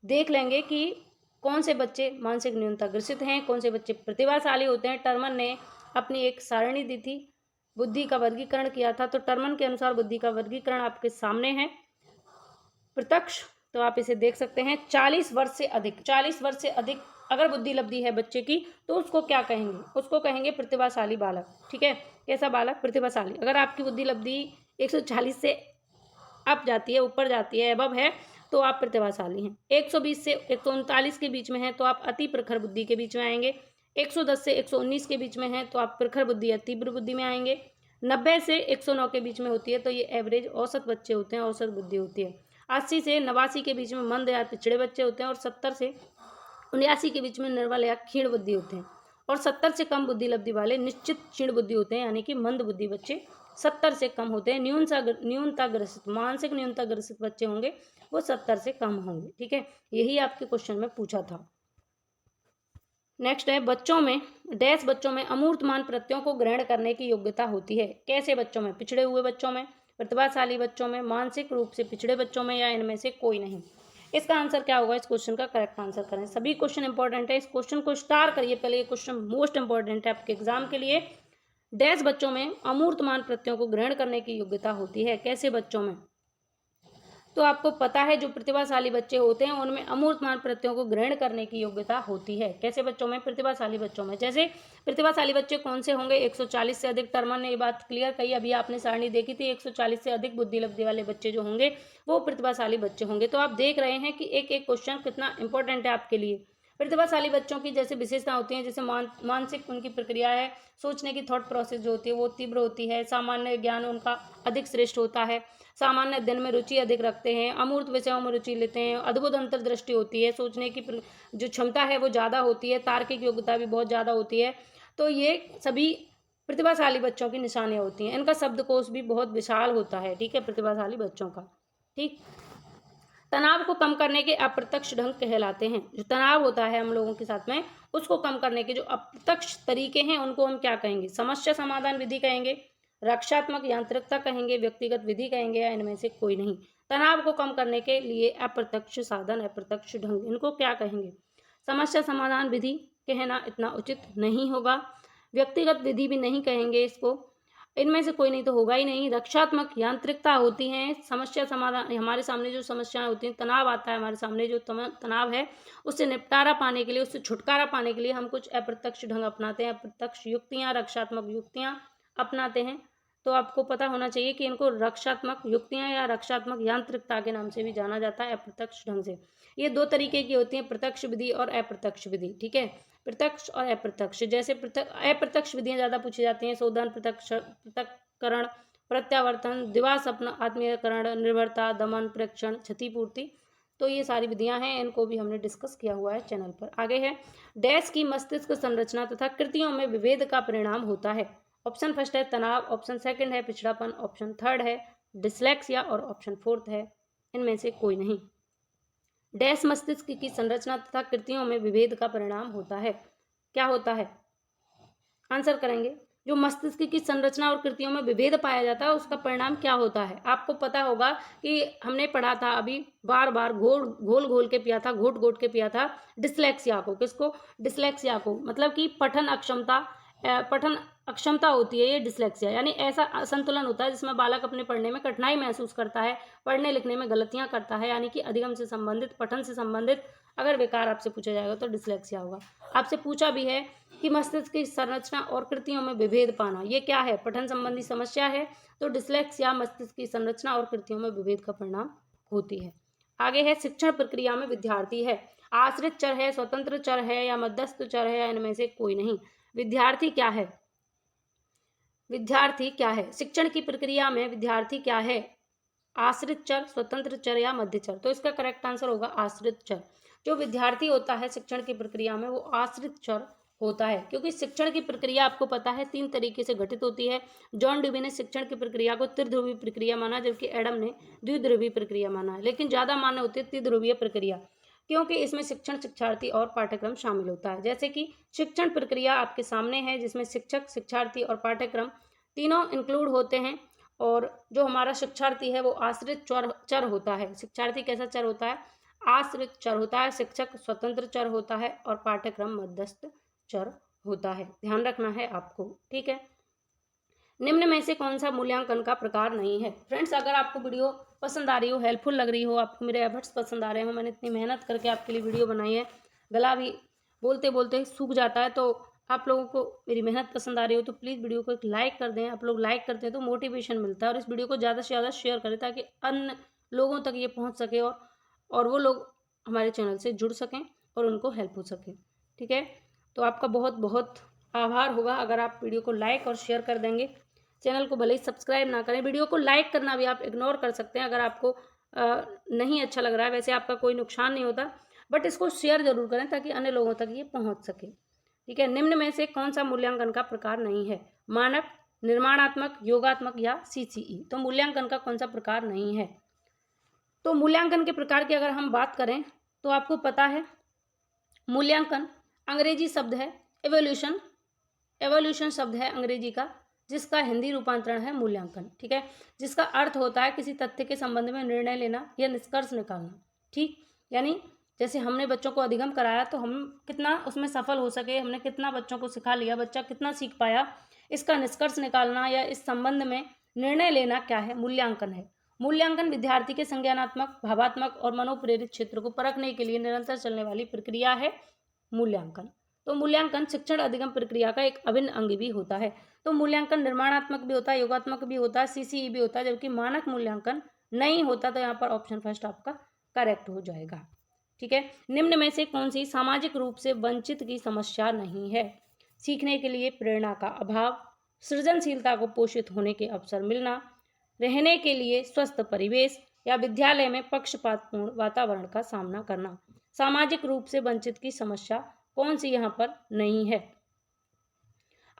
देख लेंगे कि कौन से बच्चे मानसिक न्यूनता ग्रसित हैं, कौन से बच्चे प्रतिभाशाली होते हैं। टर्मन ने अपनी एक सारणी दी थी, बुद्धि का वर्गीकरण किया था, तो टर्मन के अनुसार बुद्धि का वर्गीकरण आपके सामने है प्रत्यक्ष, तो आप इसे देख सकते हैं। 40 वर्ष से अधिक अगर बुद्धि लब्धि है बच्चे की तो उसको क्या कहेंगे? उसको कहेंगे प्रतिभाशाली बालक। ठीक है, कैसा बालक? प्रतिभाशाली। अगर आपकी बुद्धि लब्धि 140 से अप जाती है, ऊपर जाती है, एबव है, तो आप प्रतिभाशाली हैं। 120 से 139 के बीच में हैं तो आप अति प्रखर बुद्धि के बीच में आएंगे। 110 से 119 के बीच में हैं तो आप प्रखर बुद्धि या तीव्र बुद्धि में आएंगे। 90 से 109 के बीच में होती है तो ये एवरेज औसत बच्चे होते हैं, औसत बुद्धि होती है। 80 से 89 के बीच में मंद या पिछड़े बच्चे होते हैं और 70 से 79 के बीच में निर्बल या क्षीण बुद्धि होते हैं। और 70 से कम बुद्धि लब्धि वाले निश्चित क्षीण बुद्धि होते हैं, यानी कि मंद बुद्धि बच्चे 70 से कम होते हैं। न्यूनता ग्रसित, मानसिक न्यूनता ग्रसित बच्चे होंगे वो 70 से कम होंगे। ठीक है, यही आपके क्वेश्चन में पूछा था। नेक्स्ट है बच्चों में अमूर्तमान प्रत्ययों को ग्रहण करने की योग्यता होती है। कैसे बच्चों में? पिछड़े हुए बच्चों में, प्रतिभाशाली बच्चों में, मानसिक रूप से पिछड़े बच्चों में, या इनमें से कोई नहीं। इसका आंसर क्या होगा? इस क्वेश्चन का करेक्ट आंसर करें। सभी क्वेश्चन इंपॉर्टेंट है, इस क्वेश्चन को स्टार करिए पहले। ये क्वेश्चन मोस्ट इंपॉर्टेंट है आपके एग्जाम के लिए। डैश बच्चों में अमूर्तमान प्रत्ययों को ग्रहण करने की योग्यता होती है? कैसे बच्चों में? तो आपको पता है जो प्रतिभाशाली बच्चे होते हैं उनमें अमूर्तमान प्रत्ययों को ग्रहण करने की योग्यता होती है। कैसे बच्चों में? प्रतिभाशाली बच्चों में। जैसे प्रतिभाशाली बच्चे कौन से होंगे? 140 से अधिक। टर्मन ने ये बात क्लियर कही, अभी आपने सारणी देखी थी। 140 से अधिक बुद्धि लब्धि वाले बच्चे जो होंगे वो प्रतिभाशाली बच्चे होंगे। तो आप देख रहे हैं कि एक एक क्वेश्चन कितना इंपॉर्टेंट है आपके लिए। प्रतिभाशाली बच्चों की जैसे विशेषता होती हैं, जैसे मानसिक उनकी प्रक्रिया है, सोचने की थॉट प्रोसेस जो होती है वो तीव्र होती है, सामान्य ज्ञान उनका अधिक श्रेष्ठ होता है, सामान्य अध्ययन में रुचि अधिक रखते हैं, अमूर्त विषयों में रुचि लेते हैं, अद्भुत अंतर्दृष्टि होती है, सोचने की जो क्षमता है वो ज़्यादा होती है, तार्किक योग्यता भी बहुत ज़्यादा होती है। तो ये सभी प्रतिभाशाली बच्चों की निशानियाँ होती हैं। इनका शब्दकोश भी बहुत विशाल होता है, ठीक है, प्रतिभाशाली बच्चों का। ठीक, तनाव को कम करने के अप्रत्यक्ष ढंग कहलाते हैं। जो तनाव होता है हम लोगों के साथ में, उसको कम करने के जो अप्रत्यक्ष तरीके हैं उनको हम क्या कहेंगे? समस्या समाधान विधि कहेंगे, रक्षात्मक यांत्रिकता कहेंगे, व्यक्तिगत विधि कहेंगे, या इनमें से कोई नहीं। तनाव को कम करने के लिए अप्रत्यक्ष साधन, अप्रत्यक्ष ढंग, इनको क्या कहेंगे? समस्या समाधान विधि कहना इतना उचित नहीं होगा, व्यक्तिगत विधि भी नहीं कहेंगे इसको, इनमें से कोई नहीं तो होगा ही नहीं। रक्षात्मक यांत्रिकता होती है, समस्या समाधान, हमारे सामने जो समस्याएं होती हैं, तनाव आता है हमारे सामने, जो तनाव है उससे निपटारा पाने के लिए, उससे छुटकारा पाने के लिए हम कुछ अप्रत्यक्ष ढंग अपनाते हैं, अप्रत्यक्ष युक्तियां, रक्षात्मक युक्तियां अपनाते हैं। तो आपको पता होना चाहिए कि इनको रक्षात्मक युक्तियां या रक्षात्मक यांत्रिकता के नाम से भी जाना जाता है, अप्रत्यक्ष ढंग से। ये दो तरीके की होती हैं, प्रत्यक्ष विधि और अप्रत्यक्ष विधि, ठीक है, प्रत्यक्ष और अप्रत्यक्ष। जैसे अप्रत्यक्ष विधियां ज्यादा पूछी जाती हैं, शोधन, पृथक्करण, प्रत्यावर्तन, दिवास्वप्न, आत्मीयकरण, निर्भरता, दमन, प्रेक्षण, क्षतिपूर्ति। तो ये सारी विधियां हैं, इनको भी हमने डिस्कस किया हुआ है चैनल पर। आगे है, डैश की मस्तिष्क संरचना तथा कृतियों में विभेद का परिणाम होता है? ऑप्शन फर्स्ट है तनाव, ऑप्शन सेकंड है पिछड़ापन, ऑप्शन थर्ड है डिसलेक्सिया और ऑप्शन फोर्थ है इनमें से कोई नहीं। डैश मस्तिष्क की संरचना तथा कृतियों में विभेद का परिणाम होता है? क्या होता है? आंसर करेंगे। जो मस्तिष्क की संरचना और कृतियों में विभेद पाया जाता है उसका परिणाम क्या होता है? आपको पता होगा कि हमने पढ़ा था अभी, बार बार घोल घोल के पिया था, घोट घोट के पिया था डिसलेक्सिया को। किसको? डिसलेक्सिया को। मतलब कि पठन अक्षमता होती है ये डिसलेक्सिया, यानी ऐसा असंतुलन होता है जिसमें बालक अपने पढ़ने में कठिनाई महसूस करता है, पढ़ने लिखने में गलतियां करता है, यानी कि अधिगम से संबंधित, पठन से संबंधित अगर विकार आपसे पूछा जाएगा तो डिसलेक्सिया होगा। आपसे पूछा भी है कि मस्तिष्क की संरचना और कृतियों में विभेद पाना, ये क्या है? पठन संबंधी समस्या है, तो डिसलेक्सिया मस्तिष्क की संरचना और कृतियों में विभेद का परिणाम होती है। आगे है, शिक्षण प्रक्रिया में विद्यार्थी है, आश्रित चर है, स्वतंत्र चर है, या मध्यस्थ चर है, या इनमें से कोई नहीं। विद्यार्थी क्या है? विद्यार्थी क्या है? शिक्षण की प्रक्रिया में विद्यार्थी क्या है? आश्रित चर, स्वतंत्र चर, या मध्य चर? तो इसका करेक्ट आंसर होगा आश्रित चर। जो विद्यार्थी होता है शिक्षण की प्रक्रिया में वो आश्रित चर होता है, क्योंकि शिक्षण की प्रक्रिया आपको पता है 3 तरीके से घटित होती है। जॉन ड्यूवी ने शिक्षण की प्रक्रिया को त्रिध्रुवीय प्रक्रिया माना, जबकि एडम ने द्विध्रुवीय प्रक्रिया माना है, लेकिन ज्यादा मान्य होती है त्रिध्रुवीय प्रक्रिया, क्योंकि इसमें शिक्षण, शिक्षार्थी और पाठ्यक्रम शामिल होता है। जैसे कि शिक्षण प्रक्रिया आपके सामने है, जिसमें शिक्षक, शिक्षार्थी और पाठ्यक्रम तीनों इंक्लूड होते हैं। और जो हमारा शिक्षार्थी है वो आश्रित चर होता है। शिक्षार्थी कैसा चर होता है? आश्रित चर होता है। शिक्षक स्वतंत्र चर होता है और पाठ्यक्रम मध्यस्थ चर होता है। ध्यान रखना है आपको, ठीक है। निम्न में से कौन सा मूल्यांकन का प्रकार नहीं है? फ्रेंड्स, अगर आपको वीडियो पसंद आ रही हो, हेल्पफुल लग रही हो, आपको मेरे एफर्ट्स पसंद आ रहे हो, मैंने इतनी मेहनत करके आपके लिए वीडियो बनाई है, गला भी बोलते बोलते सूख जाता है, तो आप लोगों को मेरी मेहनत पसंद आ रही हो तो प्लीज़ वीडियो को एक लाइक कर दें। आप लोग लाइक करते हैं तो मोटिवेशन मिलता है, और इस वीडियो को ज़्यादा से ज़्यादा शेयर करें ताकि अन्य लोगों तक ये पहुँच सके और वो लोग हमारे चैनल से जुड़ सकें और उनको हेल्प हो सके, ठीक है। तो आपका बहुत बहुत आभार होगा अगर आप वीडियो को लाइक और शेयर कर देंगे। चैनल को भले ही सब्सक्राइब ना करें, वीडियो को लाइक करना भी आप इग्नोर कर सकते हैं अगर आपको नहीं अच्छा लग रहा है, वैसे आपका कोई नुकसान नहीं होता, बट इसको शेयर जरूर करें ताकि अन्य लोगों तक ये पहुंच सके, ठीक है। निम्न में से कौन सा मूल्यांकन का प्रकार नहीं है? मानक, निर्माणात्मक, योगात्मक, या CCE? तो मूल्यांकन का कौन सा प्रकार नहीं है? तो मूल्यांकन के प्रकार की अगर हम बात करें तो आपको पता है मूल्यांकन अंग्रेजी शब्द है एवोल्यूशन शब्द है अंग्रेजी का, जिसका हिंदी रूपांतरण है मूल्यांकन, ठीक है, जिसका अर्थ होता है किसी तथ्य के संबंध में निर्णय लेना या निष्कर्ष निकालना, ठीक। यानी जैसे हमने बच्चों को अधिगम कराया तो हम कितना उसमें सफल हो सके, हमने कितना बच्चों को सिखा लिया, बच्चा कितना सीख पाया, इसका निष्कर्ष निकालना या इस संबंध में निर्णय लेना क्या है, मूल्यांकन है। मूल्यांकन विद्यार्थी के संज्ञानात्मक, भावात्मक और मनोप्रेरित क्षेत्र को परखने के लिए निरंतर चलने वाली प्रक्रिया है मूल्यांकन। तो मूल्यांकन शिक्षण अधिगम प्रक्रिया का एक अभिन्न अंग भी होता है। तो मूल्यांकन निर्माणात्मक भी होता है, योगात्मक भी होता है, सीसीई भी होता है, जबकि मानक मूल्यांकन नहीं होता। तो यहाँ पर ऑप्शन फर्स्ट आपका करेक्ट हो जाएगा। ठीक है, निम्न में से कौन सी सामाजिक रूप से वंचित की समस्या नहीं है? सीखने के लिए प्रेरणा का अभाव, सृजनशीलता को पोषित होने के अवसर मिलना, रहने के लिए स्वस्थ परिवेश, या विद्यालय में पक्षपातपूर्ण वातावरण का सामना करना। सामाजिक रूप से वंचित की समस्या कौन सी यहाँ पर नहीं है?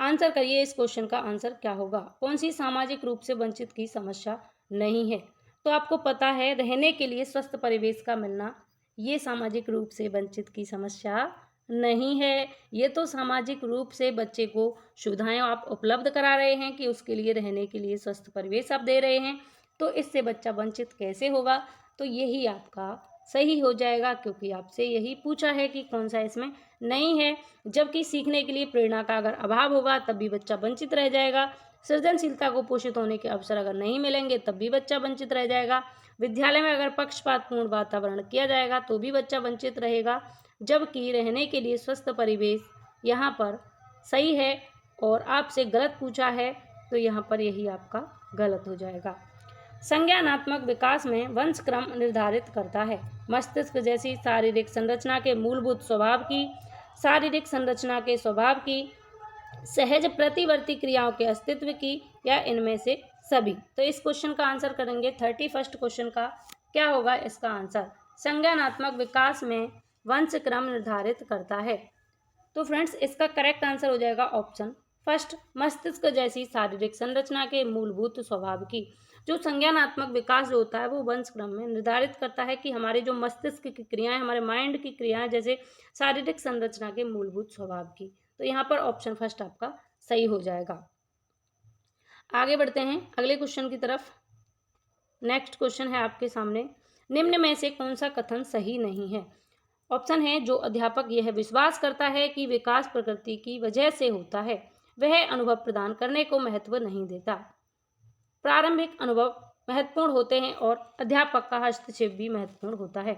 आंसर करिए, इस क्वेश्चन का आंसर क्या होगा? कौन सी सामाजिक रूप से वंचित की समस्या नहीं है? तो आपको पता है, रहने के लिए स्वस्थ परिवेश का मिलना, ये सामाजिक रूप से वंचित की समस्या नहीं है। ये तो सामाजिक रूप से बच्चे को सुविधाएं आप उपलब्ध करा रहे हैं कि उसके लिए रहने के लिए स्वस्थ परिवेश आप दे रहे हैं, तो इससे बच्चा वंचित कैसे होगा? तो यही आपका सही हो जाएगा, क्योंकि आपसे यही पूछा है कि कौन सा इसमें नहीं है। जबकि सीखने के लिए प्रेरणा का अगर अभाव होगा तब भी बच्चा वंचित रह जाएगा। सृजनशीलता को पोषित होने के अवसर अगर नहीं मिलेंगे तब भी बच्चा वंचित रह जाएगा। विद्यालय में अगर पक्षपातपूर्ण वातावरण किया जाएगा तो भी बच्चा वंचित रहेगा। जबकि रहने के लिए स्वस्थ परिवेश यहाँ पर सही है और आपसे गलत पूछा है, तो यहाँ पर यही आपका गलत हो जाएगा। संज्ञानात्मक विकास में वंशक्रम निर्धारित करता है मस्तिष्क जैसी शारीरिक संरचना के मूलभूत स्वभाव की, शारीरिक संरचना के स्वभाव की, सहज प्रतिवर्ती क्रियाओं के अस्तित्व की, या इनमें से सभी। तो इस क्वेश्चन का आंसर करेंगे 31 क्वेश्चन का क्या होगा इसका आंसर? संज्ञानात्मक विकास में वंशक्रम निर्धारित करता है। तो फ्रेंड्स, इसका करेक्ट आंसर हो जाएगा ऑप्शन फर्स्ट, मस्तिष्क जैसी शारीरिक संरचना के मूलभूत स्वभाव की। जो संज्ञानात्मक विकास जो होता है वो वंशक्रम में निर्धारित करता है कि हमारे जो मस्तिष्क की क्रियाएं, हमारे माइंड की क्रियाएं, जैसे शारीरिक संरचना के मूलभूत स्वभाव की। तो यहाँ पर ऑप्शन फर्स्ट आपका सही हो जाएगा। आगे बढ़ते हैं अगले क्वेश्चन की तरफ। नेक्स्ट क्वेश्चन है आपके सामने, निम्न में से कौन सा कथन सही नहीं है? ऑप्शन है, जो अध्यापक यह विश्वास करता है कि विकास प्रकृति की वजह से होता है वह अनुभव प्रदान करने को महत्व नहीं देता। प्रारंभिक अनुभव महत्वपूर्ण होते हैं और अध्यापक का हस्तक्षेप भी महत्वपूर्ण होता है।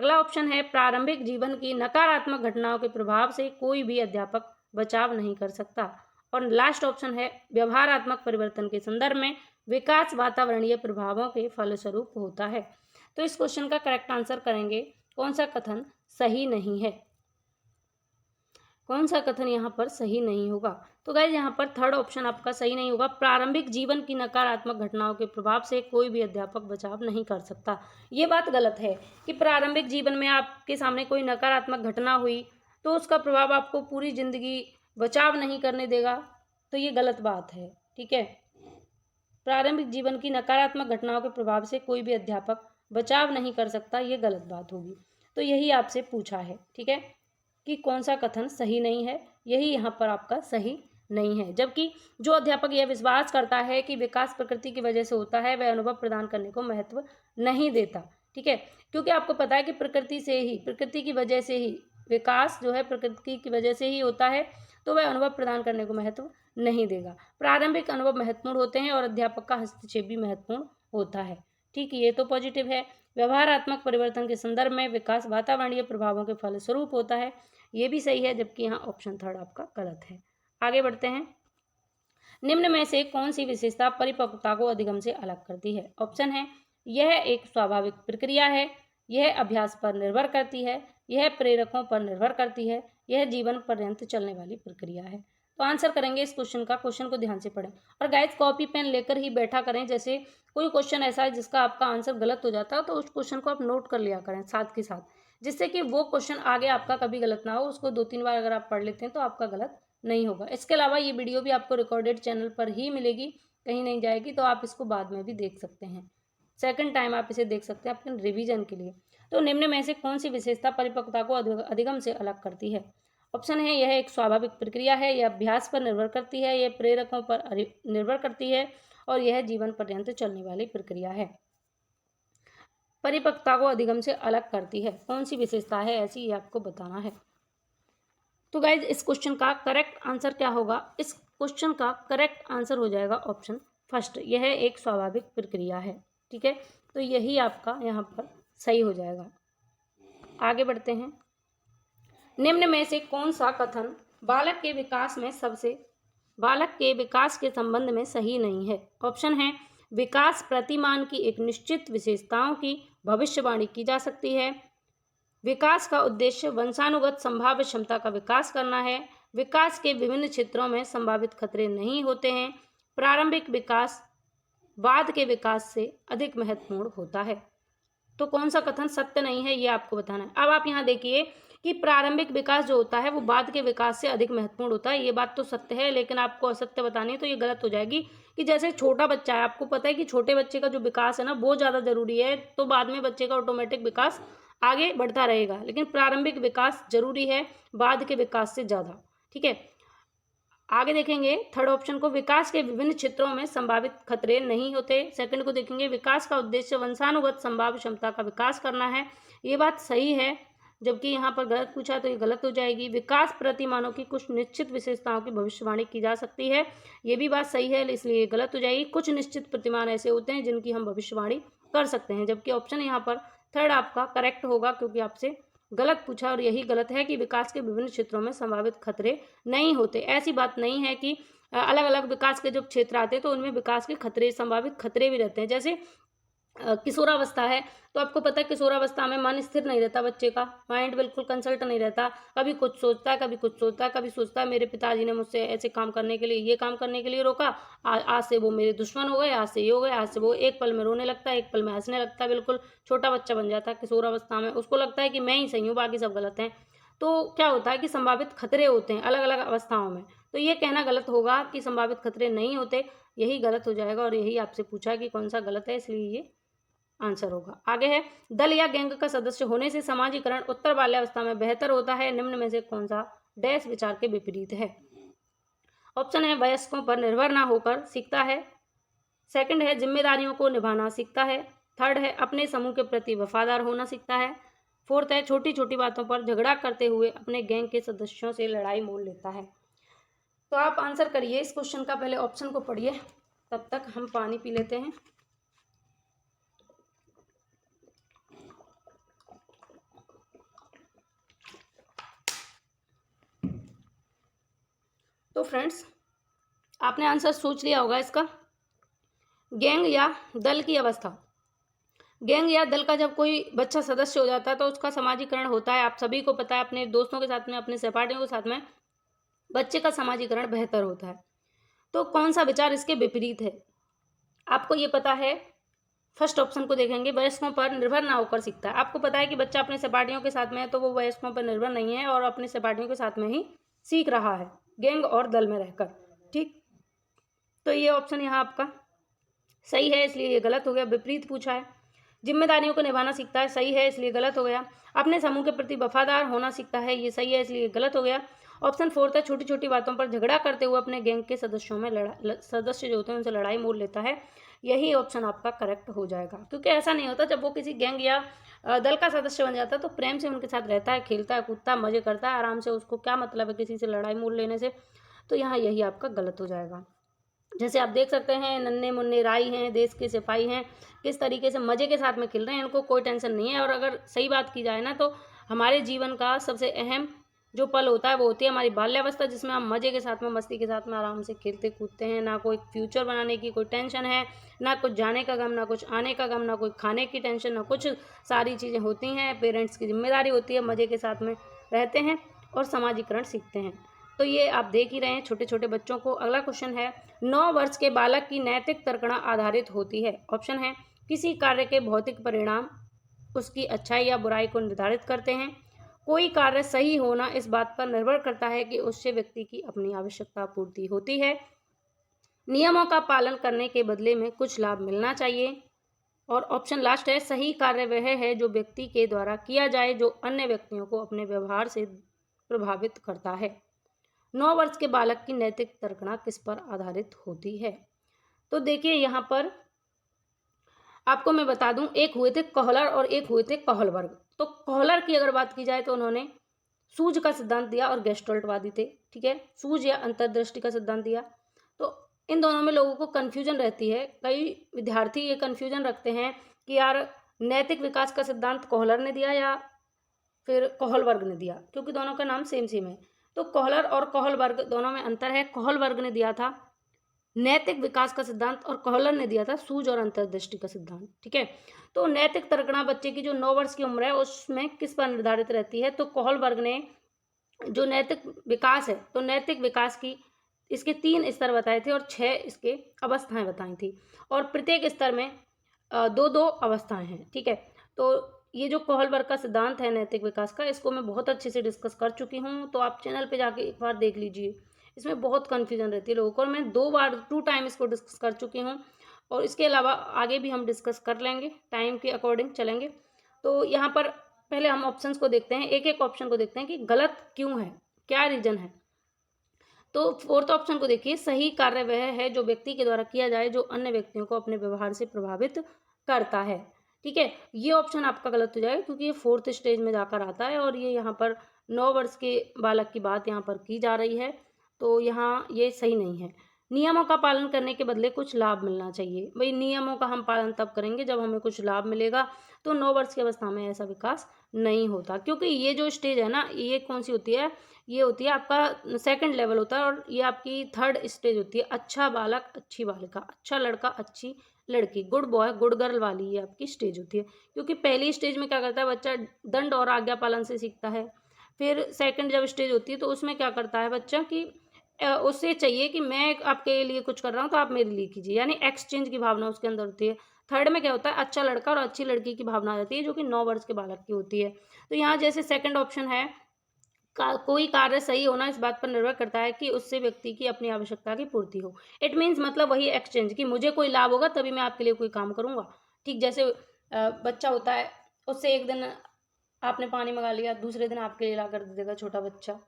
अगला ऑप्शन है, प्रारंभिक जीवन की नकारात्मक घटनाओं के प्रभाव से कोई भी अध्यापक बचाव नहीं कर सकता। और लास्ट ऑप्शन है, व्यवहारात्मक परिवर्तन के संदर्भ में विकास वातावरणीय प्रभावों के फलस्वरूप होता है। तो इस क्वेश्चन का करेक्ट आंसर करेंगे, कौन सा कथन सही नहीं है? कौन सा कथन यहाँ पर सही नहीं होगा? तो गाइस, यहाँ पर थर्ड ऑप्शन आपका सही नहीं होगा। प्रारंभिक जीवन की नकारात्मक घटनाओं के प्रभाव से कोई भी अध्यापक बचाव नहीं कर सकता। ये बात गलत है कि प्रारंभिक जीवन में आपके सामने कोई नकारात्मक घटना हुई तो उसका प्रभाव आपको पूरी जिंदगी बचाव नहीं करने देगा, तो ये गलत बात है। ठीक है, प्रारंभिक जीवन की नकारात्मक घटनाओं के प्रभाव से कोई भी अध्यापक बचाव नहीं कर सकता, ये गलत बात होगी। तो यही आपसे पूछा है, ठीक है, कि कौन सा कथन सही नहीं है, यही यहाँ पर आपका सही नहीं है। जबकि जो अध्यापक यह विश्वास करता है कि विकास प्रकृति की वजह से होता है वह अनुभव प्रदान करने को महत्व नहीं देता। ठीक है, क्योंकि आपको पता है कि प्रकृति की वजह से ही विकास जो है प्रकृति की वजह से ही होता है, तो वह अनुभव प्रदान करने को महत्व नहीं देगा। प्रारंभिक अनुभव महत्वपूर्ण होते हैं और अध्यापक का हस्तक्षेप भी महत्वपूर्ण होता है। ठीक, ये तो पॉजिटिव है। व्यवहारात्मक परिवर्तन के संदर्भ में विकास वातावरणीय प्रभावों के फलस्वरूप होता है, ये भी सही है, जबकि यहाँ ऑप्शन थर्ड आपका गलत है। आगे बढ़ते हैं, निम्न में से कौन सी विशेषता परिपक्वता को अधिगम से अलग करती है? ऑप्शन है, यह एक स्वाभाविक प्रक्रिया है, यह अभ्यास पर निर्भर करती है, यह प्रेरकों पर निर्भर करती है, यह जीवन पर्यंत चलने वाली प्रक्रिया है। तो आंसर करेंगे इस क्वेश्चन का। क्वेश्चन को ध्यान से पढ़ें और गाइस कॉपी पेन लेकर ही बैठा करें। जैसे कोई क्वेश्चन ऐसा है जिसका आपका आंसर गलत हो जाता है तो उस क्वेश्चन को आप नोट कर लिया करें साथ के साथ, जिससे कि वो क्वेश्चन आगे आपका कभी गलत ना हो। उसको 2-3 बार अगर आप पढ़ लेते हैं तो आपका गलत नहीं होगा। इसके अलावा ये वीडियो भी आपको रिकॉर्डेड चैनल पर ही मिलेगी, कहीं नहीं जाएगी, तो आप इसको बाद में भी देख सकते हैं। सेकंड टाइम आप इसे देख सकते हैं अपने रिवीजन के लिए। तो निम्न में से कौन सी विशेषता परिपक्वता को अधिगम से अलग करती है? ऑप्शन है, यह एक स्वाभाविक प्रक्रिया है, यह अभ्यास पर निर्भर करती है, यह प्रेरकों पर निर्भर करती है और यह जीवन पर्यंत चलने वाली प्रक्रिया है। परिपक्वता को अधिगम से अलग करती है? कौन सी विशेषता है ऐसी, ये आपको बताना है। तो गाइज इस क्वेश्चन का करेक्ट आंसर क्या होगा? इस क्वेश्चन का करेक्ट आंसर हो जाएगा ऑप्शन फर्स्ट। यह एक स्वाभाविक प्रक्रिया है। ठीक है, तो यही आपका यहाँ पर सही हो जाएगा। आगे बढ़ते हैं। निम्न में से कौन सा कथन बालक के विकास के संबंध में सही नहीं है? ऑप्शन है, विकास प्रतिमान की एक निश्चित विशेषताओं की भविष्यवाणी की जा सकती है। विकास का उद्देश्य वंशानुगत संभाव्य क्षमता का विकास करना है। विकास के विभिन्न क्षेत्रों में संभावित खतरे नहीं होते हैं। प्रारंभिक विकास बाद के विकास से अधिक महत्वपूर्ण होता है। तो कौन सा कथन सत्य नहीं है, ये आपको बताना है। अब आप यहाँ देखिए कि प्रारंभिक विकास जो होता है वो बाद के विकास से अधिक महत्वपूर्ण होता है। ये बात तो सत्य है, लेकिन आपको असत्य बतानी है तो ये गलत हो जाएगी। कि जैसे छोटा बच्चा है, आपको पता है कि छोटे बच्चे का जो विकास है ना वो ज़्यादा जरूरी है, तो बाद में बच्चे का ऑटोमेटिक विकास आगे बढ़ता रहेगा। लेकिन प्रारंभिक विकास जरूरी है बाद के विकास से ज़्यादा। ठीक है, आगे देखेंगे थर्ड ऑप्शन को, विकास के विभिन्न क्षेत्रों में संभावित खतरे नहीं होते। सेकंड को देखेंगे, विकास का उद्देश्य वंशानुगत संभाव्य क्षमता का विकास करना है। ये बात सही है, जबकि यहाँ पर गलत पूछा तो ये गलत हो जाएगी। विकास प्रतिमानों की कुछ निश्चित विशेषताओं की भविष्यवाणी की जा सकती है, ये भी बात सही है, इसलिए गलत हो जाएगी। कुछ निश्चित प्रतिमान ऐसे होते हैं जिनकी हम भविष्यवाणी कर सकते हैं, जबकि ऑप्शन यहाँ पर थर्ड आपका करेक्ट होगा, क्योंकि आपसे गलत पूछा और यही गलत है कि विकास के विभिन्न क्षेत्रों में संभावित खतरे नहीं होते। ऐसी बात नहीं है कि अलग अलग विकास के जो क्षेत्र आते हैं तो उनमें विकास के खतरे, संभावित खतरे भी रहते हैं। जैसे किशोरावस्था है, तो आपको पता है किशोरावस्था में मन स्थिर नहीं रहता, बच्चे का माइंड बिल्कुल कंसल्ट नहीं रहता, कभी कुछ सोचता है, कभी कुछ सोचता है, कभी सोचता है मेरे पिताजी ने मुझसे ऐसे काम करने के लिए, ये काम करने के लिए रोका, आज से वो मेरे दुश्मन हो गए, आज से ये हो गए, आज से वो। एक पल में रोने लगता है, एक पल में हंसने लगता है, बिल्कुल छोटा बच्चा बन जाता है किशोरावस्था में। उसको लगता है कि मैं ही सही हूँ, बाकी सब गलत हैं। तो क्या होता है कि संभावित खतरे होते हैं अलग अलग अवस्थाओं में, तो ये कहना गलत होगा कि संभावित खतरे नहीं होते, यही गलत हो जाएगा। और यही आपसे पूछा कि कौन सा गलत है, इसलिए ये आंसर होगा। आगे है, दल या गैंग का सदस्य होने से समाजीकरण उत्तर बाल्यावस्था में बेहतर होता है। निम्न में से कौन सा डैश विचार के विपरीत है? ऑप्शन है, वयस्कों पर निर्भर ना होकर सीखता है। सेकंड है, जिम्मेदारियों को निभाना सीखता है। थर्ड है, अपने समूह के प्रति वफादार होना सीखता है। फोर्थ है, छोटी छोटी बातों पर झगड़ा करते हुए अपने गैंग के सदस्यों से लड़ाई मोल लेता है। तो आप आंसर करिए इस क्वेश्चन का, पहले ऑप्शन को पढ़िए, तब तक हम पानी पी लेते हैं। तो फ्रेंड्स, आपने आंसर सोच लिया होगा इसका। गैंग या दल की अवस्था, गैंग या दल का जब कोई बच्चा सदस्य हो जाता है तो उसका समाजीकरण होता है। आप सभी को पता है, अपने दोस्तों के साथ में, अपने सहपाठियों के साथ में बच्चे का समाजीकरण बेहतर होता है। तो कौन सा विचार इसके विपरीत है? आपको ये पता है, फर्स्ट ऑप्शन को देखेंगे, वयस्कों पर निर्भर ना होकर सीखता है। आपको पता है कि बच्चा अपने सहपाठियों के साथ में है तो वो वयस्कों पर निर्भर नहीं है और अपने सहपाठियों के साथ में ही सीख रहा है, गैंग और दल में रहकर। ठीक, तो ये ऑप्शन यहाँ आपका सही है, इसलिए ये गलत हो गया। विपरीत पूछा है, जिम्मेदारियों को निभाना सीखता है, सही है, इसलिए गलत हो गया। अपने समूह के प्रति वफादार होना सीखता है, ये सही है, इसलिए गलत हो गया। ऑप्शन फोर्थ है, छोटी छोटी बातों पर झगड़ा करते हुए अपने गैंग के सदस्यों में सदस्य जो होते हैं उनसे लड़ाई मोल लेता है, यही ऑप्शन आपका करेक्ट हो जाएगा। क्योंकि ऐसा नहीं होता, जब वो किसी गैंग या दल का सदस्य बन जाता है तो प्रेम से उनके साथ रहता है, खेलता है, कूदता है, मजे करता है आराम से, उसको क्या मतलब है किसी से लड़ाई मोल लेने से। तो यहाँ यही आपका गलत हो जाएगा। जैसे आप देख सकते हैं, नन्हे मुन्ने राई हैं, देश के सिपाही हैं, किस तरीके से मज़े के साथ में खेल रहे हैं, इनको कोई टेंशन नहीं है। और अगर सही बात की जाए ना, तो हमारे जीवन का सबसे अहम जो पल होता है वो होती है हमारी बाल्यावस्था, जिसमें हम मज़े के साथ में, मस्ती के साथ में आराम से खेलते कूदते हैं। ना कोई फ्यूचर बनाने की कोई टेंशन है, ना कुछ जाने का गम, ना कुछ आने का गम, ना कोई खाने की टेंशन, ना कुछ, सारी चीज़ें होती हैं। पेरेंट्स की जिम्मेदारी होती है, मज़े के साथ में रहते हैं और समाजीकरण सीखते हैं। तो ये आप देख ही रहे हैं छोटे छोटे बच्चों को। अगला क्वेश्चन है, 9 वर्ष के बालक की नैतिक तर्कणा आधारित होती है। ऑप्शन है, किसी कार्य के भौतिक परिणाम उसकी अच्छाई या बुराई को निर्धारित करते हैं। कोई कार्य सही होना इस बात पर निर्भर करता है कि उससे व्यक्ति की अपनी आवश्यकता पूर्ति होती है। नियमों का पालन करने के बदले में कुछ लाभ मिलना चाहिए। और ऑप्शन लास्ट है, सही कार्य वह है जो व्यक्ति के द्वारा किया जाए जो अन्य व्यक्तियों को अपने व्यवहार से प्रभावित करता है। 9 वर्ष के बालक की नैतिक तर्कणा किस पर आधारित होती है? तो देखिए यहाँ पर आपको मैं बता दूं, एक हुए थे कोहलर और एक हुए थे कोहलबर्ग। तो कोहलर की अगर बात की जाए तो उन्होंने सूझ का सिद्धांत दिया और गेस्टल्टवादी थे, ठीक है, सूझ या अंतर्दृष्टि का सिद्धांत दिया। तो इन दोनों में लोगों को कन्फ्यूजन रहती है, कई विद्यार्थी ये कन्फ्यूजन रखते हैं कि यार नैतिक विकास का सिद्धांत कोहलर ने दिया या फिर कोहलबर्ग ने दिया, क्योंकि दोनों का नाम सेम सेम है। तो कोहलर और कोहलबर्ग दोनों में अंतर है। कोहलबर्ग ने दिया था नैतिक विकास का सिद्धांत और कोहलर ने दिया था सूझ और अंतर्दृष्टि का सिद्धांत, ठीक है। तो नैतिक तर्कणा बच्चे की जो 9 वर्ष की उम्र है उसमें किस पर निर्धारित रहती है, तो कोहलबर्ग ने जो नैतिक विकास है, तो नैतिक विकास की इसके 3 स्तर बताए थे और 6 इसके अवस्थाएं बताई थी, और प्रत्येक स्तर में 2-2 अवस्थाएं हैं, ठीक है। तो ये जो कोहलबर्ग का सिद्धांत है नैतिक विकास का, इसको मैं बहुत अच्छे से डिस्कस कर चुकी हूँ, तो आप चैनल पे जाके एक बार देख लीजिए। इसमें बहुत कन्फ्यूजन रहती है लोगों को, और मैं 2 टाइम इसको डिस्कस कर चुकी हूँ, और इसके अलावा आगे भी हम डिस्कस कर लेंगे, टाइम के अकॉर्डिंग चलेंगे। तो यहाँ पर पहले हम ऑप्शंस को देखते हैं, एक एक ऑप्शन को देखते हैं कि गलत क्यों है, क्या रीजन है। तो 4th ऑप्शन को देखिए, सही कार्य वह है जो व्यक्ति के द्वारा किया जाए जो अन्य व्यक्तियों को अपने व्यवहार से प्रभावित करता है, ठीक है। ये ऑप्शन आपका गलत हो जाएगा क्योंकि ये 4th स्टेज में जाकर आता है, और ये यहाँ पर 9 वर्ष के बालक की बात यहाँ पर की जा रही है, तो यहाँ ये सही नहीं है। नियमों का पालन करने के बदले कुछ लाभ मिलना चाहिए। भाई नियमों का हम पालन तब करेंगे जब हमें कुछ लाभ मिलेगा, तो 9 वर्ष की अवस्था में ऐसा विकास नहीं होता, क्योंकि ये जो स्टेज है ना, ये कौन सी होती है, ये होती है आपका 2nd लेवल होता है, और ये आपकी 3rd स्टेज होती है। अच्छा बालक अच्छी बालिका, अच्छा लड़का अच्छी लड़की, गुड बॉय गुड गर्ल वाली ये आपकी स्टेज होती है। क्योंकि पहली स्टेज में क्या करता है बच्चा, दंड और आज्ञा पालन से सीखता है। फिर 2nd जब स्टेज होती है तो उसमें क्या करता है बच्चा कि उससे चाहिए कि मैं आपके लिए कुछ कर रहा हूँ तो आप मेरे लिए कीजिए, यानी एक्सचेंज की भावना उसके अंदर होती है। 3rd में क्या होता है, अच्छा लड़का और अच्छी लड़की की भावना आ जाती है, जो कि 9 वर्ष के बालक की होती है। तो यहाँ जैसे 2nd ऑप्शन है, कोई कार्य सही होना इस बात पर निर्भर करता है कि उससे व्यक्ति की अपनी आवश्यकता की पूर्ति हो। इट मीन्स मतलब वही एक्सचेंज कि मुझे कोई लाभ होगा तभी मैं आपके लिए कोई काम करूँगा, ठीक। जैसे बच्चा होता है, उससे एक दिन आपने पानी मंगा लिया, दूसरे दिन आपके लिए ला कर दे देगा छोटा बच्चा,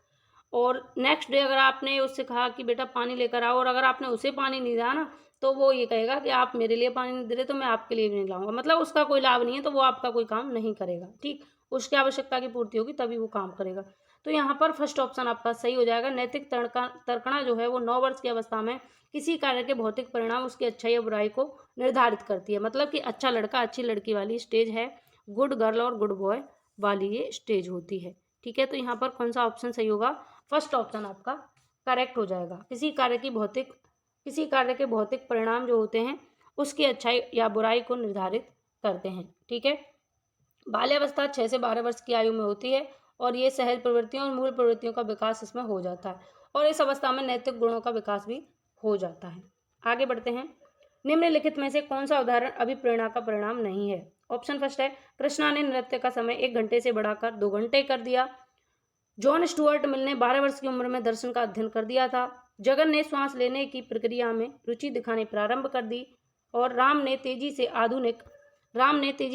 और नेक्स्ट डे अगर आपने उससे कहा कि बेटा पानी लेकर आओ, और अगर आपने उसे पानी नहीं दिया ना, तो वो ये कहेगा कि आप मेरे लिए पानी नहीं दे रहे तो मैं आपके लिए भी नहीं लाऊंगा। मतलब उसका कोई लाभ नहीं है, तो वो आपका कोई काम नहीं करेगा, ठीक। उसकी आवश्यकता की पूर्ति होगी तभी वो काम करेगा। तो यहाँ पर फर्स्ट ऑप्शन आपका सही हो जाएगा। नैतिक तर्कणा जो है वो 9 वर्ष की अवस्था में किसी कार्य के भौतिक परिणाम उसकी अच्छाई या बुराई को निर्धारित करती है। मतलब कि अच्छा लड़का अच्छी लड़की वाली स्टेज है, गुड गर्ल और गुड बॉय वाली ये स्टेज होती है, ठीक है। तो यहाँ पर कौन सा ऑप्शन सही होगा, फर्स्ट ऑप्शन आपका करेक्ट हो जाएगा। किसी कार्य के भौतिक परिणाम जो होते हैं उसकी अच्छाई या बुराई को निर्धारित करते हैं, ठीक है। बाल्यावस्था 6 से 12 वर्ष की आयु में होती है, और ये सहज प्रवृत्तियों और मूल प्रवृत्तियों का विकास इसमें हो जाता है, और इस अवस्था में नैतिक गुणों का विकास भी हो जाता है। आगे बढ़ते हैं। निम्नलिखित में से कौन सा उदाहरण अभिप्रेरणा का परिणाम नहीं है। ऑप्शन फर्स्ट है, कृष्णा ने नृत्य का समय 1 घंटे से बढ़ाकर 2 घंटे कर दिया। जॉन स्टुअर्ट मिल ने 12 वर्ष की उम्र में दर्शन का अध्ययन कर दिया था। जगन ने श्वास लेने की प्रक्रिया में रुचि दिखानी प्रारंभ कर दी, और राम ने तेजी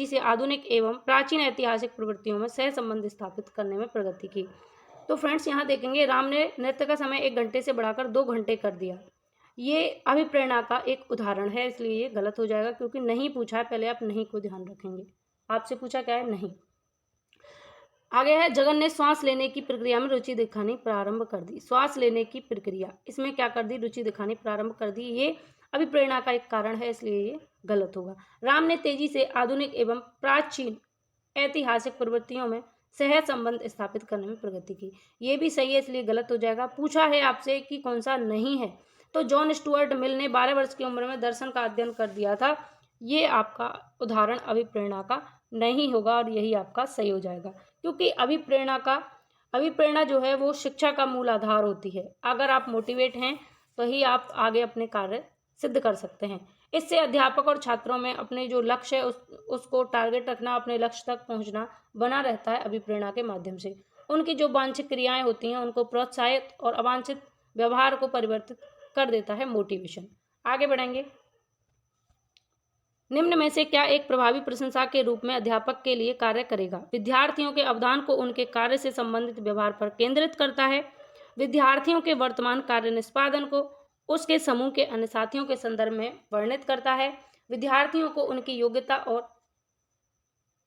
से आधुनिक एवं प्राचीन ऐतिहासिक प्रवृत्तियों में सह संबंध स्थापित करने में प्रगति की। तो फ्रेंड्स यहाँ देखेंगे, राम ने नृत्य का समय 1 घंटे से बढ़ाकर 2 घंटे कर दिया। ये अभिप्रेरणा का एक उदाहरण है, इसलिए ये गलत हो जाएगा, क्योंकि नहीं पूछा है। पहले आप नहीं को ध्यान रखेंगे, आपसे पूछा क्या है, नहीं। आगे है, जगन ने श्वास लेने की प्रक्रिया में रुचि दिखानी प्रारंभ कर दी। श्वास लेने की प्रक्रिया, इसमें क्या कर दी, रुचि दिखानी प्रारंभ कर दी। ये अभिप्रेरणा का एक कारण है, इसलिए ये गलत होगा। राम ने तेजी से आधुनिक एवं प्राचीन ऐतिहासिक प्रवृत्तियों में सह संबंध स्थापित करने में प्रगति की। ये भी सही है, इसलिए गलत हो जाएगा। पूछा है आपसे कि कौन सा नहीं है, तो जॉन स्टुअर्ट मिल ने 12 वर्ष की उम्र में दर्शन का अध्ययन कर दिया था। ये आपका उदाहरण अभिप्रेरणा का नहीं होगा, और यही आपका सही हो जाएगा, क्योंकि अभिप्रेरणा जो है वो शिक्षा का मूल आधार होती है। अगर आप मोटिवेट हैं तो ही आप आगे अपने कार्य सिद्ध कर सकते हैं। इससे अध्यापक और छात्रों में अपने जो लक्ष्य है उसको टारगेट रखना, अपने लक्ष्य तक पहुंचना बना रहता है अभिप्रेरणा के माध्यम से। उनकी जो वांछित क्रियाएं होती हैं उनको प्रोत्साहित और अवांछित व्यवहार को परिवर्तित कर देता है मोटिवेशन। आगे बढ़ेंगे। निम्न में से क्या एक प्रभावी प्रशंसा के रूप में अध्यापक के लिए कार्य करेगा। विद्यार्थियों के अवदान को उनके कार्य से संबंधित व्यवहार पर केंद्रित करता है। विद्यार्थियों के वर्तमान कार्य निष्पादन को उसके समूह के अन्य साथियों के संदर्भ में वर्णित करता है। विद्यार्थियों को उनकी योग्यता और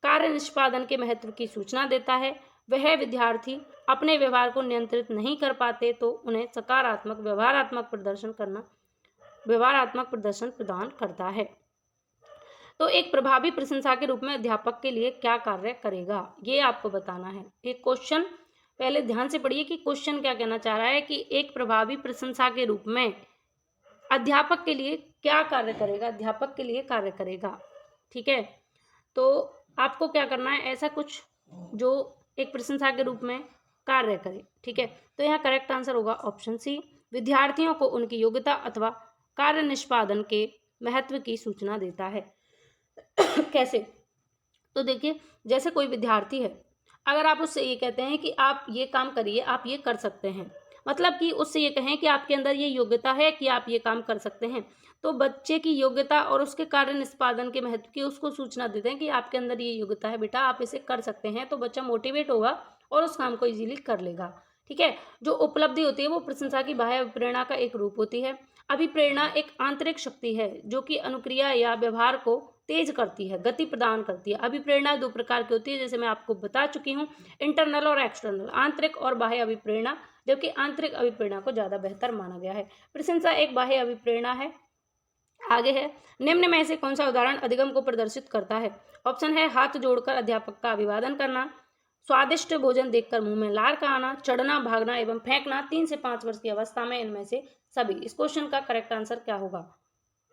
कार्य निष्पादन के महत्व की सूचना देता है। वह विद्यार्थी अपने व्यवहार को नियंत्रित नहीं कर पाते तो उन्हें सकारात्मक व्यवहारात्मक प्रदर्शन प्रदान करता है। तो एक प्रभावी प्रशंसा के रूप में अध्यापक के लिए क्या कार्य करेगा, ये आपको बताना है। एक क्वेश्चन पहले ध्यान से पढ़िए कि क्वेश्चन क्या कहना चाह रहा है कि एक प्रभावी प्रशंसा के रूप में अध्यापक के लिए क्या कार्य करेगा, अध्यापक के लिए कार्य करेगा। ठीक है, तो आपको क्या करना है, ऐसा कुछ जो एक प्रशंसा के रूप में कार्य करे। ठीक है, तो यहाँ करेक्ट आंसर होगा ऑप्शन सी, विद्यार्थियों को उनकी योग्यता अथवा कार्य निष्पादन के महत्व की सूचना देता है। कैसे, तो देखिए जैसे कोई विद्यार्थी है, अगर आप उससे ये कहते हैं कि आप ये काम करिए, आप ये कर सकते हैं, मतलब कि उससे ये कहें कि आपके अंदर ये योग्यता है कि आप ये काम कर सकते हैं, तो बच्चे की योग्यता और उसके कार्य निष्पादन के महत्व की उसको सूचना देते हैं कि आपके अंदर ये योग्यता है बेटा, आप इसे कर सकते हैं, तो बच्चा मोटिवेट होगा और उस काम को इजीली कर लेगा। ठीक है, जो उपलब्धि होती है वो प्रशंसा की बाह्य प्रेरणा का एक रूप होती है। अभिप्रेरणा एक आंतरिक शक्ति है जो कि अनुक्रिया या व्यवहार को तेज करती है, गति प्रदान करती है। अभिप्रेरणा दो प्रकार की होती है, जैसे मैं आपको बता चुकी हूँ, इंटरनल और एक्सटर्नल, आंतरिक और बाह्य अभिप्रेरणा, जबकि आंतरिक अभिप्रेरणा को ज़्यादा बेहतर माना गया है। प्रशंसा एक बाह्य अभिप्रेरणा है। आगे है, निम्न में से कौन सा उदाहरण अधिगम को प्रदर्शित करता है। ऑप्शन है हाथ जोड़कर अध्यापक का अभिवादन करना, स्वादिष्ट भोजन देखकर मुंह में लार का आना, चढ़ना भागना एवं फेंकना 3 से 5 वर्ष की अवस्था में, इनमें से सभी। इस क्वेश्चन का करेक्ट आंसर क्या होगा,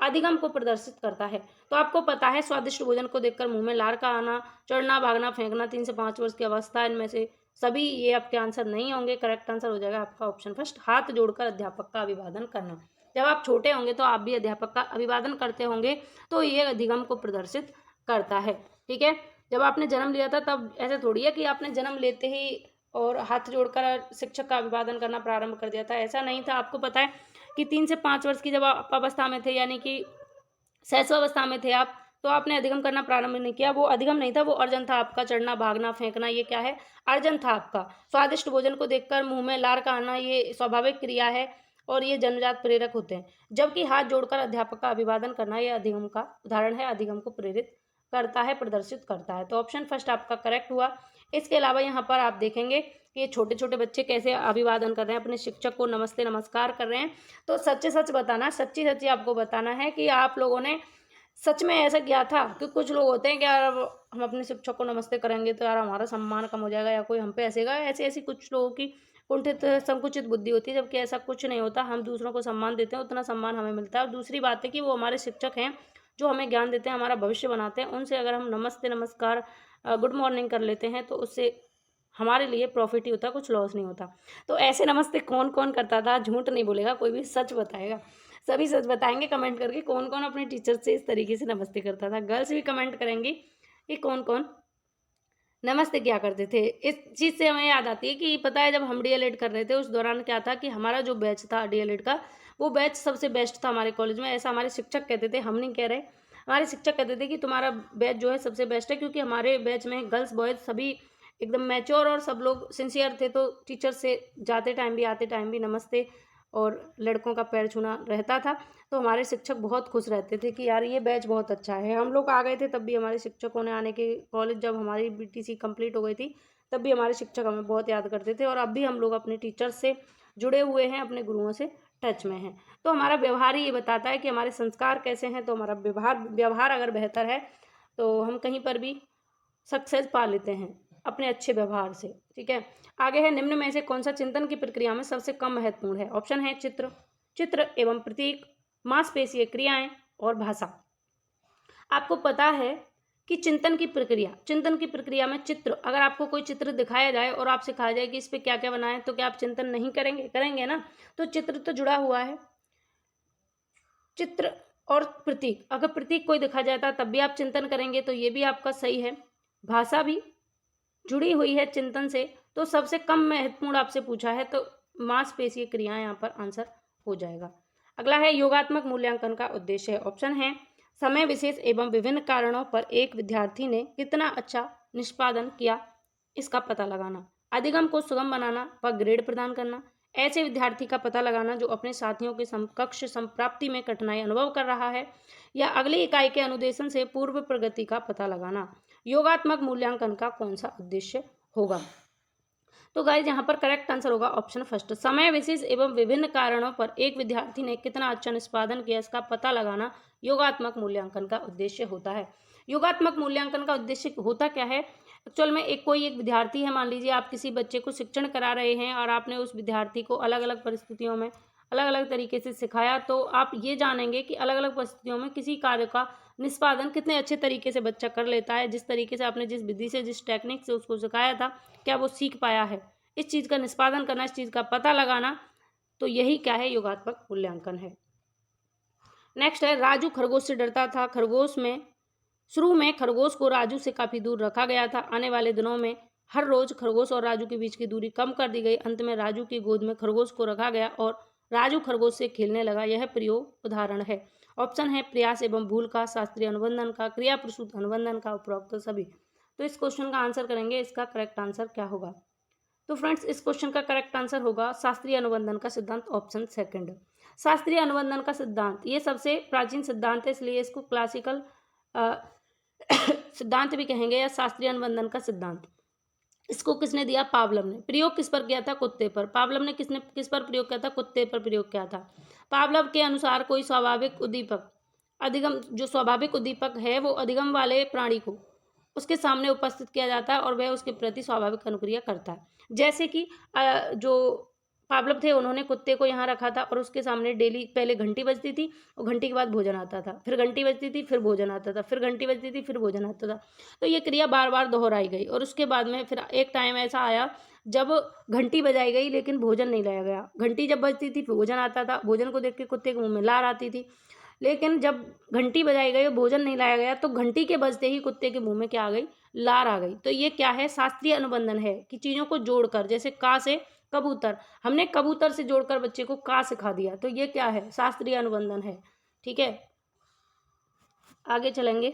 अधिगम को प्रदर्शित करता है। तो आपको पता है स्वादिष्ट भोजन को देखकर मुंह में लार का आना, चढ़ना भागना फेंकना 3 से 5 वर्ष की अवस्था, इनमें से सभी ये आपके आंसर नहीं होंगे। करेक्ट आंसर हो जाएगा आपका ऑप्शन फर्स्ट, हाथ जोड़कर अध्यापक का अभिवादन करना। जब आप छोटे होंगे तो आप भी अध्यापक का अभिवादन करते होंगे, तो ये अधिगम को प्रदर्शित करता है। ठीक है, जब आपने जन्म लिया था तब ऐसे थोड़ी है कि आपने जन्म लेते ही और हाथ जोड़कर शिक्षक का अभिवादन करना प्रारंभ कर दिया था, ऐसा नहीं था। आपको पता है कि 3 से 5 वर्ष की जब आप अवस्था में थे, यानी कि शैशवावस्था में थे आप, तो आपने अधिगम करना प्रारंभ नहीं किया। वो अधिगम नहीं था, वो अर्जन था आपका। चढ़ना भागना फेंकना ये क्या है, अर्जन था आपका। स्वादिष्ट भोजन को देखकर मुंह में लार का आना ये स्वाभाविक क्रिया है और ये जन्मजात प्रेरक होते हैं, जबकि हाथ जोड़कर अध्यापक का अभिवादन करना ये अधिगम का उदाहरण है, अधिगम को प्रेरित करता है, प्रदर्शित करता है। तो ऑप्शन फर्स्ट आपका करेक्ट हुआ। इसके अलावा यहाँ पर आप देखेंगे कि ये छोटे छोटे बच्चे कैसे अभिवादन कर रहे हैं, अपने शिक्षक को नमस्ते नमस्कार कर रहे हैं। तो सच्चे सच बताना, सच्ची सच्ची आपको बताना है कि आप लोगों ने सच में ऐसा किया था। कि कुछ लोग होते हैं कि यार हम अपने शिक्षक को नमस्ते करेंगे तो यार हमारा सम्मान कम हो जाएगा या कोई हम पे हंसेगा, ऐसी ऐसी कुछ लोगों की कुंठित संकुचित बुद्धि होती है, जबकि ऐसा कुछ नहीं होता। हम दूसरों को सम्मान देते हैं, उतना सम्मान हमें मिलता है। और दूसरी बात है कि वो हमारे शिक्षक हैं जो हमें ज्ञान देते हैं, हमारा भविष्य बनाते हैं। उनसे अगर हम नमस्ते नमस्कार गुड मॉर्निंग कर लेते हैं तो उससे हमारे लिए प्रॉफिट ही होता, कुछ लॉस नहीं होता। तो ऐसे नमस्ते कौन कौन करता था, झूठ नहीं बोलेगा कोई भी, सच बताएगा। सभी सच बताएंगे कमेंट करके कौन कौन अपने टीचर से इस तरीके से नमस्ते करता था। गर्ल्स भी कमेंट करेंगी कि कौन कौन नमस्ते क्या करते थे। इस चीज़ से हमें याद आती है कि पता है जब हम डीएलएड कर रहे थे उस दौरान क्या था कि हमारा जो बैच था डीएलएड का, वो बैच सबसे बेस्ट था हमारे कॉलेज में। ऐसा हमारे शिक्षक कहते थे, हम नहीं कह रहे, हमारे शिक्षक कहते थे कि तुम्हारा बैच जो है सबसे बेस्ट है, क्योंकि हमारे बैच में गर्ल्स बॉयज़ सभी एकदम मैच्योर और सब लोग सिंसियर थे। तो टीचर से जाते टाइम भी आते टाइम भी नमस्ते और लड़कों का पैर छूना रहता था। तो हमारे शिक्षक बहुत खुश रहते थे कि यार ये बैच बहुत अच्छा है। हम लोग आ गए थे तब भी हमारे शिक्षकों ने आने के, कॉलेज जब हमारी बीटीसी कंप्लीट हो गई थी तब भी हमारे शिक्षक हमें बहुत याद करते थे। और अब भी हम लोग अपने टीचर से जुड़े हुए हैं, अपने गुरुओं से टच में हैं। तो हमारा व्यवहार ही ये बताता है कि हमारे संस्कार कैसे हैं। तो हमारा व्यवहार अगर बेहतर है तो हम कहीं पर भी सक्सेस पा लेते हैं अपने अच्छे व्यवहार से। ठीक है, आगे है, निम्न में से कौन सा चिंतन की प्रक्रिया में सबसे कम महत्वपूर्ण है। ऑप्शन है चित्र एवं प्रतीक, मांसपेशीय क्रियाएं और भाषा। आपको पता है कि चिंतन की प्रक्रिया में चित्र, अगर आपको कोई चित्र दिखाया जाए और आपसे कहा जाए कि इस पे क्या क्या बनाएं, तो क्या आप चिंतन नहीं करेंगे? करेंगे ना। तो चित्र तो जुड़ा हुआ है, चित्र और प्रतीक, अगर प्रतीक कोई दिखा जाता तब भी आप चिंतन करेंगे, तो ये भी आपका सही है। भाषा भी जुड़ी हुई है चिंतन से, तो सबसे कम महत्वपूर्ण आपसे पूछा है तो मांसपेशीय क्रियाएं यहाँ पर आंसर हो जाएगा। अगला है, योगात्मक मूल्यांकन का उद्देश्य है। ऑप्शन है समय विशेष एवं विभिन्न कारणों पर एक विद्यार्थी ने कितना अच्छा निष्पादन किया इसका पता लगाना, अधिगम को सुगम बनाना व ग्रेड प्रदान करना, ऐसे विद्यार्थी का पता लगाना जो अपने साथियों के समकक्ष संप्राप्ति में कठिनाई अनुभव कर रहा है, या अगली इकाई के अनुदेशन से पूर्व प्रगति का पता लगाना। योगात्मक मूल्यांकन का कौन सा उद्देश्य होगा? तो गाइज यहाँ पर करेक्ट आंसर होगा ऑप्शन फर्स्ट। समय विशेष एवं विभिन्न कारणों पर एक विद्यार्थी ने कितना अच्छा निष्पादन किया इसका पता लगाना योगात्मक मूल्यांकन का उद्देश्य होता है। योगात्मक मूल्यांकन का उद्देश्य होता क्या है? एक्चुअल में एक विद्यार्थी है, मान लीजिए आप किसी बच्चे को शिक्षण करा रहे हैं और आपने उस विद्यार्थी को अलग अलग परिस्थितियों में अलग अलग तरीके से सिखाया, तो आप ये जानेंगे कि अलग अलग परिस्थितियों में किसी कार्य का निष्पादन कितने अच्छे तरीके से बच्चा कर लेता है। जिस तरीके से आपने जिस विधि से जिस टेक्निक से उसको सिखाया था, क्या वो सीख पाया है। इस चीज़ का निष्पादन करना, इस चीज़ का पता लगाना, तो यही क्या है? योगात्मक मूल्यांकन है। नेक्स्ट है, राजू खरगोश से डरता था। शुरू में खरगोश को राजू से काफ़ी दूर रखा गया था। आने वाले दिनों में हर रोज खरगोश और राजू के बीच की दूरी कम कर दी गई। अंत में राजू की गोद में खरगोश को रखा गया और राजू खरगोश से खेलने लगा। यह प्रयोग उदाहरण है। ऑप्शन है प्रयास एवं भूल का, शास्त्रीय अनुबंधन का, क्रिया प्रसूत अनुबंधन का, उपरोक्त सभी। तो इस क्वेश्चन का आंसर करेंगे, इसका करेक्ट आंसर क्या होगा? तो फ्रेंड्स, इस क्वेश्चन का करेक्ट आंसर होगा शास्त्रीय अनुबंधन का सिद्धांत, ऑप्शन सेकंड। शास्त्रीय अनुबंधन का सिद्धांत ये सबसे प्राचीन सिद्धांत है, इसलिए इसको क्लासिकल सिद्धांत भी कहेंगे या शास्त्रीय अनुबंधन का सिद्धांत। इसको किसने दिया? पावलव ने। प्रयोग किस पर किया था? कुत्ते पर। पावलव ने किस पर प्रयोग किया था? कुत्ते पर प्रयोग किया था। पावलव के अनुसार कोई स्वाभाविक उद्दीपक है वो अधिगम वाले प्राणी को उसके सामने उपस्थित किया जाता है और वह उसके प्रति स्वाभाविक अनुक्रिया करता है। जैसे कि जो पावलव थे, उन्होंने कुत्ते को यहाँ रखा था और उसके सामने डेली पहले घंटी बजती थी और घंटी के बाद भोजन आता था, फिर घंटी बजती थी, फिर भोजन आता था, फिर घंटी बजती थी, फिर भोजन आता था। तो ये क्रिया बार बार दोहराई गई और उसके बाद में फिर एक टाइम ऐसा आया जब घंटी बजाई गई लेकिन भोजन नहीं लाया गया। घंटी जब बजती थी फिर भोजन आता था, भोजन को देख के कुत्ते के मुँह में लार आती थी। लेकिन जब घंटी बजाई गई और भोजन नहीं लाया गया तो घंटी के बजते ही कुत्ते के मुँह में क्या आ गई? लार आ गई। तो ये क्या है? शास्त्रीय अनुबंधन है कि चीज़ों को जोड़कर, जैसे का से कबूतर, हमने कबूतर से जोड़कर बच्चे को का सिखा दिया, तो ये क्या है? शास्त्रीय अनुबंधन है। ठीक है, आगे चलेंगे।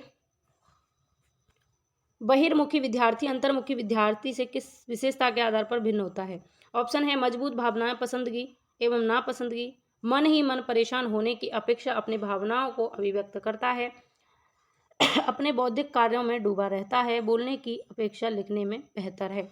बहिर्मुखी विद्यार्थी अंतर्मुखी विद्यार्थी से किस विशेषता के आधार पर भिन्न होता है? ऑप्शन है मजबूत भावनाएं, पसंदगी एवं नापसंदगी, मन ही मन परेशान होने की अपेक्षा अपनी भावनाओं को अभिव्यक्त करता है, अपने बौद्धिक कार्यों में डूबा रहता है, बोलने की अपेक्षा लिखने में बेहतर है।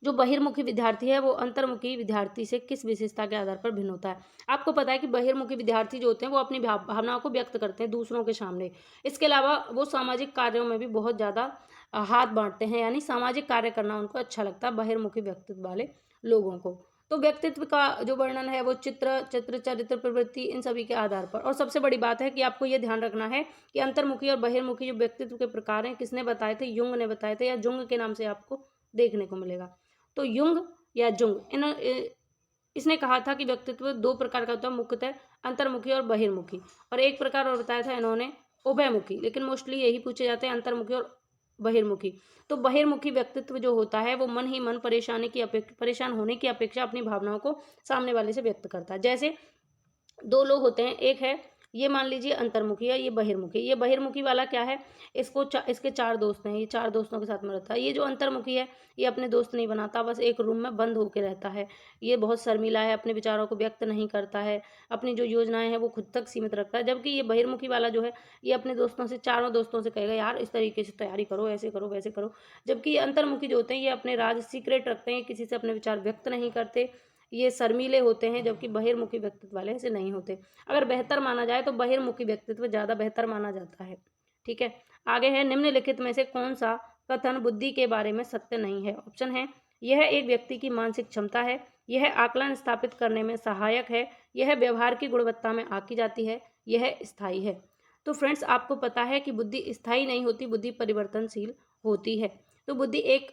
जो बहिर्मुखी विद्यार्थी है वो अंतर्मुखी विद्यार्थी से किस विशेषता के आधार पर भिन्न होता है? आपको पता है कि बहिर्मुखी विद्यार्थी जो होते हैं वो अपनी भावनाओं को व्यक्त करते हैं दूसरों के सामने। इसके अलावा वो सामाजिक कार्यों में भी बहुत ज़्यादा हाथ बांटते हैं, यानी सामाजिक कार्य करना उनको अच्छा लगता है बहिर्मुखी व्यक्तित्व वाले लोगों को। तो व्यक्तित्व का जो वर्णन है वो चित्र, चरित्र, प्रवृत्ति, इन सभी के आधार पर। और सबसे बड़ी बात है कि आपको ये ध्यान रखना है कि अंतर्मुखी और बहिर्मुखी जो व्यक्तित्व के प्रकार हैं किसने बताए थे? युंग ने बताए थे, या जुंग के नाम से आपको देखने को मिलेगा। तो युंग या जुंग इसने कहा था कि व्यक्तित्व दो प्रकार का होता है, मुख्यतः अंतर्मुखी और बहिर्मुखी। और एक प्रकार और बताया था इन्होंने उभयमुखी, लेकिन मोस्टली यही पूछे जाते हैं अंतर्मुखी और बहिर्मुखी। तो बहिर्मुखी व्यक्तित्व जो होता है वो मन ही मन परेशान होने की अपेक्षा अपनी भावनाओं को सामने वाले से व्यक्त करता है। जैसे दो लोग होते हैं, एक है ये मान लीजिए अंतर्मुखी है, ये बहिर्मुखी। ये बहिर्मुखी वाला क्या है? इसके 4 दोस्त हैं, ये 4 दोस्तों के साथ में रहता है। ये जो अंतर्मुखी है ये अपने दोस्त नहीं बनाता, बस एक रूम में बंद होकर रहता है। ये बहुत शर्मीला है, अपने विचारों को व्यक्त नहीं करता है, अपनी जो योजनाएं हैं वो खुद तक सीमित रखता है। जबकि ये बहिर्मुखी वाला जो है ये अपने दोस्तों से, 4 दोस्तों से कहेगा यार इस तरीके से तैयारी करो, ऐसे करो, वैसे करो। जबकि ये अंतर्मुखी जो होते हैं ये अपने राज सीक्रेट रखते हैं, किसी से अपने विचार व्यक्त नहीं करते, ये शर्मीले होते हैं। जबकि बहिर्मुखी व्यक्तित्व वाले ऐसे नहीं होते। अगर बेहतर माना जाए तो बहिर्मुखी व्यक्तित्व ज़्यादा बेहतर माना जाता है। ठीक है, आगे है निम्नलिखित में से कौन सा कथन बुद्धि के बारे में सत्य नहीं है? ऑप्शन है यह एक व्यक्ति की मानसिक क्षमता है, यह आकलन स्थापित करने में सहायक है, यह व्यवहार की गुणवत्ता में आंकी जाती है, यह स्थायी है। तो फ्रेंड्स, आपको पता है कि बुद्धि स्थायी नहीं होती, बुद्धि परिवर्तनशील होती है। तो बुद्धि एक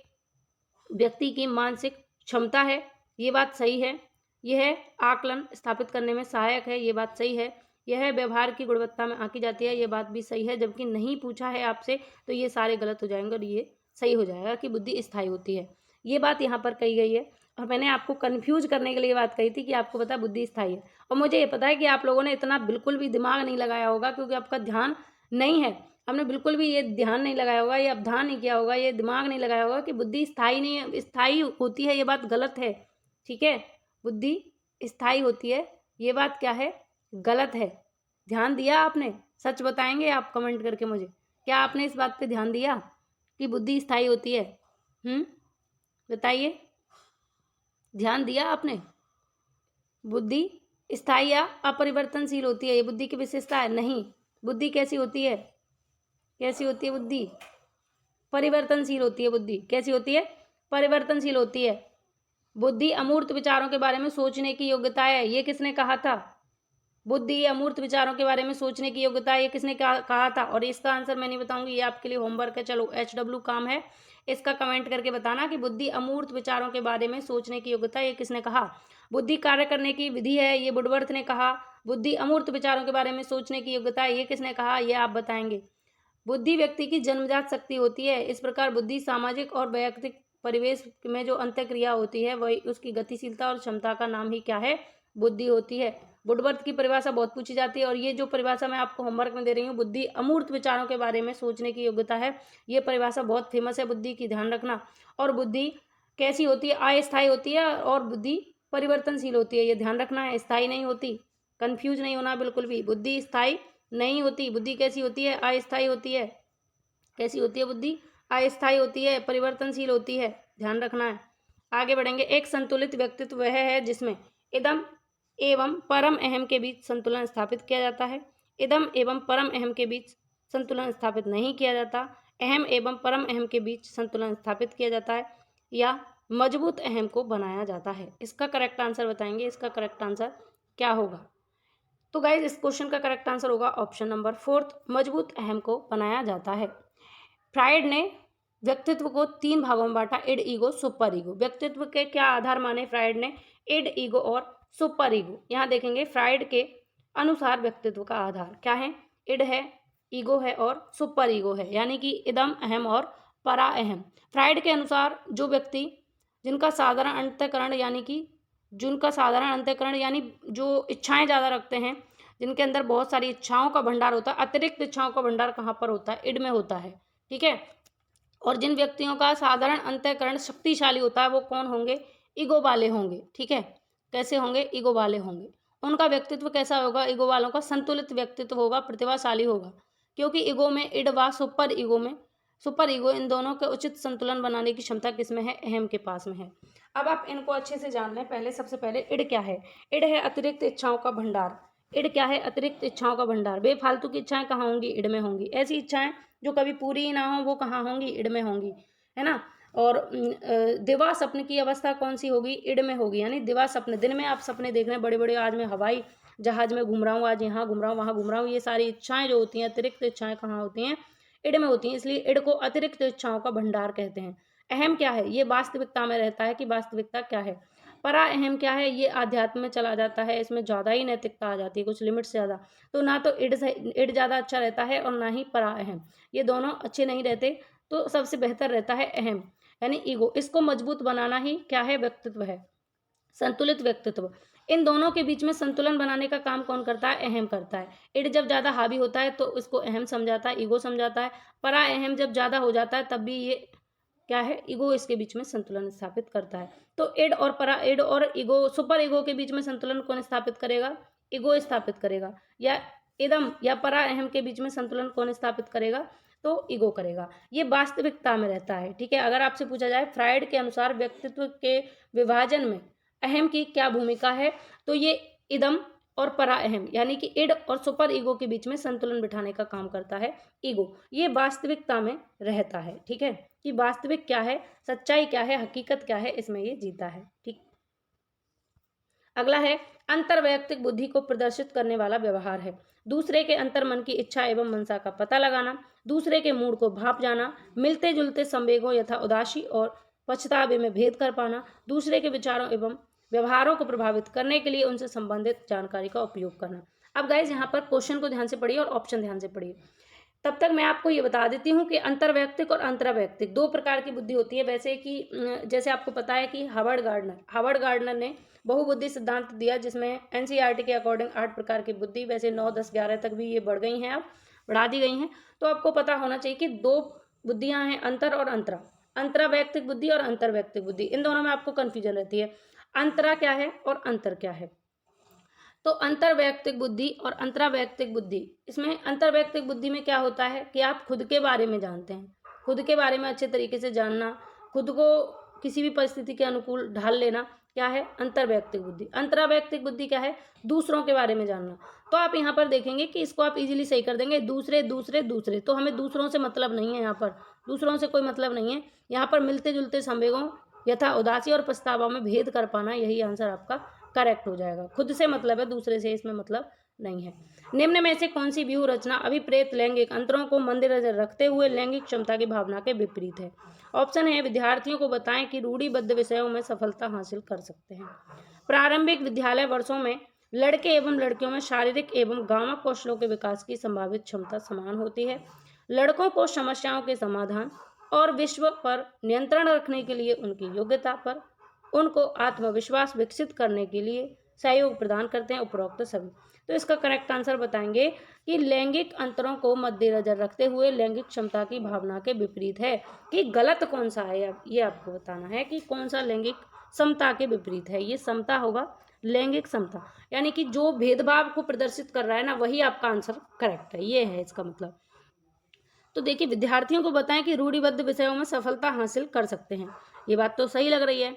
व्यक्ति की मानसिक क्षमता है, ये बात सही है। यह आकलन स्थापित करने में सहायक है, ये बात सही है। यह व्यवहार की गुणवत्ता में आंकी जाती है, ये बात भी सही है। जबकि नहीं पूछा है आपसे तो ये सारे गलत हो जाएंगे और ये सही हो जाएगा कि बुद्धि स्थायी होती है। ये बात यहाँ पर कही गई है और मैंने आपको कन्फ्यूज करने के लिए बात कही थी कि आपको पता है बुद्धि स्थायी है। और मुझे ये पता है कि आप लोगों ने इतना बिल्कुल भी दिमाग नहीं लगाया होगा, क्योंकि आपका ध्यान नहीं है। हमने बिल्कुल भी ये ध्यान नहीं लगाया होगा, ये अवधान नहीं किया होगा, ये दिमाग नहीं लगाया होगा कि बुद्धि स्थायी नहीं है, स्थायी होती है, ये बात गलत है। ठीक है, बुद्धि स्थायी होती है, ये बात क्या है, गलत है। ध्यान दिया आपने? सच बताएंगे आप कमेंट करके मुझे, क्या आपने इस बात पे ध्यान दिया कि बुद्धि स्थायी होती है? बताइए, ध्यान दिया आपने? बुद्धि स्थायी या अपरिवर्तनशील होती है, ये बुद्धि की विशेषता है? नहीं। बुद्धि कैसी होती है? कैसी होती है बुद्धि? परिवर्तनशील होती है बुद्धि। कैसी होती है? परिवर्तनशील होती है। बुद्धि अमूर्त विचारों के बारे में सोचने की योग्यता है, ये किसने कहा था? बुद्धि अमूर्त विचारों के बारे में सोचने की योग्यता, ये किसने कहा था? और इसका आंसर मैं नहीं बताऊंगी, ये आपके लिए होमवर्क है। चलो HW काम है, इसका कमेंट करके बताना कि बुद्धि अमूर्त विचारों के बारे में सोचने की योग्यता, ये किसने कहा? बुद्धि कार्य करने की विधि है, ये वुडवर्थ ने कहा। बुद्धि अमूर्त विचारों के बारे में सोचने की योग्यता, ये किसने कहा? ये आप बताएंगे। बुद्धि व्यक्ति की जन्मजात शक्ति होती है। इस प्रकार बुद्धि सामाजिक और वैयक्तिक परिवेश में जो अंतःक्रिया होती है वही उसकी गतिशीलता और क्षमता का नाम ही क्या है? बुद्धि होती है। वुडवर्थ की परिभाषा बहुत पूछी जाती है, और ये जो परिभाषा मैं आपको होमवर्क में दे रही हूँ, बुद्धि अमूर्त विचारों के बारे में सोचने की योग्यता है, ये परिभाषा बहुत फेमस है बुद्धि की, ध्यान रखना। और बुद्धि कैसी होती है? अस्थायी होती है, और बुद्धि परिवर्तनशील होती है, ये ध्यान रखना है। स्थायी नहीं होती, कंफ्यूज नहीं होना बिल्कुल भी। बुद्धि स्थायी नहीं होती। बुद्धि कैसी होती है? अस्थायी होती है। कैसी होती है बुद्धि? अस्थायी होती है, परिवर्तनशील होती है, ध्यान रखना है। आगे बढ़ेंगे। एक संतुलित व्यक्तित्व वह है जिसमें इदम एवं परम अहम के बीच संतुलन स्थापित किया जाता है। इदम एवं परम अहम के बीच संतुलन स्थापित नहीं किया जाता। अहम एवं परम अहम के बीच संतुलन स्थापित किया जाता है, या मजबूत अहम को बनाया जाता है। इसका करेक्ट आंसर बताएंगे, इसका करेक्ट आंसर क्या होगा? तो गाइज इस क्वेश्चन का करेक्ट आंसर होगा ऑप्शन नंबर 4, मजबूत अहम को बनाया जाता है। फ्राइड ने व्यक्तित्व को 3 भागों में बांटा, इड, ईगो, सुपर ईगो। व्यक्तित्व के क्या आधार माने फ्राइड ने? इड, ईगो और सुपर ईगो। यहाँ देखेंगे फ्राइड के अनुसार व्यक्तित्व का आधार क्या है? इड है, ईगो है और सुपर ईगो है, यानी कि इदम अहम और परा अहम। फ्राइड के अनुसार जो व्यक्ति जिनका साधारण अंतःकरण यानी जो इच्छाएं ज़्यादा रखते हैं, जिनके अंदर बहुत सारी इच्छाओं का भंडार होता है, अतिरिक्त इच्छाओं का भंडार कहाँ पर होता है? इड में होता है, ठीक है। और जिन व्यक्तियों का साधारण अंतःकरण शक्तिशाली होता है वो कौन होंगे? ईगो वाले होंगे, ठीक है। कैसे होंगे? ईगो वाले होंगे। उनका व्यक्तित्व कैसा होगा? ईगो वालों का संतुलित व्यक्तित्व होगा, प्रतिभाशाली होगा, क्योंकि ईगो में इड व सुपर ईगो इन दोनों के उचित संतुलन बनाने की क्षमता किसमें है? अहम के पास में है। अब आप इनको अच्छे से जान लें। पहले सबसे पहले इड क्या है? इड है अतिरिक्त इच्छाओं का भंडार। इड क्या है? अतिरिक्त इच्छाओं का भंडार। बेफालतू की इच्छाएं कहाँ होंगी? इड में होंगी। ऐसी इच्छाएं जो कभी पूरी ही ना हो वो कहाँ होंगी? इड में होंगी, है ना। और दिवा सपने की अवस्था कौन सी होगी? इड में होगी। यानी दिवा सपने, दिन में आप सपने देख रहे हैं बड़े बड़े, आज मैं हवाई जहाज में घूम रहा हूँ, आज यहाँ घूम रहा हूँ, वहाँ घूम रहा हूँ, ये सारी इच्छाएं जो होती हैं, अतिरिक्त इच्छाएं कहाँ होती हैं? इड में होती हैं। इसलिए इड को अतिरिक्त इच्छाओं का भंडार कहते हैं। अहम क्या है? ये वास्तविकता में रहता है कि वास्तविकता क्या है। परा अहम क्या है? ये आध्यात्म में चला जाता है, इसमें ज़्यादा ही नैतिकता आ जाती है, कुछ लिमिट से ज़्यादा। तो ना तो इड ज़्यादा अच्छा रहता है और ना ही परा अहम, ये दोनों अच्छे नहीं रहते। तो सबसे बेहतर रहता है अहम, यानी ईगो। इसको मजबूत बनाना ही क्या है? व्यक्तित्व है, संतुलित व्यक्तित्व। इन दोनों के बीच में संतुलन बनाने का काम कौन करता है? अहम करता है। इड जब ज़्यादा हावी होता है तो इसको अहम समझाता है, ईगो समझाता है। परा अहम जब ज़्यादा हो जाता है तब भी ये क्या है? ईगो इसके बीच में संतुलन स्थापित करता है। तो इड और ईगो, सुपर ईगो के बीच में संतुलन कौन स्थापित करेगा? ईगो स्थापित करेगा। या इदम या परा अहम के बीच में संतुलन कौन स्थापित करेगा? तो ईगो करेगा। ये वास्तविकता में रहता है, ठीक है। अगर आपसे पूछा जाए फ्राइड के अनुसार व्यक्तित्व के विभाजन में अहम की क्या भूमिका है, तो ये इदम और परा अहम यानी कि इड और सुपर ईगो के बीच में संतुलन बिठाने का काम करता है ईगो। ये वास्तविकता में रहता है, ठीक है, कि वास्तविक क्या है, सच्चाई क्या है, हकीकत क्या है, इसमें ये जीता है, ठीक। अगला है अंतर्वैयक्तिक बुद्धि को प्रदर्शित करने वाला व्यवहार है। दूसरे के अंतर्मन की इच्छा एवं मनसा का पता लगाना, दूसरे के मूड को भाप जाना, मिलते जुलते संवेगों यथा उदासी और पछतावे में भेद कर पाना, दूसरे के विचारों एवं व्यवहारों को प्रभावित करने के लिए उनसे संबंधित जानकारी का उपयोग करना। अब गाइज यहाँ पर क्वेश्चन को ध्यान से पढ़िए और ऑप्शन ध्यान से पढ़िए। तब तक मैं आपको ये बता देती हूँ कि अंतर्वैयक्तिक और अंतर्वैयक्तिक 2 प्रकार की बुद्धि होती है। वैसे कि जैसे आपको पता है कि हार्वर्ड गार्डनर ने बहुबुद्धि सिद्धांत दिया, जिसमें एनसीईआरटी के अकॉर्डिंग 8 प्रकार की बुद्धि, वैसे 9, 10, 11 तक भी ये बढ़ गई हैं, अब बढ़ा दी गई हैं। तो आपको पता होना चाहिए कि 2 बुद्धियाँ हैं, अंतर और अंतरा। अंतर्वैयक्तिक बुद्धि और अंतर्वैयक्तिक बुद्धि, इन दोनों में आपको कन्फ्यूजन रहती है। अंतरा क्या है और अंतर क्या है। तो अंतर्वैयक्तिक बुद्धि और अंतरावैयक्तिक बुद्धि, इसमें अंतर्वैयक्तिक बुद्धि में क्या होता है कि आप खुद के बारे में जानते हैं, खुद के बारे में अच्छे तरीके से जानना, खुद को किसी भी परिस्थिति के अनुकूल ढाल लेना, क्या है अंतर्वैयक्तिक बुद्धि। अंतरावैयक्तिक बुद्धि क्या है, दूसरों के बारे में जानना। तो आप यहाँ पर देखेंगे कि इसको आप इजीली सही कर देंगे, दूसरे दूसरे दूसरे, तो हमें दूसरों से मतलब नहीं है, यहाँ पर दूसरों से कोई मतलब नहीं है। यहाँ पर मिलते जुलते संवेगों यथा उदासी और पछतावा में भेद कर पाना, यही आंसर आपका करेक्ट हो जाएगा। खुद से मतलब है, दूसरे से इसमें मतलब नहीं है। निम्न में से कौन सी व्यूह रचना अभिप्रेत लैंगिक अंतरों को मद्देनजर रखते हुए लैंगिक क्षमता की भावना के विपरीत है। ऑप्शन है, विद्यार्थियों को बताएं कि रूढ़िबद्ध विषयों में सफलता हासिल कर सकते हैं। प्रारंभिक विद्यालय वर्षों में लड़के एवं लड़कियों में शारीरिक एवं गामक कौशलों के विकास की संभावित क्षमता समान होती है। लड़कों को समस्याओं के समाधान और विश्व पर नियंत्रण रखने के लिए उनकी योग्यता पर उनको आत्मविश्वास विकसित करने के लिए सहयोग प्रदान करते हैं उपरोक्त सभी। तो इसका करेक्ट आंसर बताएंगे कि लैंगिक अंतरों को मद्देनजर रखते हुए लैंगिक क्षमता की भावना के विपरीत है। कि गलत कौन सा है, ये आपको बताना है कि कौन सा लैंगिक समता के विपरीत है। ये समता होगा लैंगिक समता, यानी कि जो भेदभाव को प्रदर्शित कर रहा है ना, वही आपका आंसर करेक्ट है, ये है इसका मतलब। तो देखिए, विद्यार्थियों को बताएं कि रूढ़िबद्ध विषयों में सफलता हासिल कर सकते हैं, ये बात तो सही लग रही है।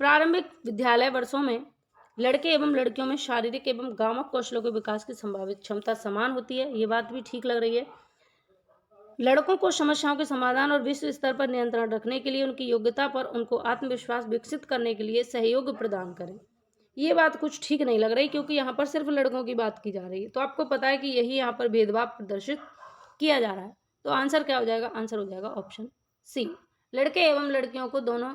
प्रारंभिक विद्यालय वर्षों में लड़के एवं लड़कियों में शारीरिक एवं गामक कौशलों के विकास की संभावित क्षमता समान होती है, ये बात भी ठीक लग रही है। लड़कों को समस्याओं के समाधान और विश्व स्तर पर नियंत्रण रखने के लिए उनकी योग्यता पर उनको आत्मविश्वास विकसित करने के लिए सहयोग प्रदान करें, ये बात कुछ ठीक नहीं लग रही, क्योंकि यहाँ पर सिर्फ लड़कों की बात की जा रही है। तो आपको पता है कि यही यहाँ पर भेदभाव प्रदर्शित किया जा रहा है। तो आंसर क्या हो जाएगा, आंसर हो जाएगा ऑप्शन सी, लड़के एवं लड़कियों को दोनों,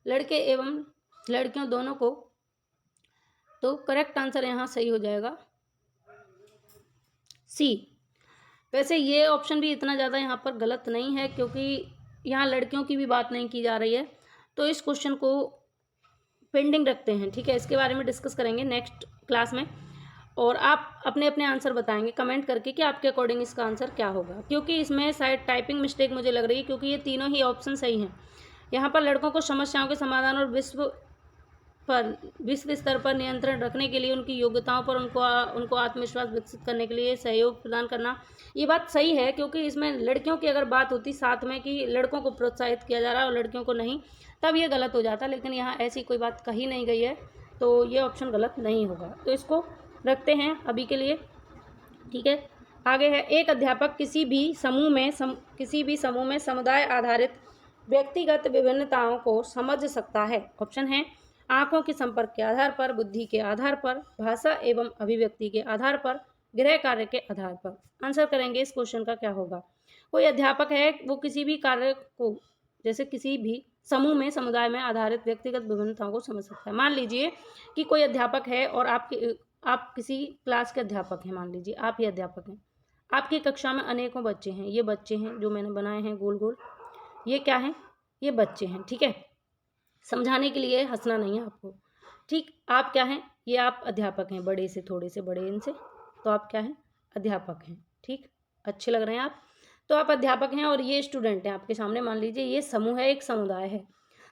लड़के एवं लड़कियों दोनों को। तो करेक्ट आंसर यहाँ सही हो जाएगा सी। वैसे ये ऑप्शन भी इतना ज़्यादा यहाँ पर गलत नहीं है, क्योंकि यहाँ लड़कियों की भी बात नहीं की जा रही है। तो इस क्वेश्चन को पेंडिंग रखते हैं, ठीक है, इसके बारे में डिस्कस करेंगे नेक्स्ट क्लास में। और आप अपने अपने आंसर बताएंगे कमेंट करके कि आपके अकॉर्डिंग इसका आंसर क्या होगा, क्योंकि इसमें शायद टाइपिंग मिस्टेक मुझे लग रही है, क्योंकि ये तीनों ही ऑप्शन सही हैं। यहाँ पर लड़कों को समस्याओं के समाधान और विश्व स्तर पर नियंत्रण रखने के लिए उनकी योग्यताओं पर उनको आत्मविश्वास विकसित करने के लिए सहयोग प्रदान करना, ये बात सही है, क्योंकि इसमें लड़कियों की अगर बात होती साथ में कि लड़कों को प्रोत्साहित किया जा रहा है और लड़कियों को नहीं, तब ये गलत हो जाता। लेकिन यहाँ ऐसी कोई बात कही नहीं गई है, तो ये ऑप्शन गलत नहीं होगा। तो इसको रखते हैं अभी के लिए, ठीक है। आगे है, एक अध्यापक किसी भी समूह में समुदाय आधारित व्यक्तिगत विभिन्नताओं को समझ सकता है। ऑप्शन है, आंखों के संपर्क के आधार पर, बुद्धि के आधार पर, भाषा एवं अभिव्यक्ति के आधार पर, गृह कार्य के आधार पर। आंसर करेंगे इस क्वेश्चन का क्या होगा। कोई अध्यापक है, वो किसी भी कार्य को, जैसे किसी भी समूह में समुदाय में आधारित व्यक्तिगत विभिन्नताओं को समझ सकता है। मान लीजिए कि कोई अध्यापक है और आप किसी क्लास के अध्यापक हैं, मान लीजिए आप ही अध्यापक हैं, आपकी कक्षा में अनेकों बच्चे हैं, ये बच्चे हैं जो मैंने बनाए हैं गोल गोल, ये क्या हैं, ये बच्चे हैं, ठीक है। समझाने के लिए, हंसना नहीं है आपको, ठीक। आप क्या हैं, ये आप अध्यापक हैं, बड़े से थोड़े से बड़े इनसे, तो आप क्या हैं, अध्यापक हैं, ठीक। अच्छे लग रहे हैं आप, तो आप अध्यापक हैं और ये स्टूडेंट हैं आपके सामने। मान लीजिए ये समूह है, एक समुदाय है।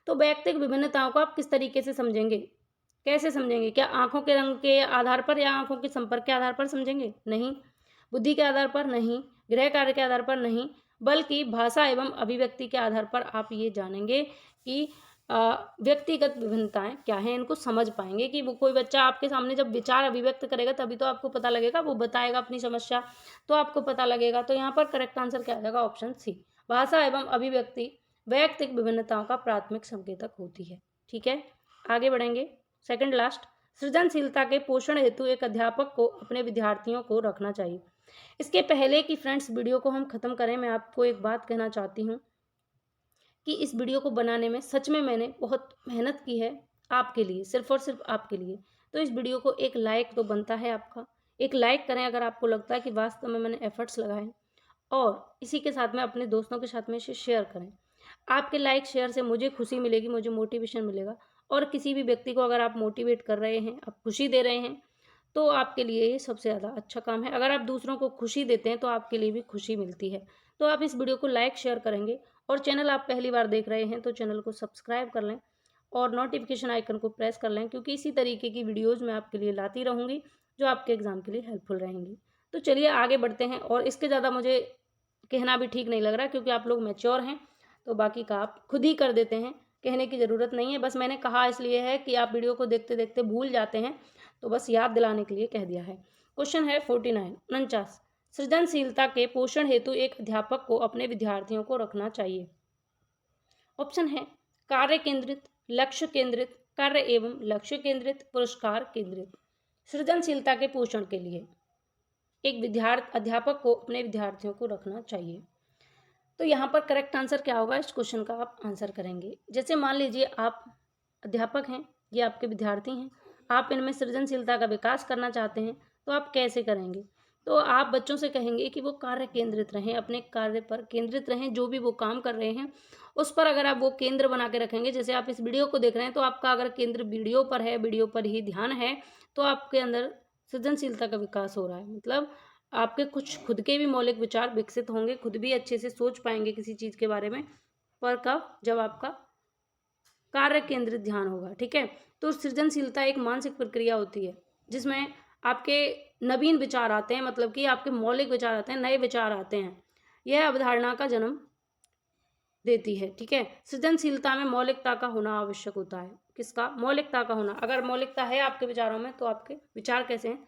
तो व्यक्तिगत विभिन्नताओं को आप किस तरीके से समझेंगे, कैसे समझेंगे? क्या आंखों के रंग के आधार पर या आंखों के संपर्क के आधार पर समझेंगे? नहीं। बुद्धि के आधार पर? नहीं। गृह कार्य के आधार पर? नहीं। बल्कि भाषा एवं अभिव्यक्ति के आधार पर आप ये जानेंगे कि व्यक्तिगत विभिन्नताएं क्या हैं, इनको समझ पाएंगे। कि वो कोई बच्चा आपके सामने जब विचार अभिव्यक्त करेगा तभी तो आपको पता लगेगा, वो बताएगा अपनी समस्या तो आपको पता लगेगा। तो यहाँ पर करेक्ट आंसर क्या आ जाएगा, ऑप्शन सी। भाषा एवं अभिव्यक्ति वैयक्तिक विभिन्नताओं का प्राथमिक संकेतक होती है, ठीक है। आगे बढ़ेंगे, सेकंड लास्ट। सृजनशीलता के पोषण हेतु एक अध्यापक को अपने विद्यार्थियों को रखना चाहिए। इसके पहले कि फ्रेंड्स वीडियो को हम ख़त्म करें, मैं आपको एक बात कहना चाहती हूँ कि इस वीडियो को बनाने में सच में मैंने बहुत मेहनत की है आपके लिए, सिर्फ और सिर्फ आपके लिए। तो इस वीडियो को एक लाइक तो बनता है आपका, एक लाइक करें अगर आपको लगता है कि वास्तव में मैंने एफर्ट्स लगाए, और इसी के साथ में अपने दोस्तों के साथ में इसे शेयर करें। आपके लाइक शेयर से मुझे खुशी मिलेगी, मुझे मोटिवेशन मिलेगा। और किसी भी व्यक्ति को अगर आप मोटिवेट कर रहे हैं, आप खुशी दे रहे हैं, तो आपके लिए ये सबसे ज़्यादा अच्छा काम है। अगर आप दूसरों को खुशी देते हैं तो आपके लिए भी खुशी मिलती है। तो आप इस वीडियो को लाइक शेयर करेंगे, और चैनल आप पहली बार देख रहे हैं तो चैनल को सब्सक्राइब कर लें, और नोटिफिकेशन आइकन को प्रेस कर लें, क्योंकि इसी तरीके की वीडियोज़ मैं आपके लिए लाती रहूँगी जो आपके एग्ज़ाम के लिए हेल्पफुल रहेंगी। तो चलिए आगे बढ़ते हैं, और इसके ज़्यादा मुझे कहना भी ठीक नहीं लग रहा, क्योंकि आप लोग मैच्योर हैं, तो बाकी का आप खुद ही कर देते हैं, कहने की ज़रूरत नहीं है। बस मैंने कहा इसलिए है कि आप वीडियो को देखते देखते भूल जाते हैं, तो बस याद दिलाने के लिए कह दिया है। क्वेश्चन है 49 सृजनशीलता के पोषण हेतु एक अध्यापक को अपने विद्यार्थियों को रखना चाहिए। ऑप्शन है कार्य केंद्रित, लक्ष्य केंद्रित, कार्य एवं लक्ष्य केंद्रित, पुरस्कार केंद्रित। सृजनशीलता के पोषण के लिए एक अध्यापक को अपने विद्यार्थियों को रखना चाहिए। तो यहाँ पर करेक्ट आंसर क्या होगा, इस क्वेश्चन का आप आंसर करेंगे। जैसे मान लीजिए आप अध्यापक हैं, ये आपके विद्यार्थी हैं, आप इनमें सृजनशीलता का विकास करना चाहते हैं, तो आप कैसे करेंगे? तो आप बच्चों से कहेंगे कि वो कार्य केंद्रित रहें, अपने कार्य पर केंद्रित रहें, जो भी वो काम कर रहे हैं उस पर अगर आप वो केंद्र बना के रखेंगे, जैसे आप इस वीडियो को देख रहे हैं तो आपका अगर केंद्र वीडियो पर है, वीडियो पर ही ध्यान है, तो आपके अंदर सृजनशीलता का विकास हो रहा है। मतलब आपके कुछ खुद के भी मौलिक विचार विकसित होंगे, खुद भी अच्छे से सोच पाएंगे किसी चीज़ के बारे में, पर कब, जब आपका कार्य केंद्रित ध्यान होगा। ठीक है, तो सृजनशीलता एक मानसिक प्रक्रिया होती है जिसमें आपके नवीन विचार आते हैं, मतलब कि आपके मौलिक विचार आते हैं, नए विचार आते हैं, यह अवधारणा का जन्म देती है। ठीक है, सृजनशीलता में मौलिकता का होना आवश्यक होता है। किसका? मौलिकता का होना। अगर मौलिकता है आपके विचारों में तो आपके विचार कैसे हैं?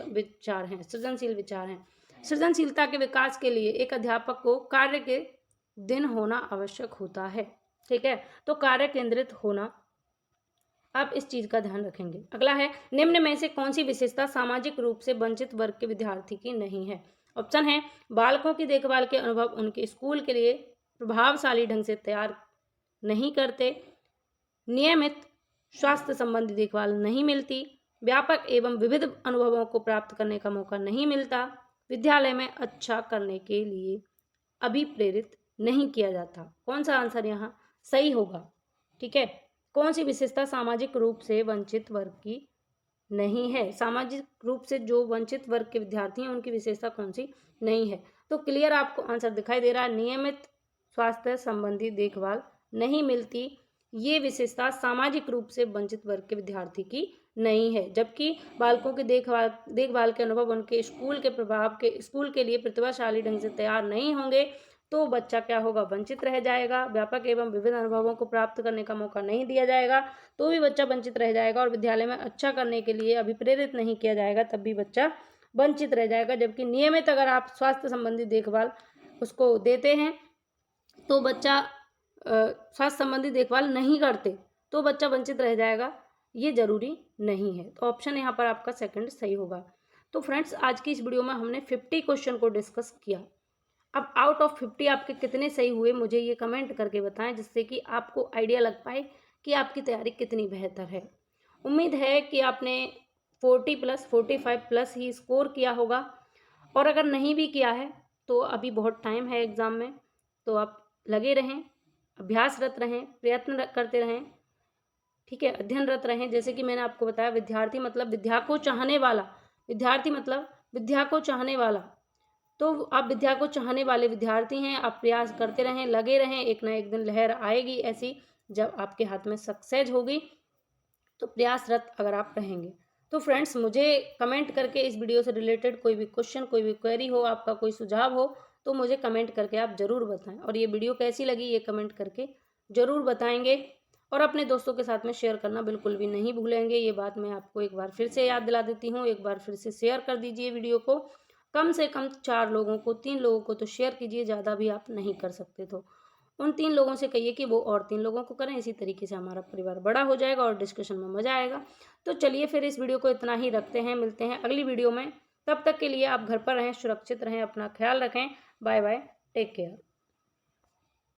विचार हैं, सृजनशील विचार हैं। सृजनशीलता के विकास के लिए एक अध्यापक को कार्य के दिन होना आवश्यक होता है। ठीक है, तो कार्य केंद्रित होना, आप इस चीज का ध्यान रखेंगे। अगला है, निम्न में से कौन सी विशेषता सामाजिक रूप से वंचित वर्ग के विद्यार्थी की नहीं है? ऑप्शन है बालकों की देखभाल के अनुभव उनके स्कूल के लिए प्रभावशाली ढंग से तैयार नहीं करते, नियमित स्वास्थ्य संबंधी देखभाल नहीं मिलती, व्यापक एवं विविध अनुभवों को प्राप्त करने का मौका नहीं मिलता, विद्यालय में अच्छा करने के लिए अभिप्रेरित नहीं किया जाता। कौन सा आंसर यहाँ सही होगा? ठीक है, कौन सी विशेषता सामाजिक रूप से वंचित वर्ग की नहीं है? सामाजिक रूप से जो वंचित वर्ग के विद्यार्थी हैं उनकी विशेषता कौन सी नहीं है? तो क्लियर आपको आंसर दिखाई दे रहा है, नियमित स्वास्थ्य संबंधी देखभाल नहीं मिलती, ये विशेषता सामाजिक रूप से वंचित वर्ग के विद्यार्थी की नहीं है। जबकि बालकों की देखभाल के अनुभव उनके स्कूल के लिए प्रतिभाशाली ढंग से तैयार नहीं होंगे, तो बच्चा क्या होगा? वंचित रह जाएगा। व्यापक एवं विभिन्न अनुभवों को प्राप्त करने का मौका नहीं दिया जाएगा तो भी बच्चा वंचित रह जाएगा, और विद्यालय में अच्छा करने के लिए अभिप्रेरित नहीं किया जाएगा तब भी बच्चा वंचित रह जाएगा। जबकि नियमित अगर आप स्वास्थ्य संबंधी देखभाल उसको देते हैं तो बच्चा स्वास्थ्य संबंधी देखभाल नहीं करते तो बच्चा वंचित रह जाएगा, ये जरूरी नहीं है। तो ऑप्शन यहाँ पर आपका सेकंड सही होगा। तो फ्रेंड्स, आज की इस वीडियो में हमने 50 क्वेश्चन को डिस्कस किया। अब आउट ऑफ 50 आपके कितने सही हुए मुझे ये कमेंट करके बताएं, जिससे कि आपको आइडिया लग पाए कि आपकी तैयारी कितनी बेहतर है। उम्मीद है कि आपने 40 प्लस 45 प्लस ही स्कोर किया होगा, और अगर नहीं भी किया है तो अभी बहुत टाइम है एग्ज़ाम में, तो आप लगे रहें, अभ्यासरत रहें, प्रयत्न करते रहें। ठीक है, अध्ययनरत रहें। जैसे कि मैंने आपको बताया, विद्यार्थी मतलब विद्या को चाहने वाला, विद्यार्थी मतलब विद्या को चाहने वाला। तो आप विद्या को चाहने वाले विद्यार्थी हैं, आप प्रयास करते रहें, लगे रहें, एक ना एक दिन लहर आएगी ऐसी, जब आपके हाथ में सक्सेस होगी, तो प्रयासरत अगर आप रहेंगे। तो फ्रेंड्स, मुझे कमेंट करके इस वीडियो से रिलेटेड कोई भी क्वेश्चन, कोई भी क्वेरी हो, आपका कोई सुझाव हो, तो मुझे कमेंट करके आप ज़रूर बताएं। और ये वीडियो कैसी लगी ये कमेंट करके ज़रूर बताएंगे, और अपने दोस्तों के साथ में शेयर करना बिल्कुल भी नहीं भूलेंगे। ये बात मैं आपको एक बार फिर से याद दिला देती हूँ, एक बार फिर से शेयर कर दीजिए वीडियो को, कम से कम 4 लोगों को, 3 लोगों को तो शेयर कीजिए, ज़्यादा भी आप नहीं कर सकते तो उन 3 लोगों से कहिए कि वो और 3 लोगों को करें। इसी तरीके से हमारा परिवार बड़ा हो जाएगा और डिस्कशन में मज़ा आएगा। तो चलिए फिर इस वीडियो को इतना ही रखते हैं, मिलते हैं अगली वीडियो में। तब तक के लिए आप घर पर रहें, सुरक्षित रहें, अपना ख्याल रखें। Bye bye, take care.